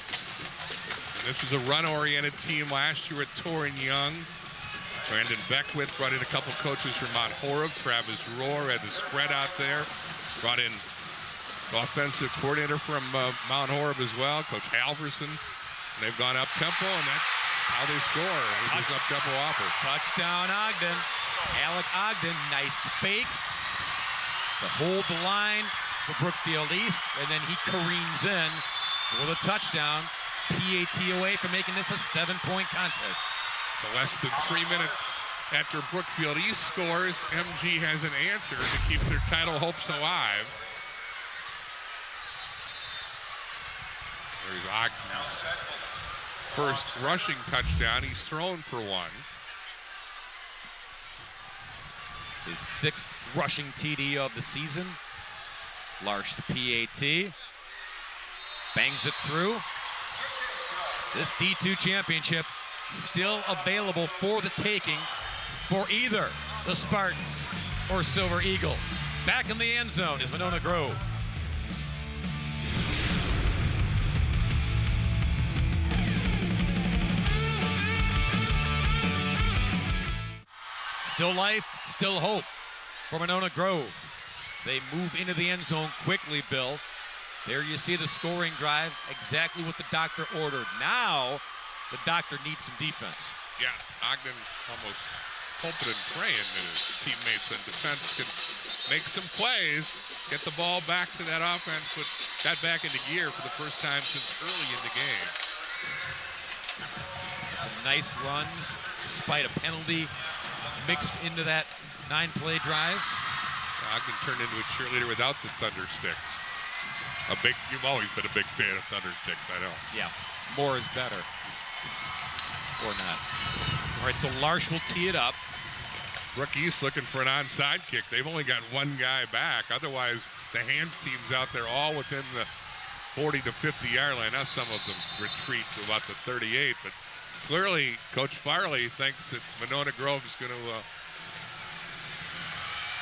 Speaker 4: This was a run-oriented team last year at Torrin Young. Brandon Beckwith brought in a couple coaches from Mount Horeb. Travis Rohr had the spread out there. Brought in offensive coordinator from Mount Horeb as well, Coach Halverson. And they've gone up-tempo, and that's how they score. This up-tempo offer.
Speaker 7: Touchdown Ogden. Alec Ogden, nice fake to hold the line for Brookfield East, and then he careens in for the touchdown. PAT away from making this a 7-point contest.
Speaker 4: So less than 3 minutes after Brookfield East scores, MG has an answer to keep their title hopes alive. There's Ogden's first rushing touchdown. He's thrown for 1.
Speaker 7: His 6th rushing TD of the season. Larsh the PAT. Bangs it through. This D2 championship still available for the taking for either the Spartans or Silver Eagles. Back in the end zone is Monona Grove. Still life, still hope for Monona Grove. They move into the end zone quickly, Bill. There you see the scoring drive, exactly what the doctor ordered. Now, the doctor needs some defense.
Speaker 4: Yeah, Ogden almost hoping and praying that his teammates in defense can make some plays, get the ball back to that offense, put that back into gear for the first time since early in the game.
Speaker 7: Some nice runs, despite a penalty mixed into that 9-play drive.
Speaker 4: Ogden turned into a cheerleader without the Thunder Sticks. You've always been a big fan of Thunder Sticks, I know.
Speaker 7: Yeah, more is better. Or not. All right, so Larsh will tee it up.
Speaker 4: Brook East looking for an onside kick. They've only got 1 guy back. Otherwise, the hands team's out there all within the 40 to 50-yard line. Now some of them retreat to about the 38, but clearly Coach Farley thinks that Monona Grove is going to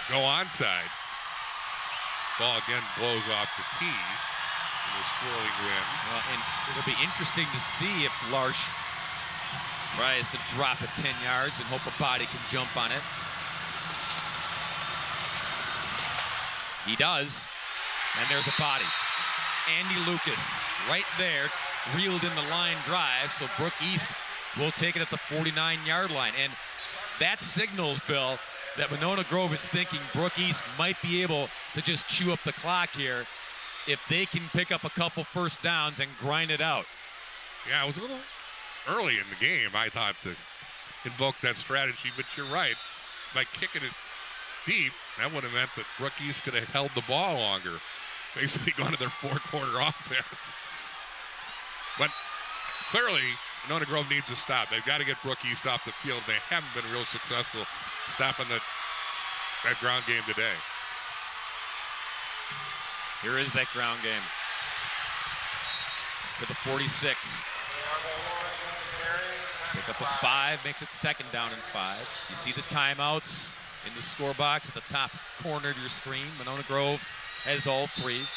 Speaker 4: go onside. Ball again blows off the tee in the swirling wind.
Speaker 7: Well, and it'll be interesting to see if Larsh tries to drop it 10 yards and hope a body can jump on it. He does. And there's a body. Andy Lucas right there, reeled in the line drive, so Brook East will take it at the 49-yard line. And that signals, Bill, that Monona Grove is thinking Brook East might be able to just chew up the clock here if they can pick up a couple first downs and grind it out.
Speaker 4: Yeah, it was a little early in the game, I thought, to invoke that strategy, but you're right. By kicking it deep, that would have meant that Brook East could have held the ball longer, basically gone to their four-quarter offense. But clearly, Monona Grove needs to stop. They've got to get Brook East off the field. They haven't been real successful stopping that ground game today.
Speaker 7: Here is that ground game. To the 46. Pick up a 5, makes it 2nd down and 5. You see the timeouts in the score box at the top corner of your screen. Monona Grove has all 3.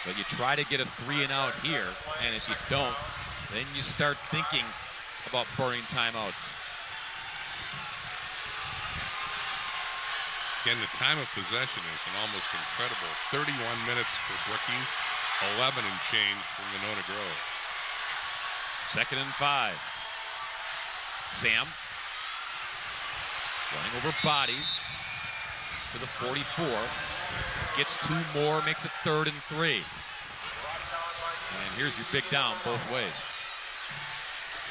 Speaker 7: But you try to get a 3-and-out here, and if you don't, then you start thinking about burning timeouts.
Speaker 4: Again, the time of possession is an almost incredible 31 minutes for Brook East, 11 and change for Monona Grove.
Speaker 7: 2nd and 5. Sam running over bodies to the 44. Gets 2 more, makes it 3rd and 3. And here's your big down both ways.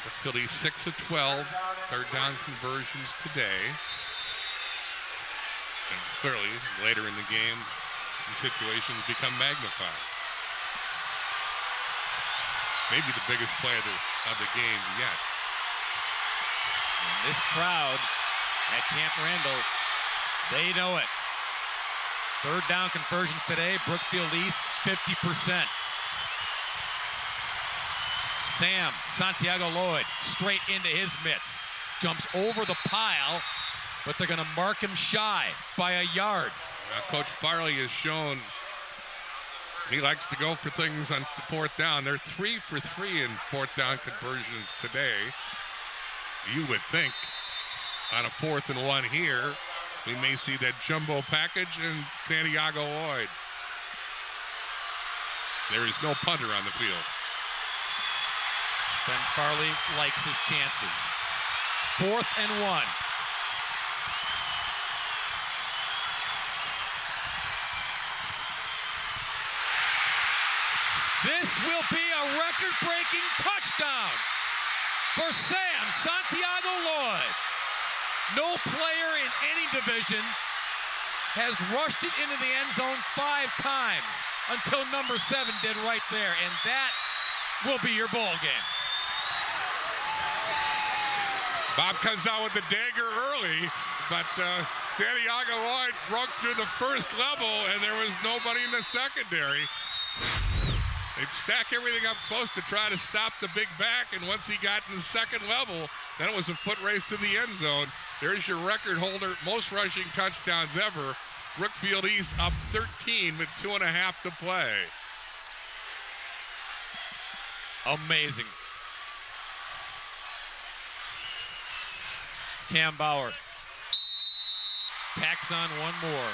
Speaker 4: Brookfield East 6 of 12, 3rd down conversions today. And clearly, later in the game, the situations become magnified. Maybe the biggest play of the game yet.
Speaker 7: And this crowd at Camp Randall, they know it. 3rd down conversions today, Brookfield East, 50%. Sam Santiago Lloyd straight into his mitts. Jumps over the pile, but they're going to mark him shy by a yard.
Speaker 4: Coach Farley has shown he likes to go for things on the 4th down. They're 3 for 3 in 4th down conversions today. You would think on a 4th and 1 here, we may see that jumbo package and Santiago Lloyd. There is no punter on the field.
Speaker 7: Ben Farley likes his chances. 4th and 1. This will be a record-breaking touchdown for Sam Santiago Lloyd. No player in any division has rushed it into the end zone 5 times until number 7 did right there, and that will be your ball game.
Speaker 4: Bob comes out with the dagger early, but Santiago Lloyd broke through the first level, and there was nobody in the secondary. They stack everything up close to try to stop the big back, and once he got in the second level, then it was a foot race to the end zone. There's your record holder, most rushing touchdowns ever. Brookfield East up 13 with 2.5 to play.
Speaker 7: Amazing. Cam Bauer tacks on one more.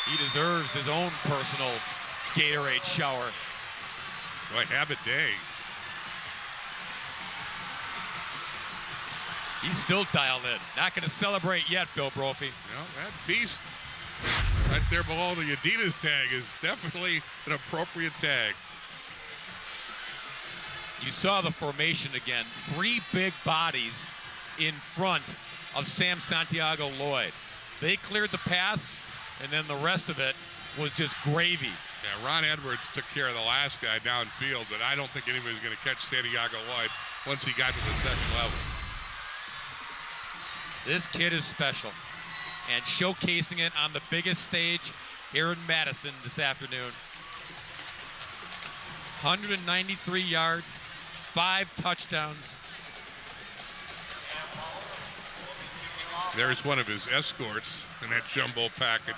Speaker 7: He deserves his own personal Gatorade shower.
Speaker 4: Boy, have a day.
Speaker 7: He's still dialed in. Not going to celebrate yet, Bill Brophy.
Speaker 4: You know, that beast right there below the Adidas tag is definitely an appropriate tag.
Speaker 7: You saw the formation again. 3 big bodies in front of Sam Santiago Lloyd. They cleared the path, and then the rest of it was just gravy.
Speaker 4: Yeah, Ron Edwards took care of the last guy downfield, but I don't think anybody's going to catch Santiago Lloyd once he got to the second level.
Speaker 7: This kid is special, and showcasing it on the biggest stage here in Madison this afternoon. 193 yards, 5 touchdowns.
Speaker 4: There's one of his escorts in that jumbo package.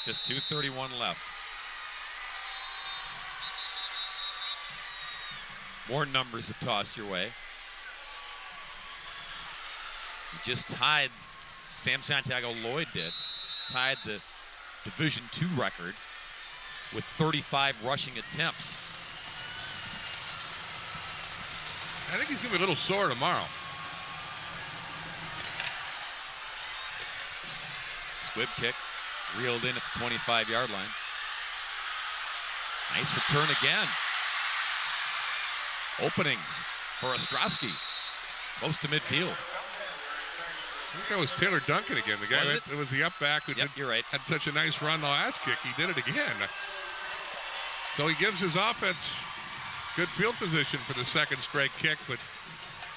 Speaker 7: Just 2:31 left. More numbers to toss your way. He just tied, Sam Santiago Lloyd did, tied the Division II record with 35 rushing attempts.
Speaker 4: I think he's going to be a little sore tomorrow.
Speaker 7: Squib kick, reeled in at the 25-yard line. Nice return again. Openings for Ostrowski, close to midfield.
Speaker 4: I think that was Taylor Duncan again. The guy that was the up back who
Speaker 7: you're right.
Speaker 4: Had such a nice run the last kick. He did it again. So he gives his offense good field position for the second straight kick, but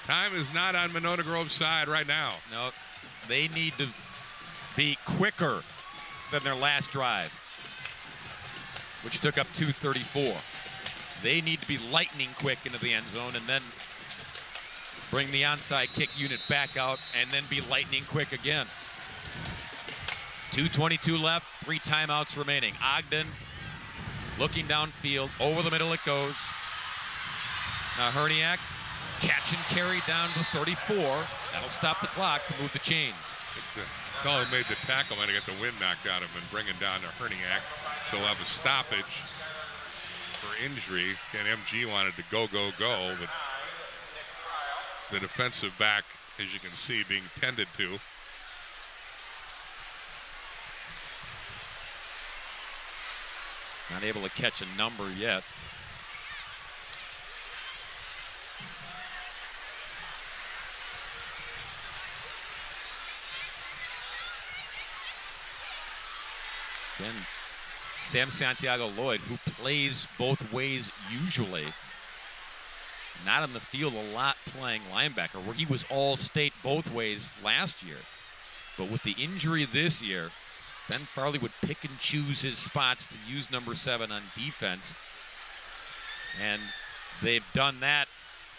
Speaker 4: time is not on Monona Grove's side right now.
Speaker 7: No, they need to be quicker than their last drive, which took up 2:34. They need to be lightning quick into the end zone and then bring the onside kick unit back out and then be lightning quick again. 2:22 left, 3 timeouts remaining. Ogden looking downfield, over the middle it goes. Now Herniak, catch and carry down to 34. That'll stop the clock to move the chains.
Speaker 4: The fellow who made the tackle might have got the wind knocked out of him and bring it down to Herniak. So we'll have a stoppage for injury. And MG wanted to go, but the defensive back, as you can see, being tended to.
Speaker 7: Not able to catch a number yet. Again, Sam Santiago Lloyd, who plays both ways usually, not on the field a lot playing linebacker, where he was all-state both ways last year. But with the injury this year, Ben Farley would pick and choose his spots to use number 7 on defense. And they've done that,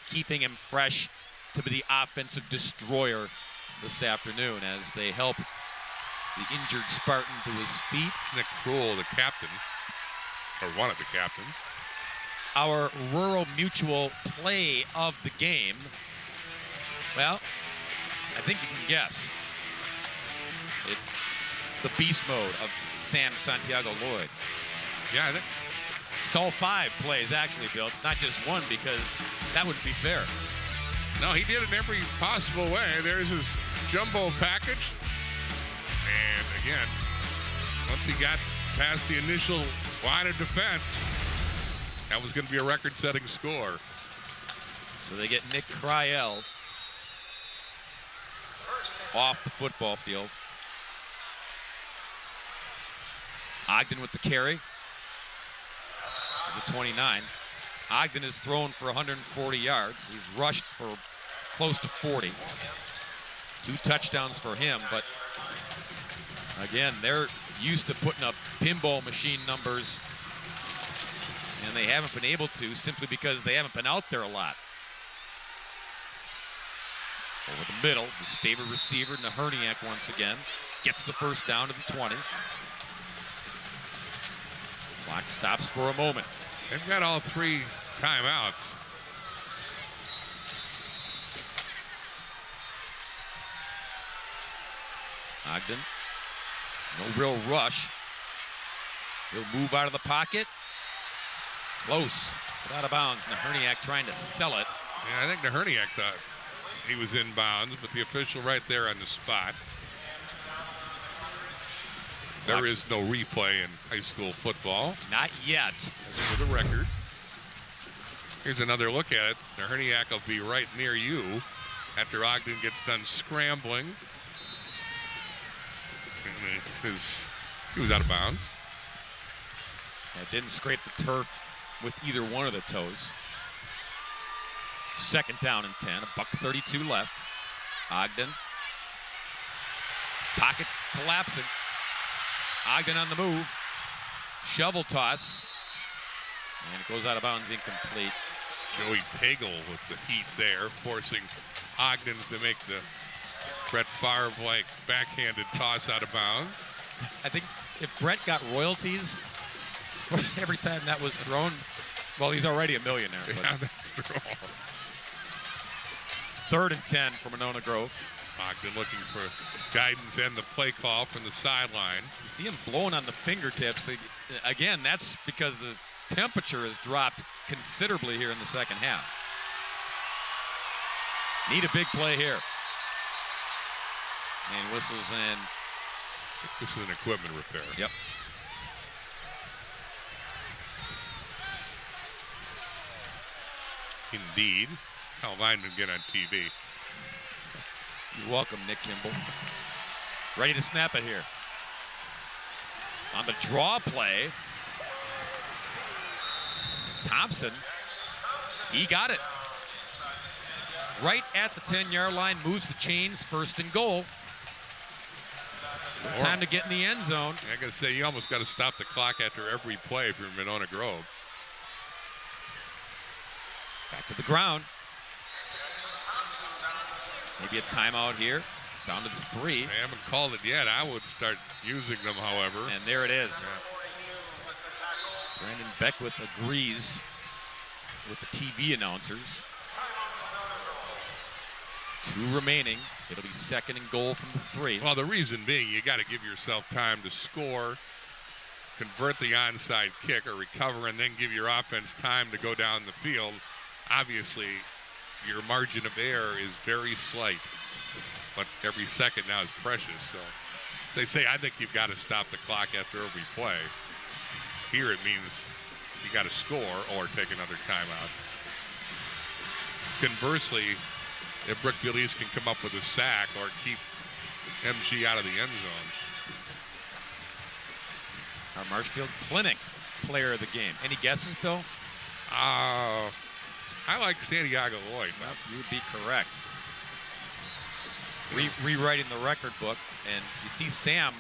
Speaker 7: keeping him fresh to be the offensive destroyer this afternoon as they help the injured Spartan to his feet.
Speaker 4: Nick Krul, the captain, or one of the captains.
Speaker 7: Our Rural Mutual play of the game. Well, I think you can guess. It's the beast mode of Sam Santiago Lloyd.
Speaker 4: Yeah, I think
Speaker 7: it's all 5 plays actually, Bill. It's not just one because that wouldn't be fair.
Speaker 4: No, he did it in every possible way. There's his jumbo package. And again, once he got past the initial line of defense, that was going to be a record-setting score.
Speaker 7: So they get Nick Cryell off the football field. Ogden with the carry to the 29. Ogden has thrown for 140 yards. He's rushed for close to 40. 2 touchdowns for him, but again, they're used to putting up pinball machine numbers, and they haven't been able to simply because they haven't been out there a lot. Over the middle, his favorite receiver, Naherniak, once again, gets the first down to the 20. Clock stops for a moment.
Speaker 4: They've got all 3 timeouts.
Speaker 7: Ogden, no real rush. He'll move out of the pocket. Close, but out of bounds. Naherniak trying to sell it.
Speaker 4: Yeah, I think Naherniak thought he was in bounds, but the official right there on the spot. There is no replay in high school football.
Speaker 7: Not yet.
Speaker 4: For the record. Here's another look at it. Naherniak will be right near you after Ogden gets done scrambling. He was out of bounds.
Speaker 7: It didn't scrape the turf with either one of the toes. 2nd down and 10, $1:32 left. Ogden. Pocket collapsing. Ogden on the move. Shovel toss. And it goes out of bounds, incomplete.
Speaker 4: Joey Pagel with the heat there, forcing Ogden to make the Brett Favre-like backhanded toss out of bounds.
Speaker 7: I think if Brett got royalties for every time that was thrown, well, he's already a millionaire.
Speaker 4: Yeah, that's true.
Speaker 7: 3rd and 10 for Monona Grove.
Speaker 4: Ogden looking for guidance and the play call from the sideline.
Speaker 7: You see him blowing on the fingertips. Again, that's because the temperature has dropped considerably here in the second half. Need a big play here. And whistles in.
Speaker 4: This is an equipment repair.
Speaker 7: Yep.
Speaker 4: Indeed. That's how linemen get on TV.
Speaker 7: You're welcome, Nick Kimball. Ready to snap it here. On the draw play, Thompson, he got it. Right at the 10-yard line, moves the chains, 1st and goal. Still time to get in the end zone.
Speaker 4: I got to say, you almost got to stop the clock after every play if you're Monona Grove.
Speaker 7: Back to the ground. Maybe a timeout here. Down to the 3.
Speaker 4: They haven't called it yet. I would start using them, however.
Speaker 7: And there it is.
Speaker 4: Yeah.
Speaker 7: Brandon Beckwith agrees with the TV announcers. 2 remaining. It'll be 2nd and goal from the 3.
Speaker 4: Well, the reason being, you got to give yourself time to score, convert the onside kick or recover, and then give your offense time to go down the field. Obviously, your margin of error is very slight, but every second now is precious. So, as they say, I think you've got to stop the clock after every play. Here it means you got to score or take another timeout. Conversely, if Brookfield East can come up with a sack or keep MG out of the end zone.
Speaker 7: Our Marshfield Clinic player of the game. Any guesses, Bill?
Speaker 4: I like Santiago Lloyd.
Speaker 7: Well, you would be correct. Rewriting the record book, and you see Sam,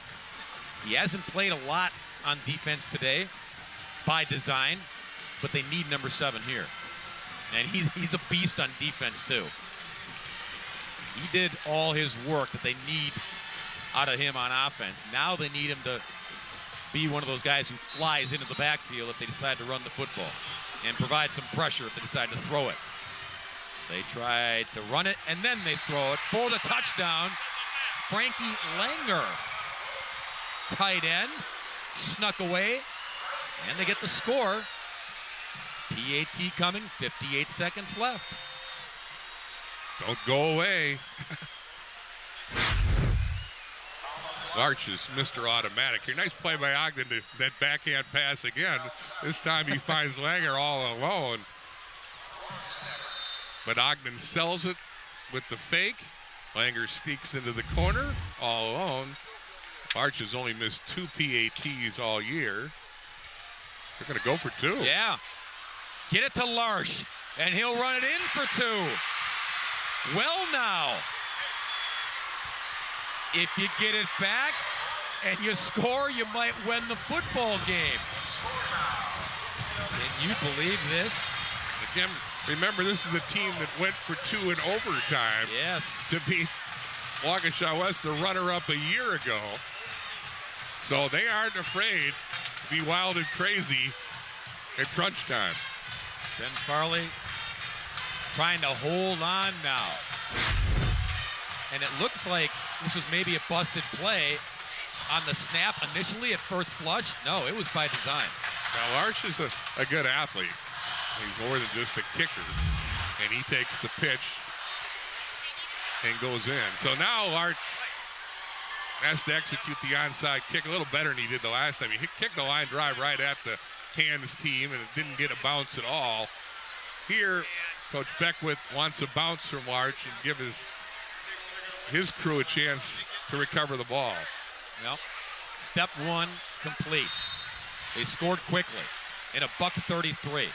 Speaker 7: he hasn't played a lot on defense today by design, but they need number 7 here. And he's a beast on defense, too. He did all his work that they need out of him on offense. Now they need him to be one of those guys who flies into the backfield if they decide to run the football and provide some pressure if they decide to throw it. They tried to run it, and then they throw it for the touchdown. Frankie Langer, tight end, snuck away, and they get the score. PAT coming, 58 seconds left.
Speaker 4: Don't go away. Larch is Mr. Automatic here. Nice play by Ogden to that backhand pass again. This time he finds Langer all alone. But Ogden sells it with the fake. Langer sneaks into the corner all alone. Larch has only missed 2 PATs all year. They're going to go for 2.
Speaker 7: Yeah. Get it to Larch, and he'll run it in for 2. Well, now, if you get it back and you score, you might win the football game. Can you believe this?
Speaker 4: Again, remember, this is a team that went for 2 in overtime.
Speaker 7: Yes.
Speaker 4: To beat Waukesha West, the runner-up a year ago. So they aren't afraid to be wild and crazy at crunch time.
Speaker 7: Ben Farley trying to hold on now. And it looks like this was maybe a busted play on the snap initially at first blush. No, it was by design.
Speaker 4: Now, Larch is a good athlete. He's more than just a kicker. And he takes the pitch and goes in. So now Larch has to execute the onside kick a little better than he did the last time. He kicked the line drive right at the hands team, and it didn't get a bounce at all. Here, Coach Beckwith wants a bounce from Larch and give his crew a chance to recover the ball.
Speaker 7: Well, step 1 complete. They scored quickly in a $1:33.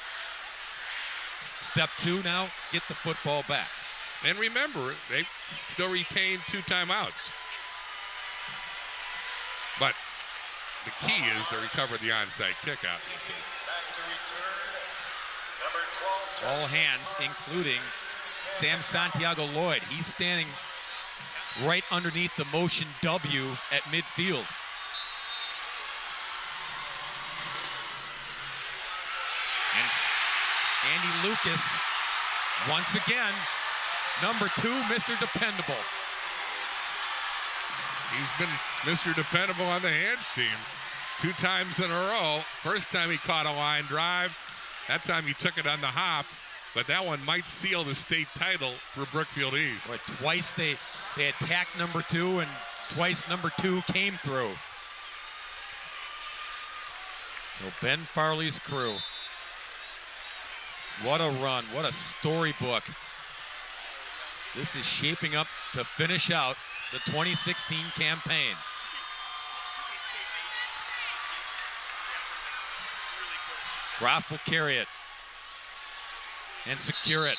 Speaker 7: Step 2 now, get the football back.
Speaker 4: And remember, they still retain 2 timeouts. But the key is to recover the onside kick, obviously.
Speaker 7: All hands, including Sam Santiago Lloyd. He's standing right underneath the motion W at midfield. Lucas, once again, number 2, Mr. Dependable.
Speaker 4: He's been Mr. Dependable on the hands team 2 times in a row. First time he caught a line drive. That time he took it on the hop. But that one might seal the state title for Brookfield East.
Speaker 7: Boy, twice they attacked number 2, and twice number 2 came through. So Ben Farley's crew. What a run. What a storybook. This is shaping up to finish out the 2016 campaign. Groff will carry it and secure it.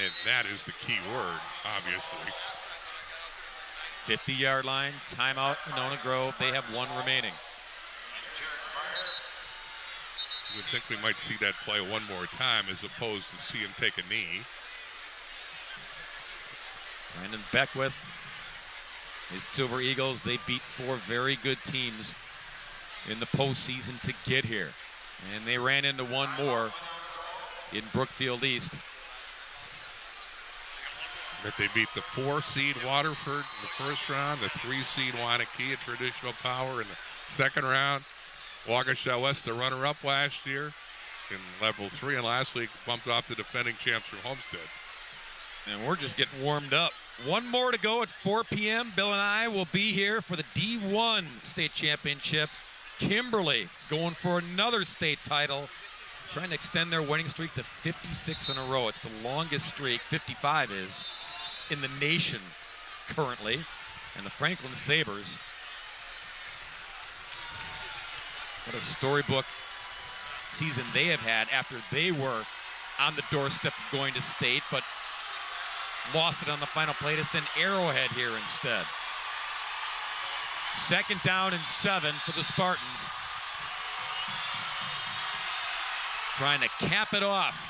Speaker 4: And that is the key word, obviously.
Speaker 7: 50-yard line, timeout, Monona Grove. They have 1 remaining.
Speaker 4: You would think we might see that play one more time as opposed to see him take a knee.
Speaker 7: Brandon Beckwith, his Silver Eagles, they beat 4 very good teams in the postseason to get here. And they ran into one more in Brookfield East.
Speaker 4: But they beat the 4-seed Waterford in the first round, the 3-seed Wanakee, a traditional power, in the second round. Waukesha West, the runner-up last year in level 3, and last week bumped off the defending champs from Homestead.
Speaker 7: And we're just getting warmed up. 1 more to go at 4 p.m. Bill and I will be here for the D1 state championship. Kimberly going for another state title, trying to extend their winning streak to 56 in a row. It's the longest streak, 55 is, in the nation currently. And the Franklin Sabres, what a storybook season they have had after they were on the doorstep of going to state, but lost it on the final play to send Arrowhead here instead. 2nd down and 7 for the Spartans. Trying to cap it off.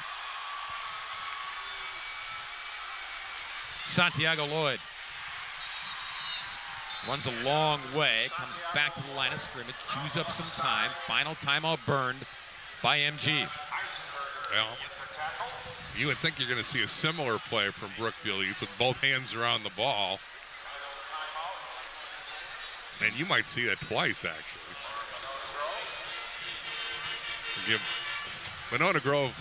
Speaker 7: Santiago Lloyd runs a long way, comes back to the line of scrimmage, chews up some time. Final timeout burned by MG.
Speaker 4: Well, you would think you're going to see a similar play from Brookfield East with both hands around the ball. And you might see that twice, actually. Monona Grove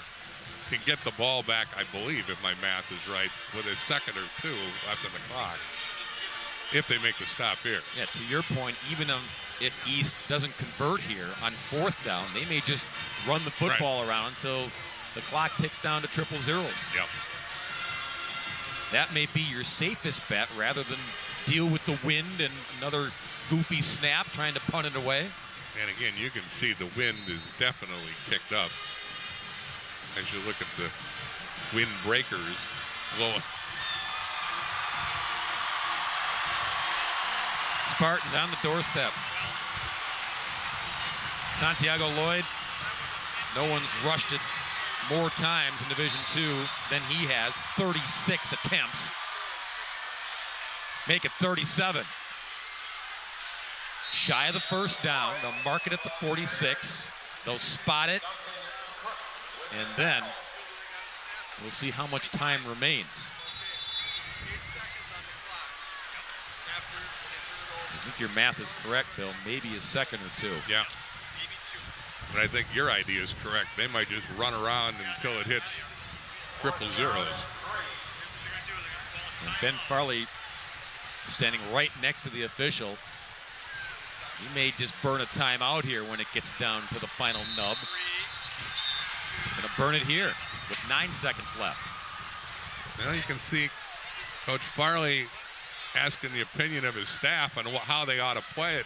Speaker 4: can get the ball back, I believe, if my math is right, with a second or 2 left on the clock, if they make the stop here.
Speaker 7: Yeah, to your point, even if East doesn't convert here on 4th down, they may just run the football around until the clock ticks down to 000.
Speaker 4: Yep.
Speaker 7: That may be your safest bet rather than deal with the wind and another goofy snap trying to punt it away.
Speaker 4: And again, you can see the wind is definitely kicked up as you look at the wind breakers blowing.
Speaker 7: Spartans on the doorstep. Santiago Lloyd, no one's rushed it more times in Division II than he has, 36 attempts. Make it 37. Shy of the 1st down. They'll mark it at the 46. They'll spot it. And then we'll see how much time remains. I think your math is correct, Bill. Maybe a second or 2.
Speaker 4: Yeah. But I think your idea is correct. They might just run around until it hits 000.
Speaker 7: And Ben Farley standing right next to the official. He may just burn a timeout here when it gets down to the final nub. Gonna burn it here with 9 seconds left.
Speaker 4: Now you can see Coach Farley asking the opinion of his staff on how they ought to play it.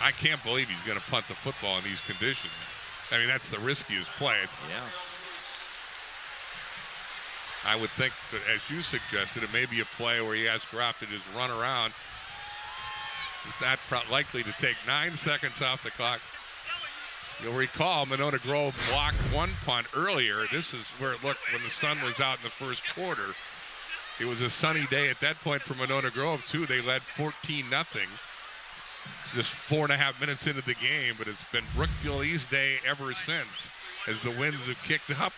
Speaker 4: I can't believe he's going to punt the football in these conditions. I mean, that's the riskiest play. I would think that, as you suggested, it may be a play where he asks Groff to just run around. It's not likely to take 9 seconds off the clock. You'll recall Monona Grove blocked 1 punt earlier. This is where it looked when the sun was out in the first quarter. It was a sunny day at that point for Monona Grove, too. They led 14-0. just 4.5 minutes into the game, but it's been Brookfield East Day ever since as the winds have kicked up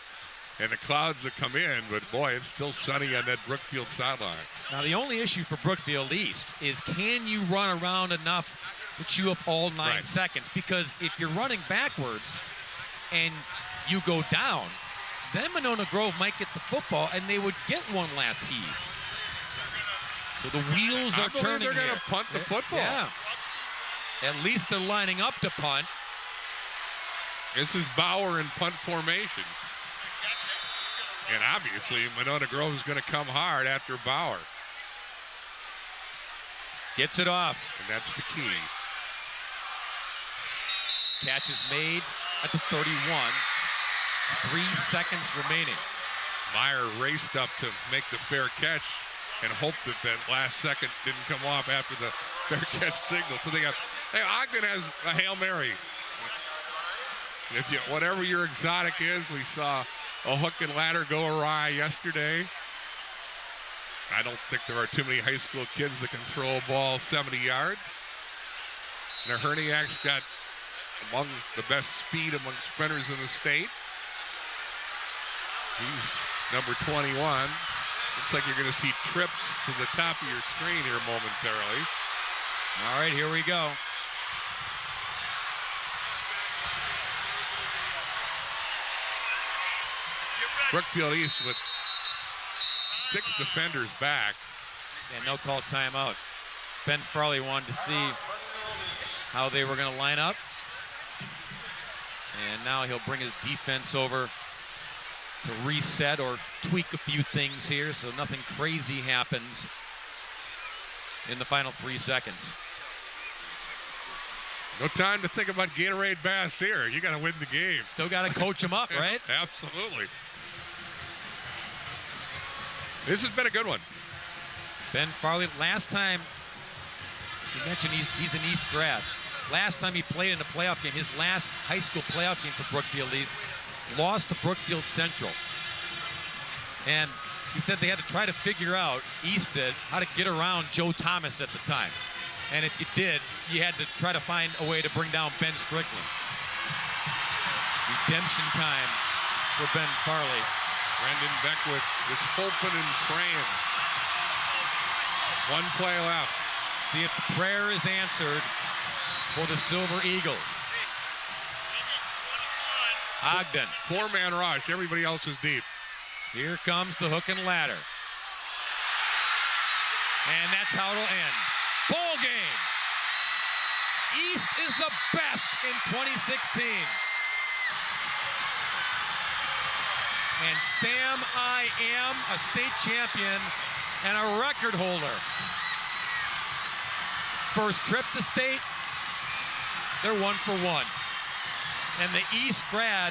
Speaker 4: and the clouds have come in. But, boy, it's still sunny on that Brookfield sideline.
Speaker 7: Now, the only issue for Brookfield East is can you run around enough to chew up all 9 seconds? Because if you're running backwards and you go down, then Monona Grove might get the football and they would get one last heave. So the wheels are turning.
Speaker 4: They're going to punt the football.
Speaker 7: Yeah. At least they're lining up to punt.
Speaker 4: This is Bauer in punt formation. And obviously, Monona Grove is going to come hard after Bauer.
Speaker 7: Gets it off.
Speaker 4: And that's the key.
Speaker 7: Catch is made at the 31. 3 seconds remaining.
Speaker 4: Meyer raced up to make the fair catch and hoped that that last second didn't come off after the fair catch signal. So they got, hey, Ogden has a Hail Mary. And if you, whatever your exotic is, we saw a hook and ladder go awry yesterday. I don't think there are too many high school kids that can throw a ball 70 yards. And Herniak's got among the best speed among sprinters in the state. He's number 21. Looks like you're going to see trips to the top of your screen here momentarily.
Speaker 7: All right, here we go.
Speaker 4: Brookfield East with 6 defenders back.
Speaker 7: And no call timeout. Ben Farley wanted to see how they were going to line up. And now he'll bring his defense over to reset or tweak a few things here so nothing crazy happens in the final 3 seconds.
Speaker 4: No time to think about Gatorade Bass here. You got to win the game.
Speaker 7: Still got to coach them up, right?
Speaker 4: Absolutely. This has been a good one.
Speaker 7: Ben Farley, last time, you mentioned he's an East grad. Last time he played in a playoff game, his last high school playoff game for Brookfield East, lost to Brookfield Central. And he said they had to try to figure out, East did, how to get around Joe Thomas at the time. And if you did, you had to try to find a way to bring down Ben Strickland. Redemption time for Ben Farley.
Speaker 4: Brendan Beckwith is hoping and praying. 1 play left.
Speaker 7: See if the prayer is answered for the Silver Eagles. Ogden.
Speaker 4: 4-man rush. Everybody else is deep.
Speaker 7: Here comes the hook and ladder. And that's how it'll end. Ball game. East is the best in 2016. And Sam I am a state champion and a record holder. First trip to state, they're 1 for 1. And the East grad,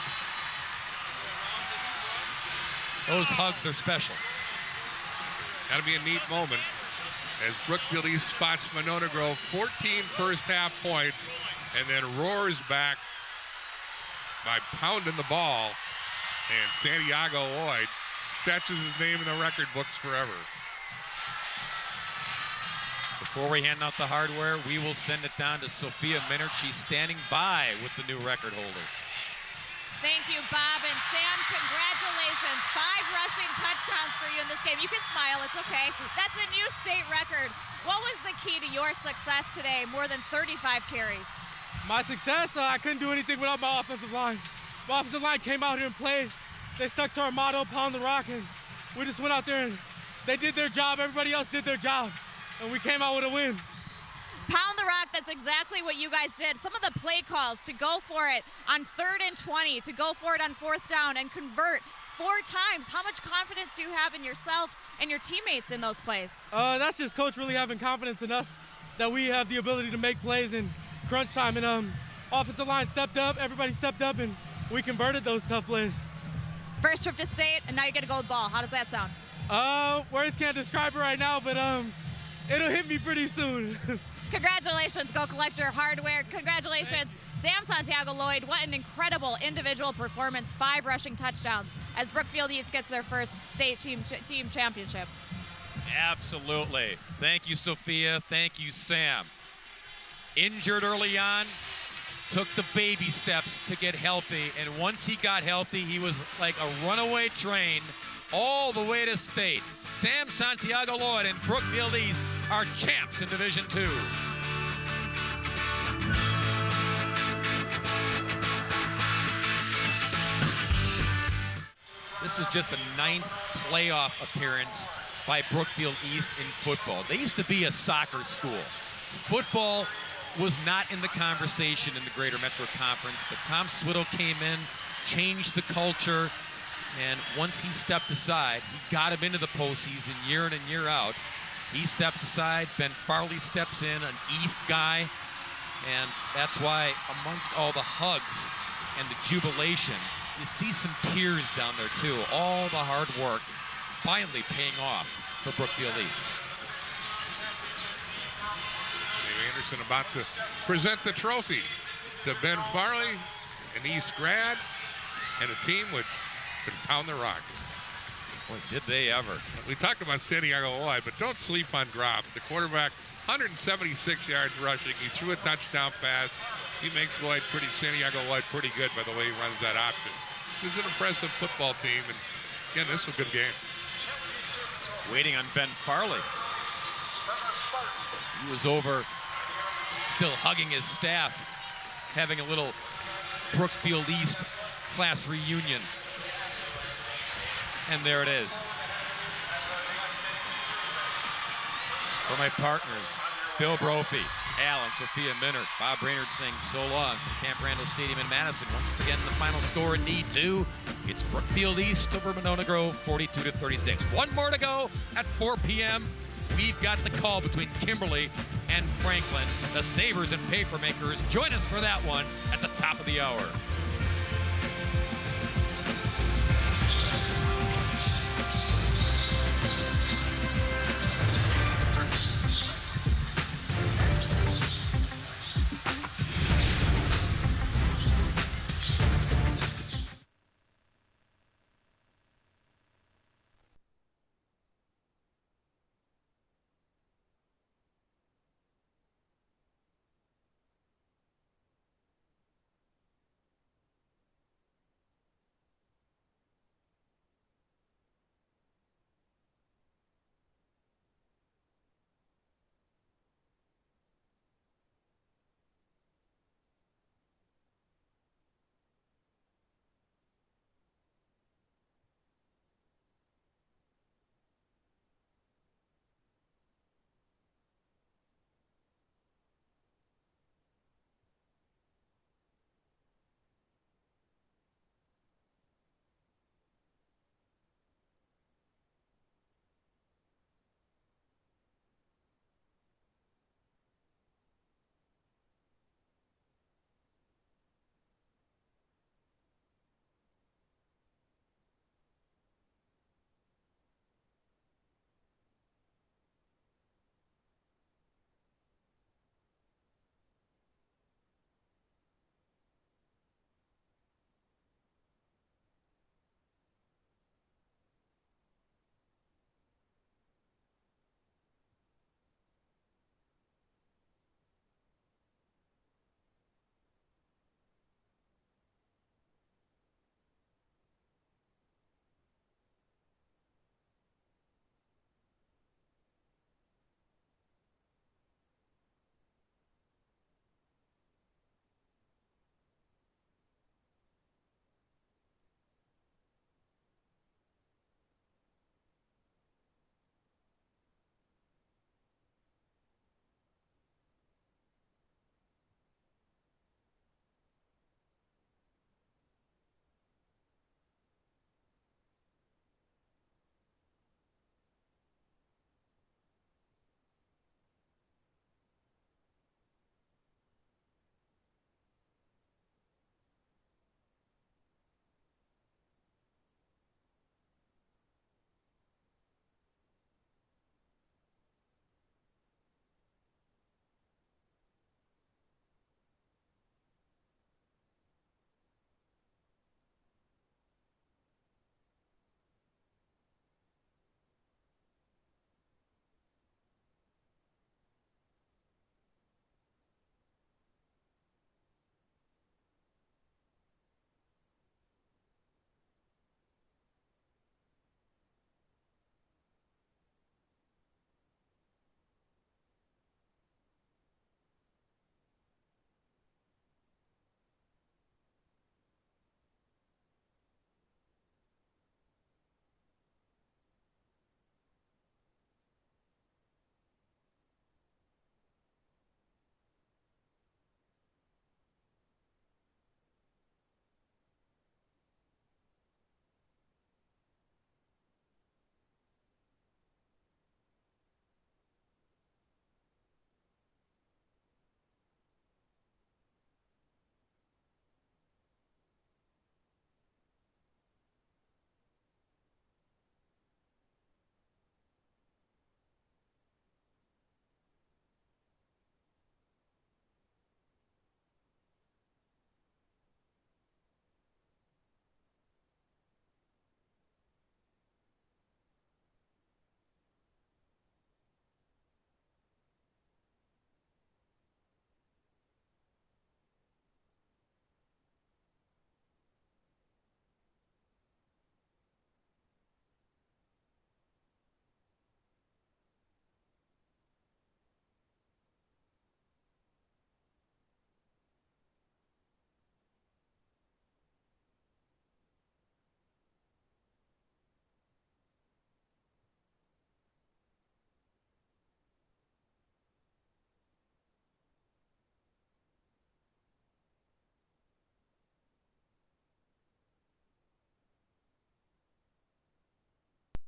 Speaker 7: those hugs are special.
Speaker 4: Got to be a neat moment as Brookfield East spots Monona Grove 14 first half points and then roars back by pounding the ball. And Santiago Lloyd stashes his name in the record books forever.
Speaker 7: Before we hand out the hardware, we will send it down to Sophia Minard. She's standing by with the new record holder.
Speaker 5: Thank you, Bob and Sam. Congratulations. 5 rushing touchdowns for you in this game. You can smile. It's okay. That's a new state record. What was the key to your success today? More than 35 carries.
Speaker 10: My success, I couldn't do anything without my offensive line. My offensive line came out here and played. They stuck to our motto, pound the rock, and we just went out there and they did their job. Everybody else did their job, and we came out with a win.
Speaker 5: Pound the rock, that's exactly what you guys did. Some of the play calls to go for it on 3rd and 20, to go for it on 4th down and convert 4 times. How much confidence do you have in yourself and your teammates in those plays?
Speaker 10: That's just coach really having confidence in us that we have the ability to make plays in crunch time. And offensive line stepped up, everybody stepped up, and we converted those tough plays.
Speaker 5: First trip to state, and now you get a gold ball. How does that sound?
Speaker 10: Words can't describe it right now, but it'll hit me pretty soon.
Speaker 5: Congratulations, Go Collect Your Hardware. Congratulations, Sam Santiago Lloyd. What an incredible individual performance. 5 rushing touchdowns as Brookfield East gets their first state team championship.
Speaker 7: Absolutely. Thank you, Sophia. Thank you, Sam. Injured early on, took the baby steps to get healthy, and once he got healthy, he was like a runaway train all the way to state. Sam Santiago Lloyd and Brookfield East are champs in Division II. This was just the 9th playoff appearance by Brookfield East in football. They used to be a soccer school. Football was not in the conversation in the Greater Metro Conference, but Tom Swiddle came in, changed the culture, and once he stepped aside, he got him into the postseason year in and year out. He steps aside, Ben Farley steps in, an East guy, and that's why amongst all the hugs and the jubilation, you see some tears down there too. All the hard work finally paying off for Brookfield East.
Speaker 4: Anderson about to present the trophy to Ben Farley, an East grad, and a team which can pound the rock.
Speaker 7: Boy, did they ever.
Speaker 4: We talked about Santiago Lloyd, but don't sleep on Grob. The quarterback, 176 yards rushing. He threw a touchdown pass. He makes Santiago Lloyd pretty good by the way he runs that option. This is an impressive football team, and again, this was a good game.
Speaker 7: Waiting on Ben Farley. He was over, still hugging his staff, having a little Brookfield East class reunion. And there it is. For my partners, Bill Brophy, Al and Sophia Minard, Bob Brainerd saying so long from Camp Randall Stadium in Madison. Once again, the final score in D2. It's Brookfield East over Monona Grove, 42-36. One more to go at 4 p.m. We've got the call between Kimberly and Franklin. The Savers and Papermakers join us for that one at the top of the hour.